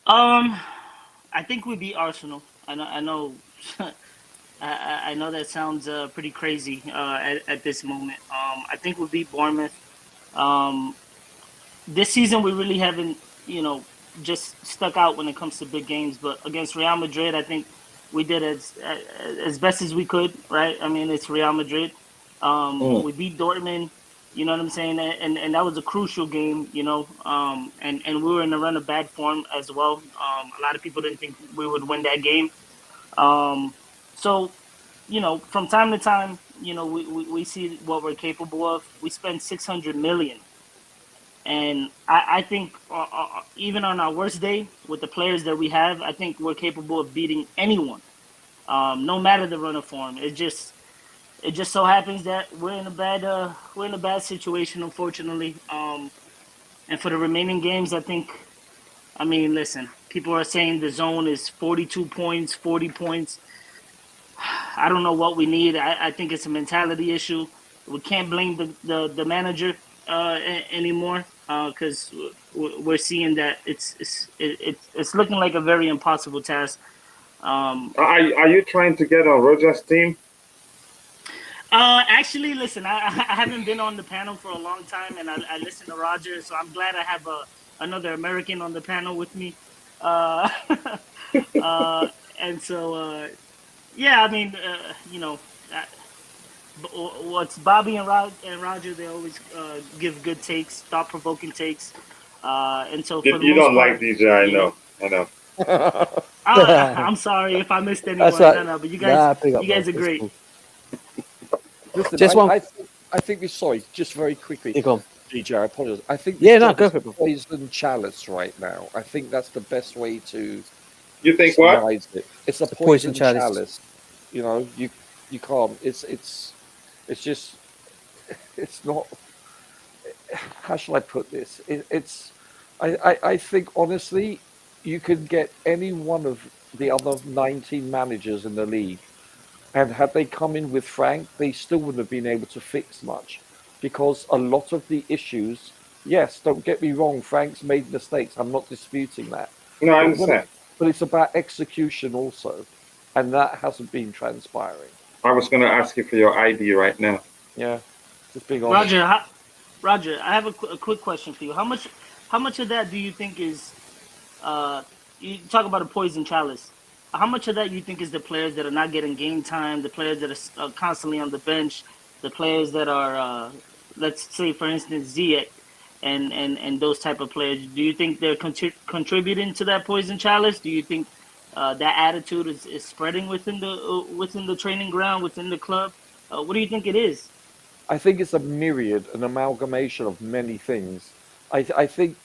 Um, I think we beat Arsenal. I know. I know that sounds pretty crazy at this moment. I think we beat Bournemouth. Um, this season we really haven't, just stuck out when it comes to big games. But against Real Madrid, I think we did as best as we could. Right? I mean, it's Real Madrid. Mm. We beat Dortmund. You know what I'm saying? And that was a crucial game. And we were in a run of bad form as well. A lot of people didn't think we would win that game. So from time to time, we see what we're capable of. We spend 600 million, and I think even on our worst day with the players that we have, I think we're capable of beating anyone, no matter the run of form. it just so happens that we're in a bad situation, unfortunately. And for the remaining games, I mean, listen, people are saying the zone is 42 points, 40 points. I don't know what we need. I think it's a mentality issue. We can't blame the manager anymore because we're seeing that it's looking like a very impossible task. Are you trying to get on Roger's team? Actually, listen, I haven't been on the panel for a long time, and I listen to Roger, so I'm glad I have another American on the panel with me. Uh, and so, yeah, I mean, what's Bobby and Roger, they always give good takes, thought-provoking takes. And so, for the You most don't like part, DJ, I know. I know. I'm sorry if I missed That's anyone. right. No, but you Nah, pick up, guys bro. are It's great. cool. Listen, Just one. I think we sorry, just very quickly, You go on. DJ. I apologize. I think Yeah, this no, job go is for it, bro. poison chalice right now. I think that's the best way to You think what? surmise it. It's a The poison poison chalice. chalice. You know, you can't. It's just it's not. How shall I put this? I think honestly, you could get any one of the other 19 managers in the league, and had they come in with Frank, they still wouldn't have been able to fix much, because a lot of the issues. Yes, don't get me wrong. Frank's made mistakes. I'm not disputing that, No, I but understand. it's about execution also, and that hasn't been transpiring. I was going to ask you for your ID right now. Yeah, just being honest. Roger, I have a quick question for you. How much of that do you think is you talk about a poison chalice? How much of that you think is the players that are not getting game time, the players that are constantly on the bench, the players that are let's say for instance Ziyech and those type of players? Do you think they're contributing to that poison chalice? Do you think that attitude is spreading within the training ground, within the club? What do you think it is? I think it's a myriad, an amalgamation of many things. I think,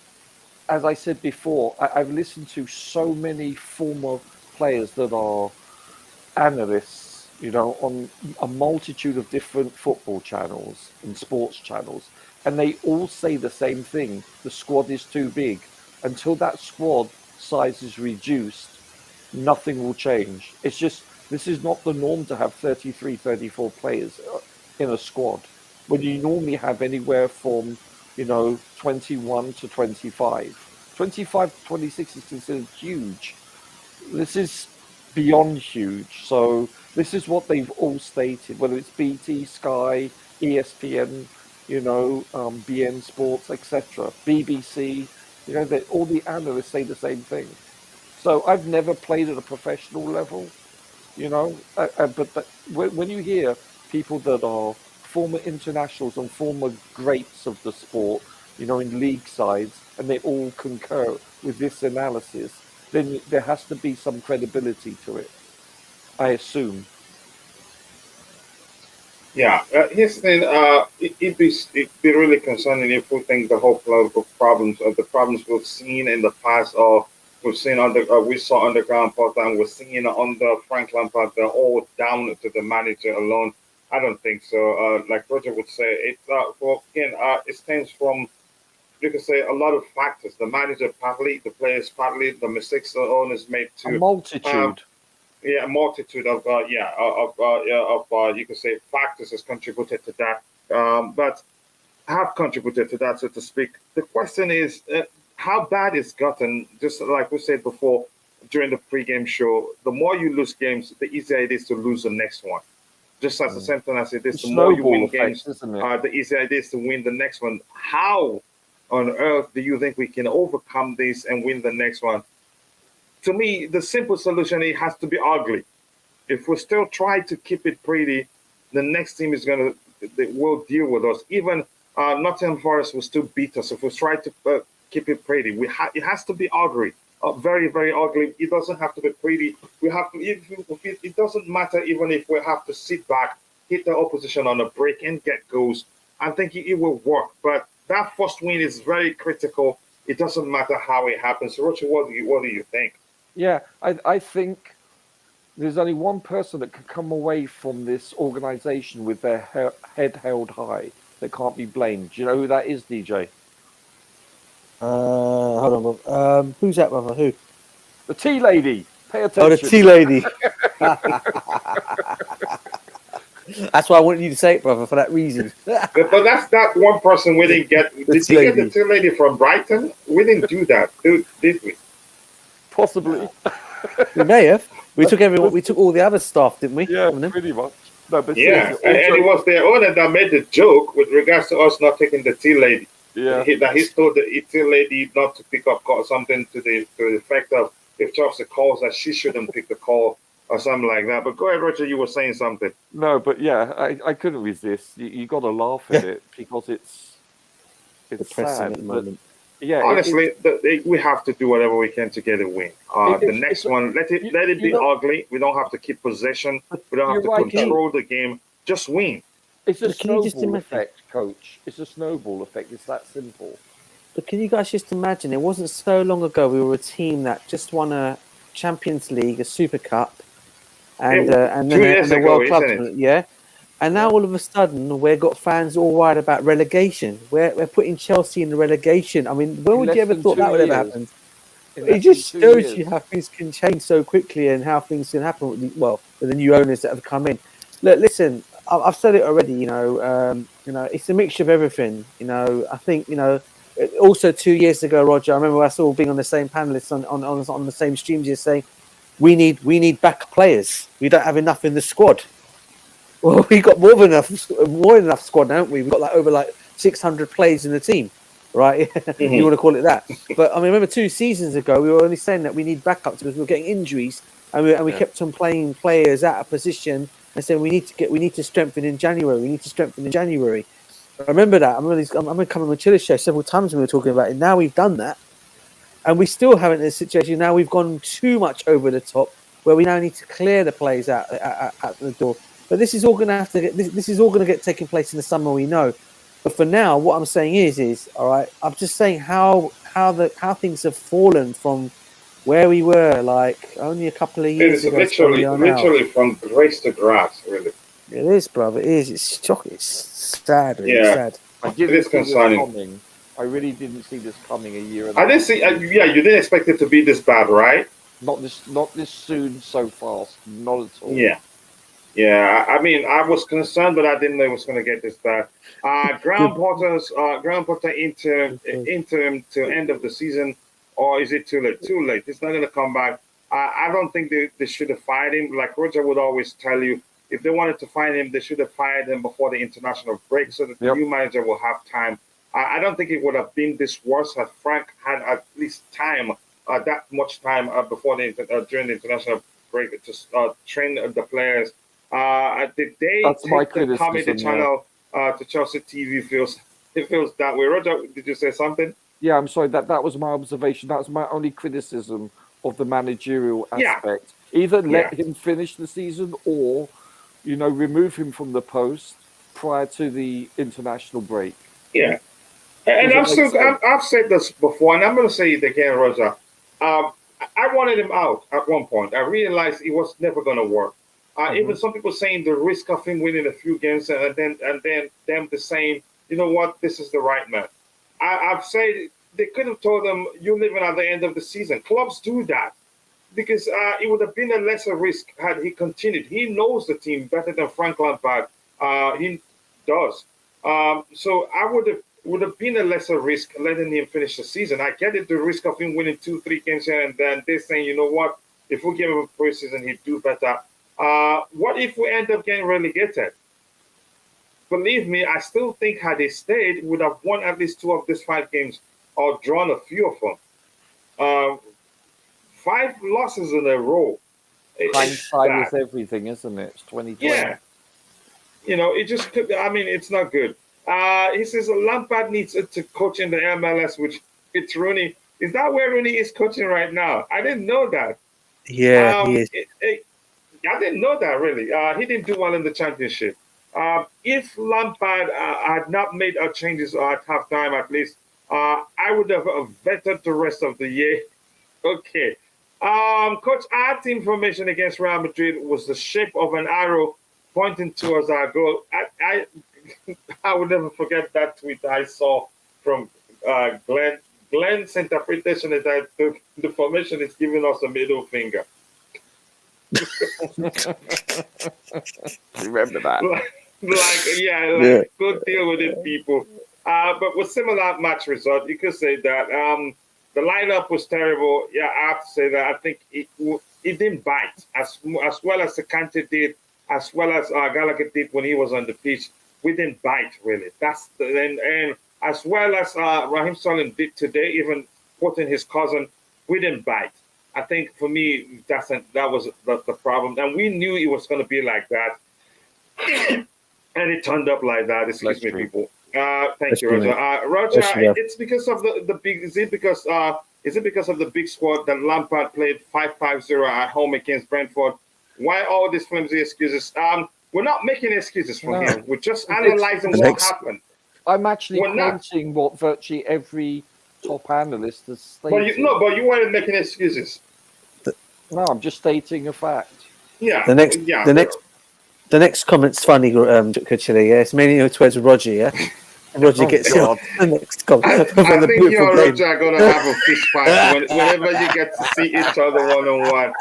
as I said before, I've listened to so many former players that are analysts, you know, on a multitude of different football channels and sports channels, and they all say the same thing: the squad is too big. Until that squad size is reduced, nothing will change. It's just this is not the norm to have 33, 34 players in a squad when you normally have anywhere from 21 to 25. 25 to 26 is considered huge. This is beyond huge. So this is what they've all stated, whether it's BT, Sky, ESPN, BN Sports, etc., BBC. That all the analysts say the same thing. So I've never played at a professional level, but when you hear people that are former internationals and former greats of the sport, in league sides, and they all concur with this analysis, then there has to be some credibility to it, I assume. Yeah, here's the thing. It'd be really concerning if we think the whole political problems of the problems we've seen in the past, or we saw underground part and we're seeing under Frank Lampard, they're all down to the manager alone. I don't think so. Like Roger would say, it stems from, you could say, a lot of factors. The manager partly, the players partly, the mistakes the owners made A too. multitude. Yeah, a multitude of you could say factors has contributed to that, but have contributed to that, so to speak. The question is, how bad it's gotten. Just like we said before during the pre-game show, the more you lose games, the easier it is to lose the next one. Just as the same thing as it The is, the more you snowball win effect, games, isn't it? the easier it is to win the next one. How on earth do you think we can overcome this and win the next one? To me, the simple solution, it has to be ugly. If we still try to keep it pretty, the next team is gonna they will deal with us. Even Nottingham Forest will still beat us if we try to keep it pretty. It has to be ugly, very very ugly. It doesn't have to be pretty. We have to. It doesn't matter even if we have to sit back, hit the opposition on a break and get goals. I think it will work. But that first win is very critical. It doesn't matter how it happens. Roger, what do you think? Yeah, I think there's only one person that can come away from this organisation with their head held high that can't be blamed. Do you know who that is, DJ? Hold on, Bob. Who's that, brother? Who? The tea lady. Pay attention. Oh, the tea lady. That's why I wanted you to say it, brother, for that reason. But that's that one person we didn't get. Did you get the tea lady from Brighton? We didn't do that, did we? Possibly. We may have. We took everyone. We took all the other staff, didn't we? Yeah, pretty much. No, but yeah, and it was their owner that made the joke with regards to us not taking the tea lady. Yeah, that he told the tea lady not to pick up something to the effect of if Chelsea calls that she shouldn't pick the call or something like that. But go ahead, Roger. You were saying something. No, but yeah, I couldn't resist. You got to laugh at it because it's depressing sad. at the moment. Yeah, honestly, we have to do whatever we can to get a win. The next one, let it be ugly. We don't have to keep possession. We don't have to control the game. Just win. It's a snowball effect, coach. It's a snowball effect. It's that simple. But can you guys just imagine? It wasn't so long ago we were a team that just won a Champions League, a Super Cup, and then a World Cup. Yeah. And now all of a sudden we've got fans all worried about relegation. We're putting Chelsea in the relegation. I mean, when would you ever thought that would ever happen? It just shows you how things can change so quickly and how things can happen with the new owners that have come in. Look, listen, I've said it already. It's a mixture of everything. I think also 2 years ago, Roger, I remember us all being on the same panelists on the same streams. You're saying we need backup players. We don't have enough in the squad. Well, we got more than enough squad, haven't we? We've got over 600 players in the team, right? Mm-hmm. You want to call it that? But I mean, remember 2 seasons ago, we were only saying that we need backups because we were getting injuries, and we kept on playing players out of position and saying we need to strengthen in January. We need to strengthen in January. I remember that. I remember coming on Chiller's show several times when we were talking about it. Now we've done that, and we still haven't in a situation. Now we've gone too much over the top, where we now need to clear the players out at the door. But this is all going to get taken place in the summer, we know. But for now, what I'm saying is all right. I'm just saying how things have fallen from where we were only a couple of years ago. Literally from grace to grass, really. It is, brother. It is. It's shocking. It's sad. Really. Yeah, it's sad. It is concerning. I really didn't see this coming a year. I didn't see. You didn't expect it to be this bad, right? Not this soon, so fast. Not at all. Yeah, I mean, I was concerned, but I didn't know it was going to get this bad. Graham Potter interim to end of the season, or is it too late? Too late. It's not going to come back. I don't think they should have fired him. Like Roger would always tell you, if they wanted to fire him, they should have fired him before the international break, so that the new manager will have time. I don't think it would have been this worse had Frank had at least time, that much time before during the international break to train the players. Did they That's take the comedy channel to Chelsea TV? It feels that way. Roger, did you say something? Yeah, I'm sorry. That was my observation. That was my only criticism of the managerial aspect. Either let him finish the season, or remove him from the post prior to the international break. Yeah, and I've said this before, and I'm going to say it again, Roger. I wanted him out at one point. I realized it was never going to work. Even some people saying the risk of him winning a few games and then them saying, you know what, this is the right man. I've said they could have told him you're leaving at the end of the season. Clubs do that because it would have been a lesser risk had he continued. He knows the team better than Frank Lampard. He does. So I would have been a lesser risk letting him finish the season. I get it, the risk of him winning 2-3 games here and then they're saying, you know what, if we give him a preseason, he'd do better. What if we end up getting relegated? Believe me, I still think had they stayed, would have won at least 2 of these 5 games or drawn a few of them. 5 losses in a row. Hindsight is everything, isn't it? It's 2020. Yeah. It just could. I mean, it's not good. He says Lampard needs to coach in the MLS, which it's Rooney. Is that where Rooney is coaching right now? I didn't know that. Yeah, he is. I didn't know that, really. He didn't do well in the championship. If Lampard had not made changes at halftime, at least, I would have vetted the rest of the year. Okay. Coach, our team formation against Real Madrid was the shape of an arrow pointing towards our goal. I will never forget that tweet I saw from Glenn. Glenn's interpretation is that the formation is giving us a middle finger. Remember that? Like, good deal with it, people. But with similar match result, you could say that the lineup was terrible. Yeah, I have to say that. I think it didn't bite as well as the Kante did, as well as Gallagher did when he was on the pitch. We didn't bite really. And as well as Raheem Sterling did today, even quoting his cousin, we didn't bite. I think for me that was the problem, and we knew it was going to be like that, and it turned up like that. Excuse me, people. Thank you, Roger. Roger, it's because of the big. Is it because of the big squad that Lampard played 5-5-0 at home against Brentford? Why all these flimsy excuses? We're not making excuses for him. We're just analyzing what happened. I'm actually quoting what virtually every top analyst has stated. But you weren't making excuses. No, I'm just stating a fact. Yeah. The next comment's funny, Kuchili. Yeah, it's mainly towards Roger. Yeah, Roger gets the next comment. I think you and Roger are gonna have a fist fight whenever you get to see each other one-on-one.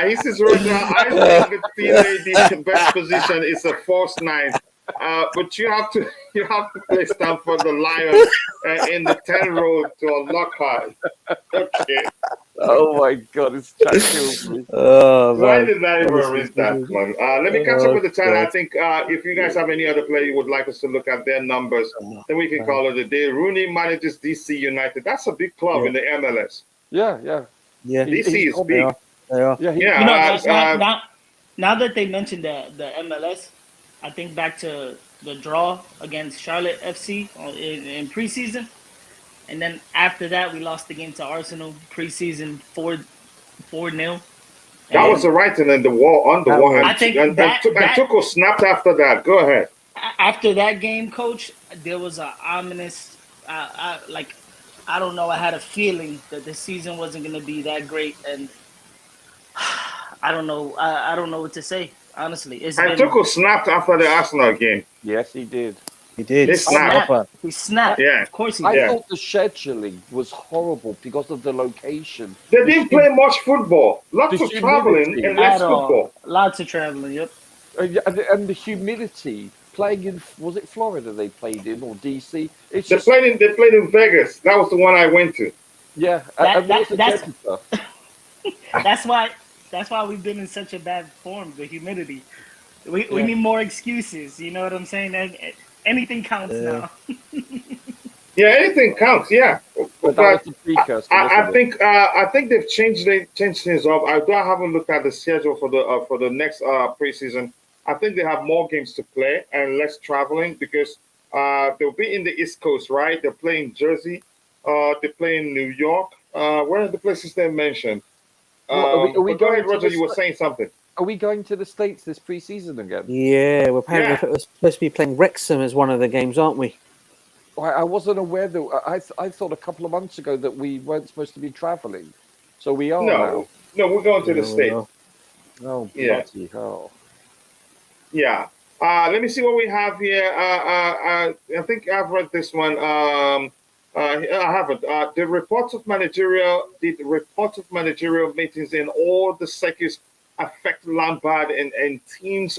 He says, Roger, I think the best position is a false nine. But you have to play Stanford the Lion in the 10 row to unlock her. Okay. Oh my God, it's trying Why did I even read that one? Let me catch up with the 10. I think if you guys have any other player you would like us to look at their numbers, then we can call it a day. Rooney manages DC United. That's a big club in the MLS. Yeah. DC is big. Now that they mentioned the MLS, I think back to the draw against Charlotte FC in preseason. And then after that, we lost the game to Arsenal preseason 4-0. That was the writing on the wall. I think and Tuchel snapped after that. Go ahead. After that game, Coach, there was an ominous, I don't know. I had a feeling that the season wasn't going to be that great, and I don't know. I don't know what to say. Honestly, Tuchel snapped after the Arsenal game. Yes, he did. He did. He snapped. Yeah, of course he did. I thought the scheduling was horrible because of the location. They didn't play much football. Lots of traveling and less football. Lots of traveling. Yep. And the humidity. Playing in, was it Florida they played in or DC? They played in Vegas. That was the one I went to. Yeah, that's why we've been in such a bad form. The humidity. We need more excuses. You know what I'm saying? Anything counts now. Yeah, anything counts. Yeah, but I think they've changed things up. I haven't looked at the schedule for the next preseason. I think they have more games to play and less traveling because they'll be in the East Coast, right? They're playing Jersey. They're playing New York. Where are the places they mentioned? Are we go ahead, Roger. You were saying something. Are we going to the States this preseason again? Yeah, we're supposed to be playing Wrexham as one of the games, aren't we? I wasn't aware that. I thought a couple of months ago that we weren't supposed to be traveling. So we are now. No, we're going to the States. Oh, bloody hell. Yeah. Let me see what we have here. I think I've read this one. I haven't. The reports of managerial meetings in all the circuits affect Lampard and teams'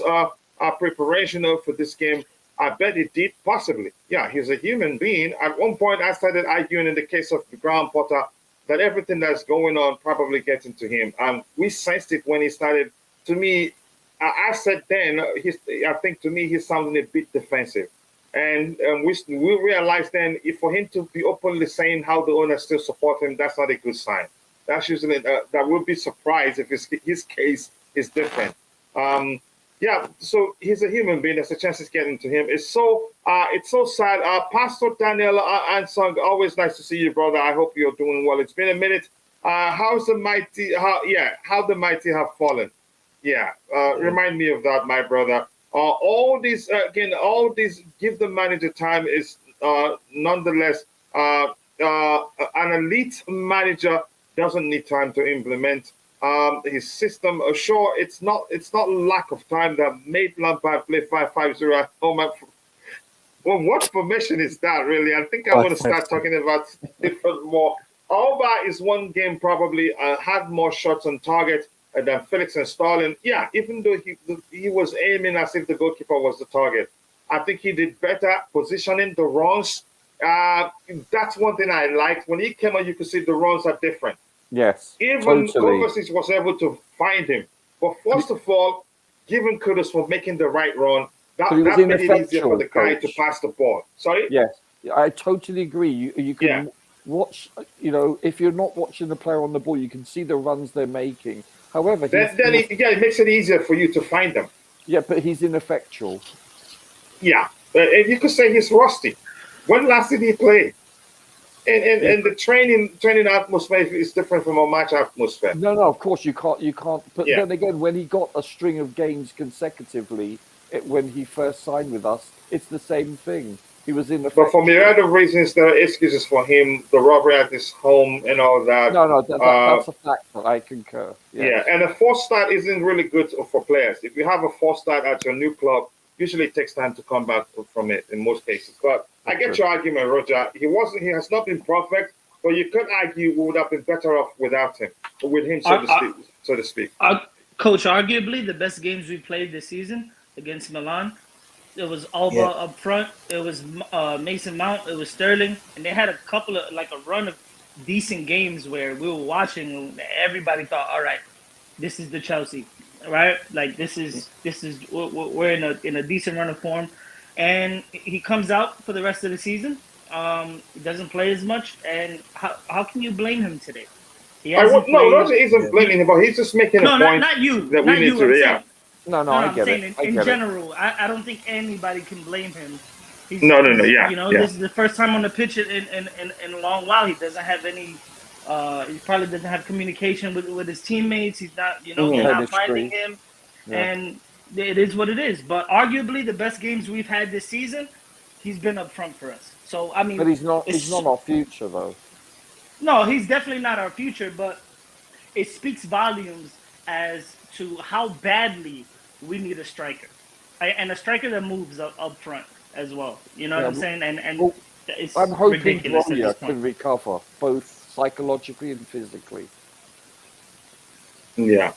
preparation for this game. I bet it did, possibly. Yeah, he's a human being. At one point, I started arguing in the case of Graham Potter that everything that's going on probably gets into him. We sensed it when he started. To me, I said then, I think to me, he's sounding a bit defensive. And we realized then, if for him to be openly saying how the owners still support him, that's not a good sign. That's usually, that would be surprised if his case is different. Yeah, so he's a human being. There's a chance it's getting to him. It's so sad. Pastor Daniel Ansong, always nice to see you, brother. I hope you're doing well. It's been a minute. How the mighty have fallen. Yeah, remind me of that, my brother. All these give the manager time is nonetheless an elite manager doesn't need time to implement his system. Sure, it's not lack of time that made Lampard play 5-5-0 at home. Well, what formation is that really? I think I'm going to start talking about different more. Alba is one game probably had more shots on target than Felix and Sterling. Yeah, even though he was aiming as if the goalkeeper was the target. I think he did better positioning the runs. That's one thing I liked. When he came out, you could see the runs are different. Yes, Even totally. Kovacic was able to find him. But first of all, giving kudos for making the right run. That made it easier for the guy to pass the ball. Sorry? Yes, I totally agree. You can watch, if you're not watching the player on the ball, you can see the runs they're making. However, it makes it easier for you to find them. Yeah, but he's ineffectual. Yeah, you could say he's rusty. When last did he play? And the training atmosphere is different from a match atmosphere. No, of course you can't. But then again, when he got a string of games consecutively, when he first signed with us, it's the same thing. He was in the. But for myriad of reasons, there are excuses for him. The robbery at his home and all that. No, that's a fact. I concur. Yes. Yeah, and a false start isn't really good for players. If you have a false start at your new club, usually it takes time to come back from it in most cases. But I get your argument, Roger. He has not been perfect, but you could argue we would have been better off without him, with him, so to speak. Coach, arguably the best games we played this season against Milan. It was Alba up front. It was Mason Mount. It was Sterling, and they had a couple of a run of decent games where we were watching. And everybody thought, all right, this is the Chelsea, right? Like this is we're in a decent run of form, and he comes out for the rest of the season. He doesn't play as much, and how can you blame him today? Roger isn't blaming him, but he's just making a point not you. that we need to. No, I get it. In general, I don't think anybody can blame him. No. This is the first time on the pitch in a long while. He doesn't have any. He probably doesn't have communication with his teammates. He's not, they're not finding him, and it is what it is. But arguably, the best games we've had this season, he's been up front for us. So I mean, but he's not our future though. No, he's definitely not our future. But it speaks volumes as to how badly we need a striker, and a striker that moves up front as well. You know what I'm saying? And it's I'm hoping ridiculous Roya can recover both psychologically and physically. Yeah.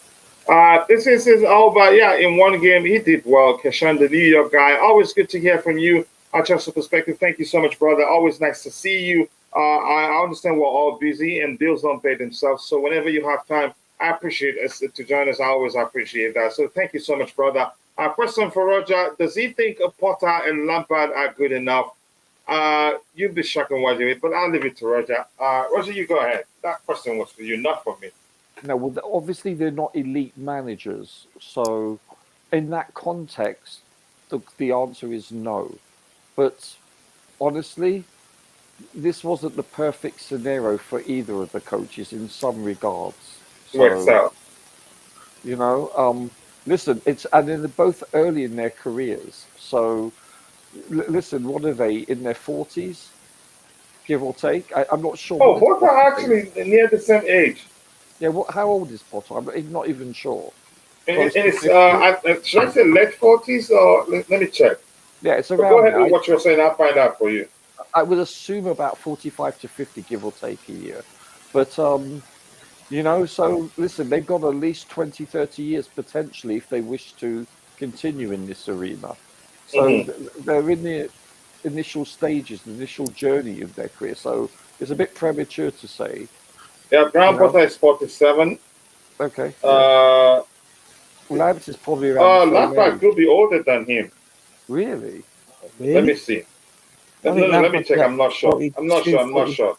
This is Alba. Yeah, in one game he did well. Keshan, the New York guy. Always good to hear from you. Just a perspective. Thank you so much, brother. Always nice to see you. I understand we're all busy and bills don't pay themselves. So whenever you have time, I appreciate it to join us. I always appreciate that. So thank you so much, brother. Question for Roger. Does he think Potter and Lampard are good enough? You'd be shocked on what you mean, but I'll leave it to Roger. Roger, you go ahead. That question was for you, not for me. No, well, obviously they're not elite managers. So in that context, the answer is no. But honestly, this wasn't the perfect scenario for either of the coaches in some regards. So, listen, and they're both early in their careers. So, listen, what are they in their 40s, give or take? I'm not sure. Oh, both are actually near the same age. Yeah, how old is Potter? I'm not even sure. Should I say late 40s or let me check? Yeah, it's around. Go ahead with what you're saying. I'll find out for you. I would assume about 45 to 50, give or take a year. But so listen, they've got at least 20, 30 years potentially if they wish to continue in this arena. So they're in the initial stages, the initial journey of their career. So it's a bit premature to say. Yeah, Graham Potter is 47. Okay. Lampard is probably around. Lampard could be older than him. Really? Let me see. Let me check. I'm not sure. I'm not sure.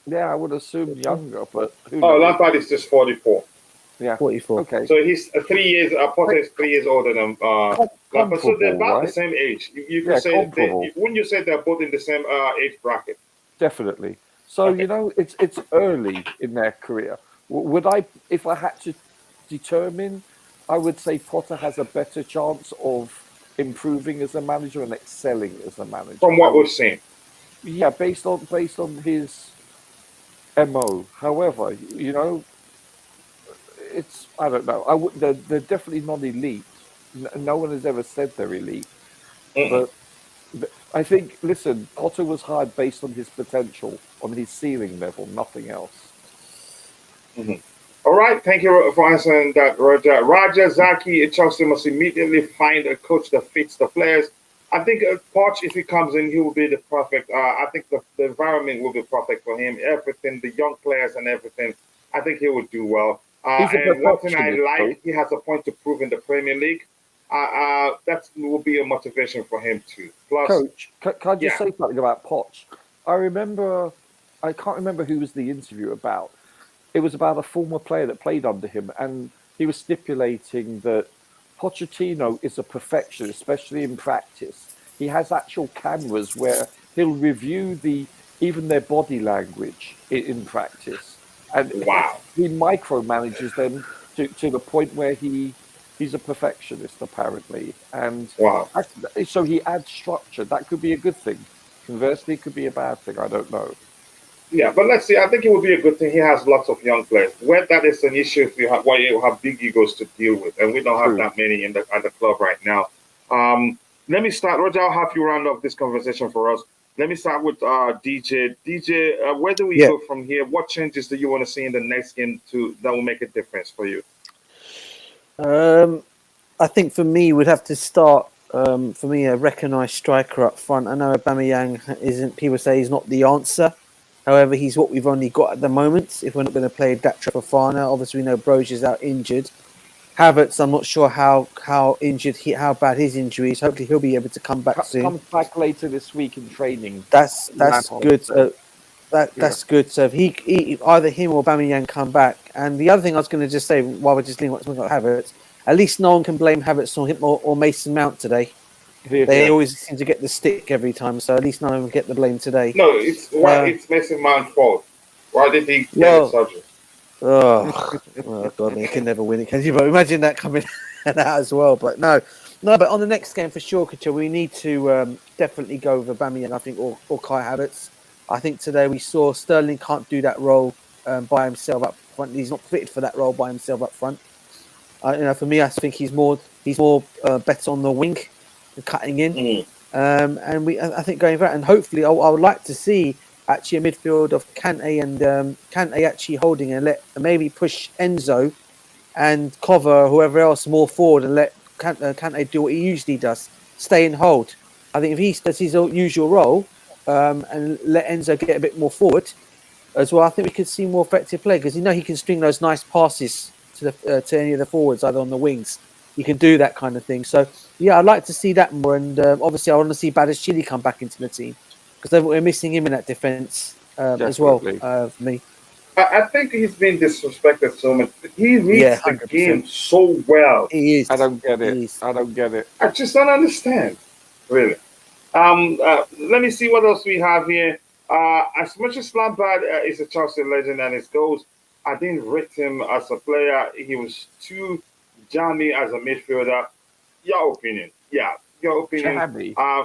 Yeah, I would assume younger, but who knows? Lampard is just 44. Yeah, 44. Okay. So he's 3 years. Potter is 3 years older than Lampard. So they're about the same age. You can say. Wouldn't you say they're both in the same age bracket? Definitely. So it's early in their career. Would I, if I had to determine, I would say Potter has a better chance of improving as a manager and excelling as a manager. From what we've seen. Yeah, based on his MO. However, I don't know. They're definitely not elite. No one has ever said they're elite. Mm-mm. But I think, listen, Potter was hired based on his potential, on his ceiling level, nothing else. Mhm. All right, thank you for answering that, Roger. Roger Zaki, Chelsea must immediately find a coach that fits the players. I think Poch, if he comes in, he will be the perfect. I think the environment will be perfect for him. Everything, the young players and everything. I think he will do well. He's a And one thing I perfectionist, though. like, he has a point to prove in the Premier League. That will be a motivation for him too. Plus, Coach, can I just yeah, say something about Poch? I can't remember who was the interview about. It was about a former player that played under him, and he was stipulating that Pochettino is a perfectionist, especially in practice. He has actual cameras where he'll review even their body language in practice, and wow, he micromanages them to the point where he's a perfectionist apparently, and wow. so he adds structure. That could be a good thing. Conversely, it could be a bad thing. I don't know. Yeah, but let's see. I think it would be a good thing. He has lots of young players. Where that is an issue if you have why you have big egos to deal with, and we don't have True. that many in the at the club right now. Let me start, Roger. I'll have you round off this conversation for us. Let me start with DJ. DJ, where do we Yeah. go from here? What changes do you want to see in the next game that will make a difference for you? I think for me, we'd have to start. For me, a recognised striker up front. I know Aubameyang isn't. People say he's not the answer. However, he's what we've only got at the moment. If we're not going to play Datra Fofana, obviously we know Broge is out injured. Havertz, I'm not sure how injured how bad his injury is. Hopefully, he'll be able to come back soon. Comes back later this week in training. That's Lampard good. said. That's good. So if he either him or Aubameyang come back, and the other thing I was going to just say while we're just leaving what's about Havertz, at least no one can blame Havertz on him or Mason Mount today. They always seem to get the stick every time, so at least none of them get the blame today. No, it's Mason Mount's fault. Why did he get the surgery? Oh God, they can never win it, can you? But imagine that coming out as well. But no. But on the next game for sure, Couture, we need to definitely go with Aubameyang, I think, or Kai Havertz. I think today we saw Sterling can't do that role by himself up front. He's not fitted for that role by himself up front. For me, I think he's more better on the wing, cutting in. Mm. I think going for that, and hopefully, I would like to see actually a midfield of Kante and Kante actually holding and let maybe push Enzo and cover whoever else more forward and let Kante do what he usually does, stay and hold. I think if he does his usual role and let Enzo get a bit more forward as well, I think we could see more effective play because he can string those nice passes to any of the forwards, either on the wings. He can do that kind of thing. So yeah, I'd like to see that more, and obviously I want to see Chile come back into the team because we're missing him in that defence as well for me. I think he's been disrespected so much. He reads the 100%. game so well. He is. I don't get it. I don't get it. I just don't understand, really. Let me see what else we have here. As much as Lampard is a Chelsea legend and his goals, I didn't rate him as a player. He was too jammy as a midfielder. Your opinion? Yeah, your opinion.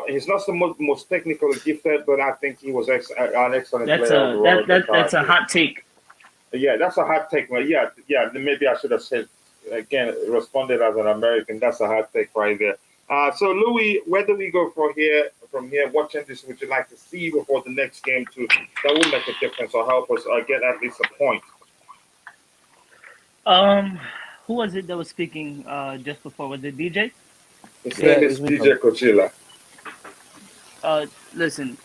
He's not the most technically gifted, but I think he was an excellent player. That's a hot take. Yeah, that's a hot take. Yeah. Maybe I should have said again, responded as an American. That's a hot take right there. So Louis, where do we go from here? What changes would you like to see before the next game that will make a difference or help us get at least a point? Who was it that was speaking just before? Was it DJ? His name is DJ Cochilla. Listen,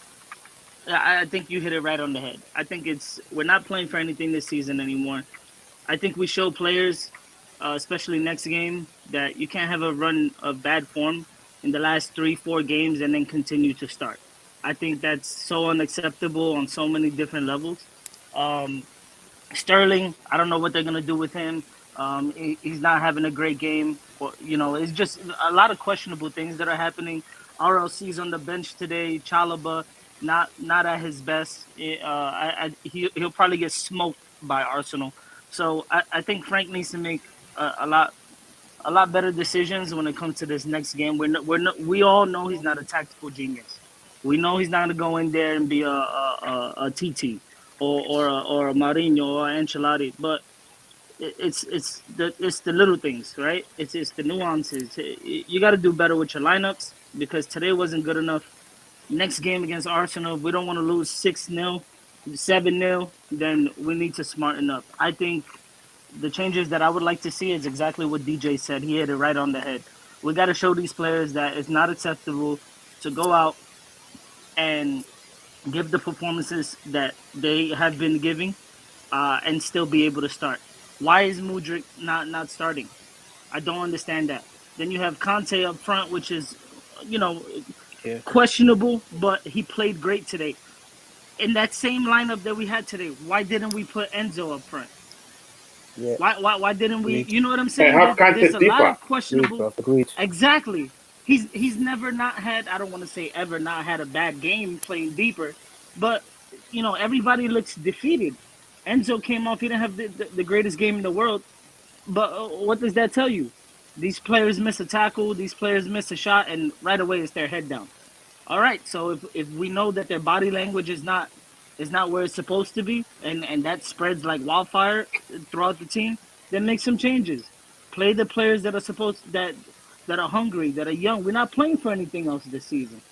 I think you hit it right on the head. I think we're not playing for anything this season anymore. I think we show players, especially next game, that you can't have a run of bad form in the last 3-4 games and then continue to start. I think that's so unacceptable on so many different levels. Sterling, I don't know what they're gonna do with him. He's not having a great game. It's just a lot of questionable things that are happening. RLC's on the bench today. Chalaba, not at his best. He'll probably get smoked by Arsenal. So I think Frank needs to make a lot better decisions when it comes to this next game. We all know he's not a tactical genius. We know he's not going to go in there and be a TT or a Mourinho or Ancelotti, but it's the little things, right? It's the nuances. You got to do better with your lineups because today wasn't good enough. Next game against Arsenal, if we don't want to lose 6-0, 7-0, then we need to smarten up. I think the changes that I would like to see is exactly what DJ said. He hit it right on the head. We got to show these players that it's not acceptable to go out and give the performances that they have been giving and still be able to start. Why is Mudryk not starting? I don't understand that. Then you have Conte up front, which is, you know, Yeah. questionable, but he played great today. In that same lineup that we had today, why didn't we put Enzo up front? Yeah. Why didn't we? Agreed. You know what I'm And saying? have There's Kante a lot deeper. of Agreed, questionable. bro. Agreed. Exactly. He's never not had. I don't want to say ever not had a bad game playing deeper, but you know everybody looks defeated. Enzo came off. He didn't have the greatest game in the world, but what does that tell you? These players miss a tackle. These players miss a shot, and right away it's their head down. All right. So if we know that their body language is not where it's supposed to be, and that spreads like wildfire throughout the team, then make some changes. Play the players that are that are hungry, that are young. We're not playing for anything else this season.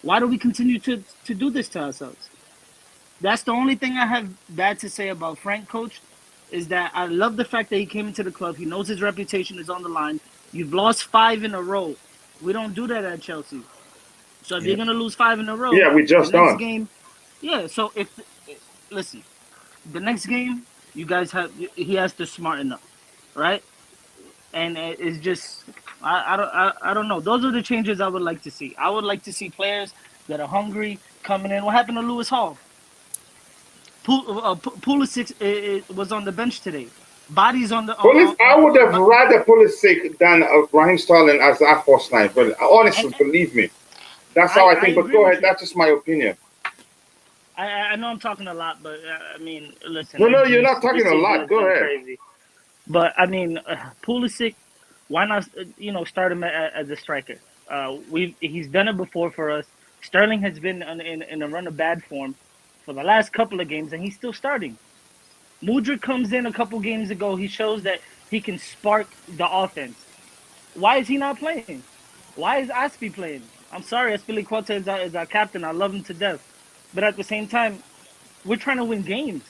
Why do we continue to do this to ourselves? That's the only thing I have bad to say about Frank, coach, is that I love the fact that he came into the club. He knows his reputation is on the line. You've lost 5 in a row. We don't do that at Chelsea. So if Yeah. you're gonna lose 5 in a row, Yeah, we the just next done. game, yeah. So if listen, the next game, you guys have he has to smarten up, right? And it's just I don't know. Those are the changes I would like to see. I would like to see players that are hungry coming in. What happened to Lewis Hall? Pulisic was on the bench today. Bodies on the I would have but rather Pulisic than Raheem Sterling as our first line. But and honestly, believe me, that's how I I think. But agree go with ahead. you. That's just my opinion. I know I'm talking a lot, but I mean, listen, No, no, it's you're just not this talking a season lot. has Go been ahead. crazy. But I mean, Pulisic, why not? Start him as a striker. He's done it before for us. Sterling has been in a run of bad form for the last couple of games, and he's still starting. Mudryk comes in a couple games ago. He shows that he can spark the offense. Why is he not playing? Why is Aspi playing? I'm sorry, Aspilicueta is our captain. I love him to death, but at the same time, we're trying to win games.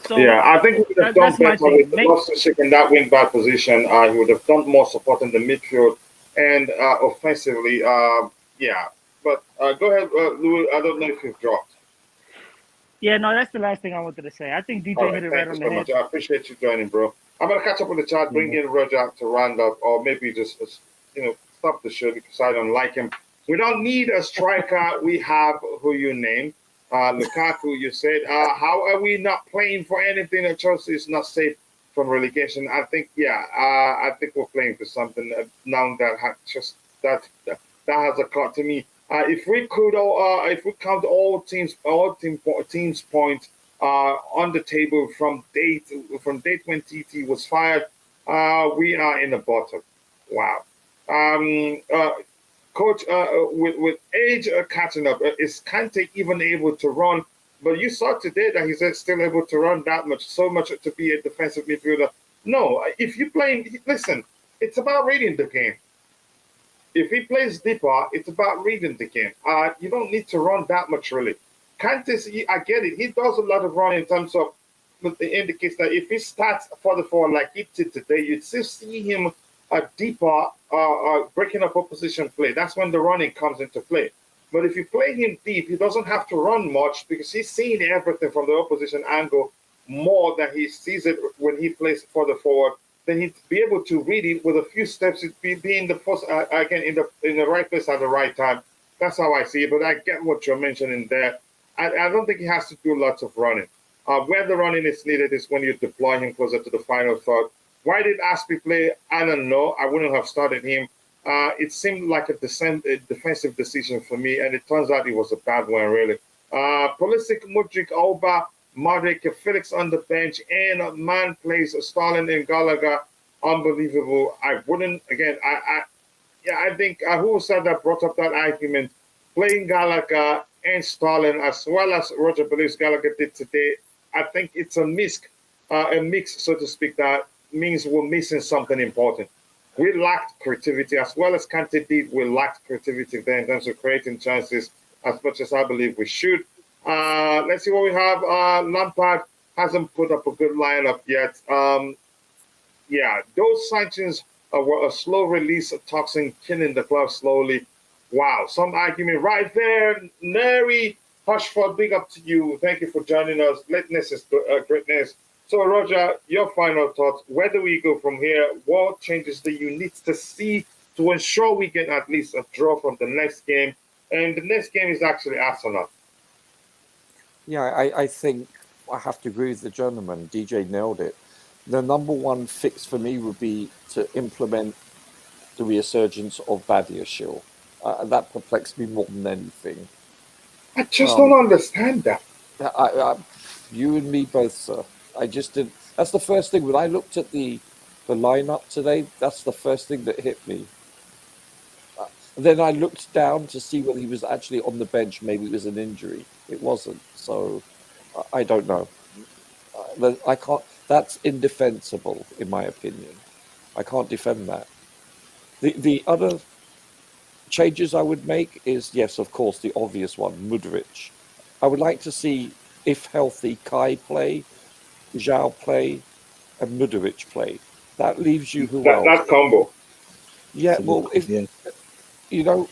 So Yeah, I think he would have done that's my better thing. with Loftus-Cheek in that wing back position. He would have done more support in the midfield and offensively. Yeah, but go ahead, Louis. I don't know if you've dropped. Yeah, no, that's the last thing I wanted to say. I think All DJ right, hit it right thank you on the so head. much. I appreciate you joining, bro. I'm gonna catch up with the chat, bring in Roger to round up, or maybe just stop the show because I don't like him. We don't need a striker. We have who you name, Lukaku. You said, how are we not playing for anything at Chelsea is not safe from relegation? I think, yeah, I think we're playing for something now that just that has occurred to me. If we count teams points on the table from date when TT was fired, we are in the bottom. Wow. Um, uh, Coach, with age catching up, is Kante even able to run? But you saw today that he's still able to run that much, so much to be a defensive midfielder. No, if you play, listen, it's about reading the game. If he plays deeper, it's about reading the game. You don't need to run that much, really. Kante's, I get it. He does a lot of running in terms of, but it indicates that if he starts for the forward like he did today, you'd still see him deeper, breaking up opposition play. That's when the running comes into play. But if you play him deep, he doesn't have to run much because he's seeing everything from the opposition angle more than he sees it when he plays further forward. Then he'd be able to read it with a few steps. He'd be in the first again in the right place at the right time. That's how I see it. But I get what you're mentioning there. I don't think he has to do lots of running. Where the running is needed is when you deploy him closer to the final third. Why did Aspi play? I don't know. I wouldn't have started him. It seemed like a defensive decision for me, and it turns out it was a bad one, really. Pulisic, Mudryk, Alba, Modric, Felix on the bench, and man plays Stalin and Gallagher. Unbelievable. I wouldn't, again, I think who said that brought up that argument? Playing Gallagher and Sterling, as well as Roger believes Gallagher did today, I think it's a mix, so to speak, that means we're missing something important. We lacked creativity as well as Kante did. We lacked creativity there in terms of creating chances as much as I believe we should. Let's see what we have. Lampard hasn't put up a good lineup yet. Yeah, those sanctions were a slow release of toxin killing the club slowly. Wow, some argument right there. Neri Hushford, big up to you. Thank you for joining us. Lateness is greatness. So, Roger, your final thoughts. Where do we go from here? What changes do you need to see to ensure we get at least a draw from the next game? And the next game is actually Arsenal. Yeah, I think I have to agree with the gentleman. DJ nailed it. The number one fix for me would be to implement the resurgence of Badiashile. That perplexed me more than anything. I just don't understand that. You and me both, sir. I just did. That's the first thing when I looked at the lineup today. That's the first thing that hit me. Then I looked down to see whether he was actually on the bench. Maybe it was an injury. It wasn't. So I don't know. I can't. That's indefensible, in my opinion. I can't defend that. The other changes I would make is, yes, of course, the obvious one, Mudryk. I would like to see, if healthy, Kai play, Zhao play, and Mudryk play. That leaves you who else? That combo. Yeah, well, if you know,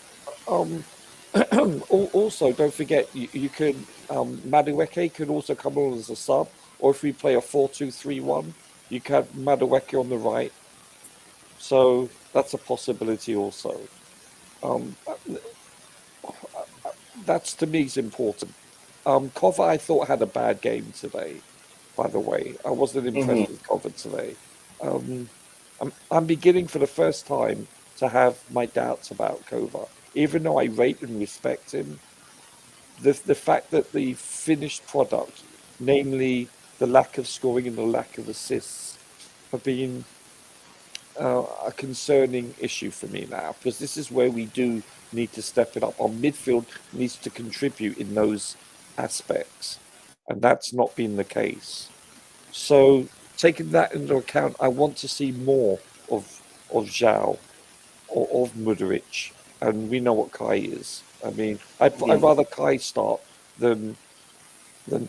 also don't forget you can Madueke can also come on as a sub, or if we play a 4-2-3-1, you can have Madueke on the right. So that's a possibility also. That's to me is important. Kova, I thought, had a bad game today. By the way, I wasn't impressed with Kova today. I'm beginning for the first time to have my doubts about Kova, even though I rate and respect him. The fact that the finished product, namely the lack of scoring and the lack of assists, have been a concerning issue for me now, because this is where we do need to step it up. Our midfield needs to contribute in those aspects, and that's not been the case. So, taking that into account, I want to see more of Zhao or of Mudryk, and we know what Kai is. I mean, I'd rather Kai start than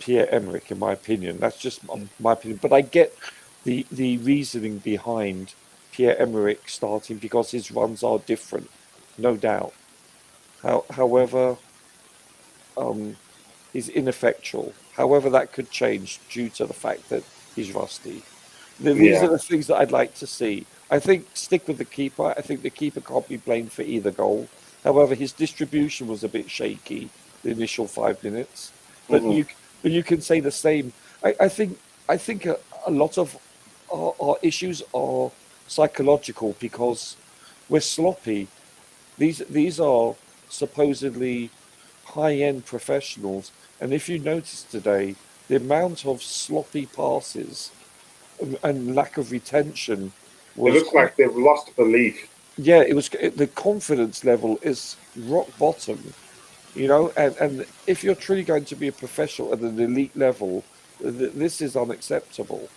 Pierre-Emerick, in my opinion. That's just my opinion. But I get the reasoning behind Pierre-Emerick starting, because his runs are different, no doubt. However, he's ineffectual. However, that could change due to the fact that he's rusty. These are the things that I'd like to see. I think stick with the keeper. I think the keeper can't be blamed for either goal. However, his distribution was a bit shaky the initial 5 minutes. But you can say the same. I think a lot of our issues are psychological, because we're sloppy. These are supposedly high-end professionals, and if you notice today, the amount of sloppy passes and lack of retention was. It looks like they've lost belief. Yeah, the confidence level is rock bottom, and if you're truly going to be a professional at an elite level, this is unacceptable.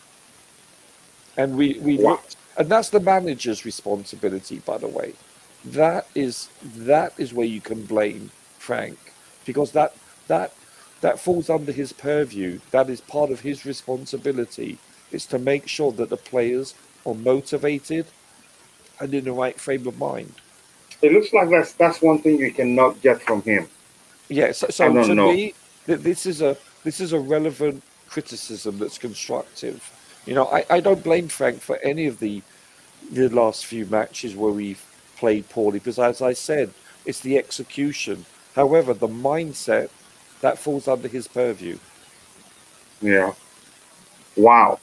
And we looked, and that's the manager's responsibility, by the way. That is where you can blame Frank, because that falls under his purview. That is part of his responsibility, is to make sure that the players are motivated and in the right frame of mind. It looks like that's one thing you cannot get from him. Yeah, so to me, this is a relevant criticism that's constructive. I don't blame Frank for any of the last few matches where we've played poorly, because, as I said, it's the execution. However, the mindset, that falls under his purview. Yeah. Wow.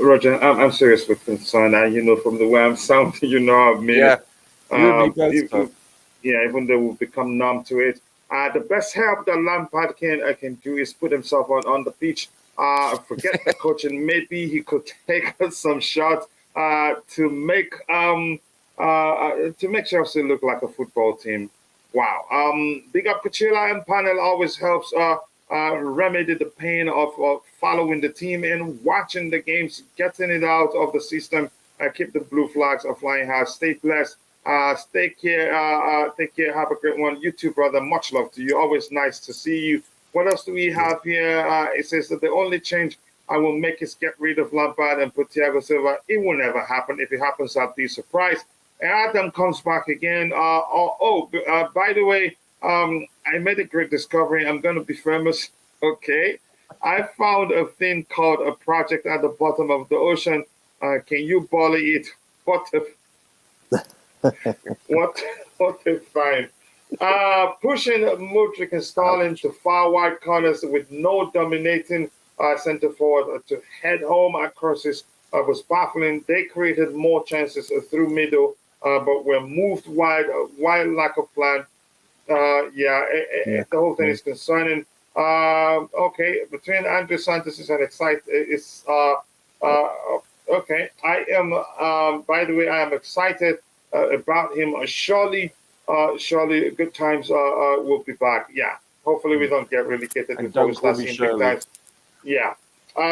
Roger, I'm serious with concern, and from the way I'm sounding, I've made it. Even though we've become numb to it. The best help that Lampard can do is put himself on the pitch. Forget the coach, and maybe he could take some shots to make Chelsea look like a football team. Wow. Big up Kachila and panel always helps remedy the pain of following the team and watching the games, getting it out of the system. Keep the blue flags are flying high. Stay blessed. Stay care. Take care. Have a great one. You too, brother. Much love to you. Always nice to see you. What else do we have here? It says that the only change I will make is get rid of Lampard and put Thiago Silva. It will never happen. If it happens, I'll be surprised. And Adam comes back again. By the way, I made a great discovery. I'm going to be famous. Okay. I found a thing called a project at the bottom of the ocean. Can you bully it? What what a find. Pushing Mudryk and Stalin to far wide corners with no dominating centre forward to head home at crosses was baffling. They created more chances through middle, but were moved wide, lack of plan. The whole thing is concerning. Okay, between Andrew Santos and excited. Okay. I am. By the way, I am excited about him. Surely good times will be back. Yeah. Hopefully, we don't get relegated And before we don't call start me seeing big Shirley. times. Yeah.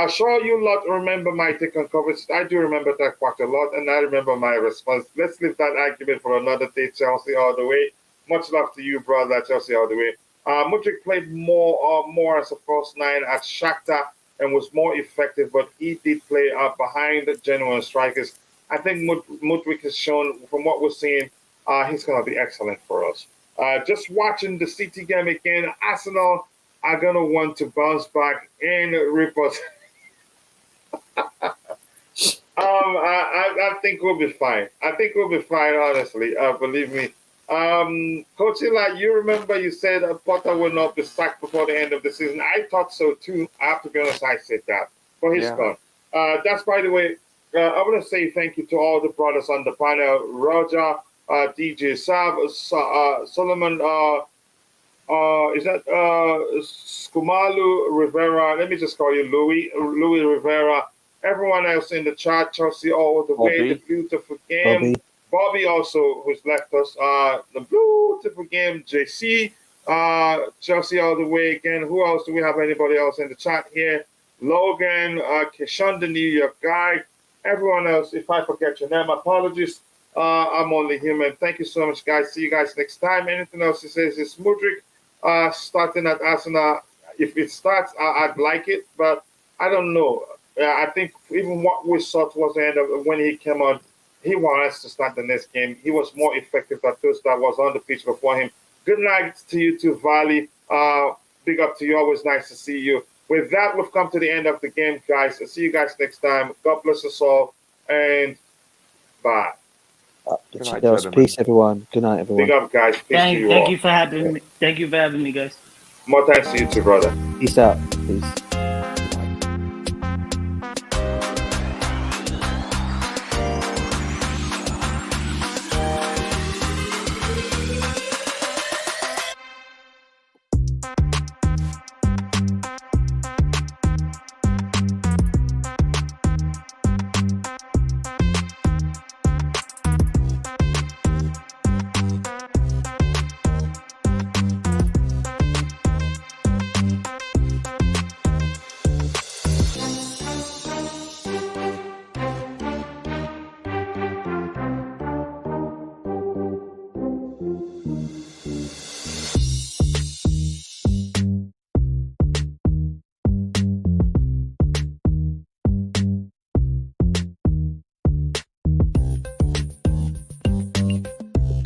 Sure, you lot remember my take on coverage. I do remember that quite a lot, and I remember my response. Let's leave that argument for another day. Chelsea all the way. Much love to you, brother. Chelsea all the way. Mudryk played more as a false nine at Shakhtar and was more effective, but he did play behind the genuine strikers. I think Mudryk has shown, from what we're seeing, he's going to be excellent for us. Just watching the City game again, Arsenal are going to want to bounce back and rip us. I think we'll be fine. I think we'll be fine, honestly. Believe me. Coach Eli, you remember you said Potter will not be sacked before the end of the season. I thought so too. I have to be honest, I said that. But he's gone. That's, by the way, I want to say thank you to all the brothers on the panel. Roger, DJ Sav, Solomon, is that Skumalu Rivera? Let me just call you Louis Rivera. Everyone else in the chat, Chelsea all the way, the beautiful game. Bobby also, who's left us, the beautiful game, JC, Chelsea all the way again. Who else do we have? Anybody else in the chat here? Logan, Keshawn, the New York guy. Everyone else, if I forget your name, apologies. I'm only human. Thank you so much, guys. See you guys next time. Anything else he says is Mudryk starting at Arsenal. If it starts, I'd like it, but I don't know. I think even what we saw towards the end of when he came on, he wanted us to start the next game. He was more effective than those that was on the pitch before him. Good night to you too, Valley. Big up to you. Always nice to see you. With that, we've come to the end of the game, guys. I'll see you guys next time. God bless us all, and bye. Peace, everyone. Good night, everyone. Big up, guys. Peace to you all. Thank you for having me. Thank you for having me, guys. More thanks to you too, brother. Peace out. Peace.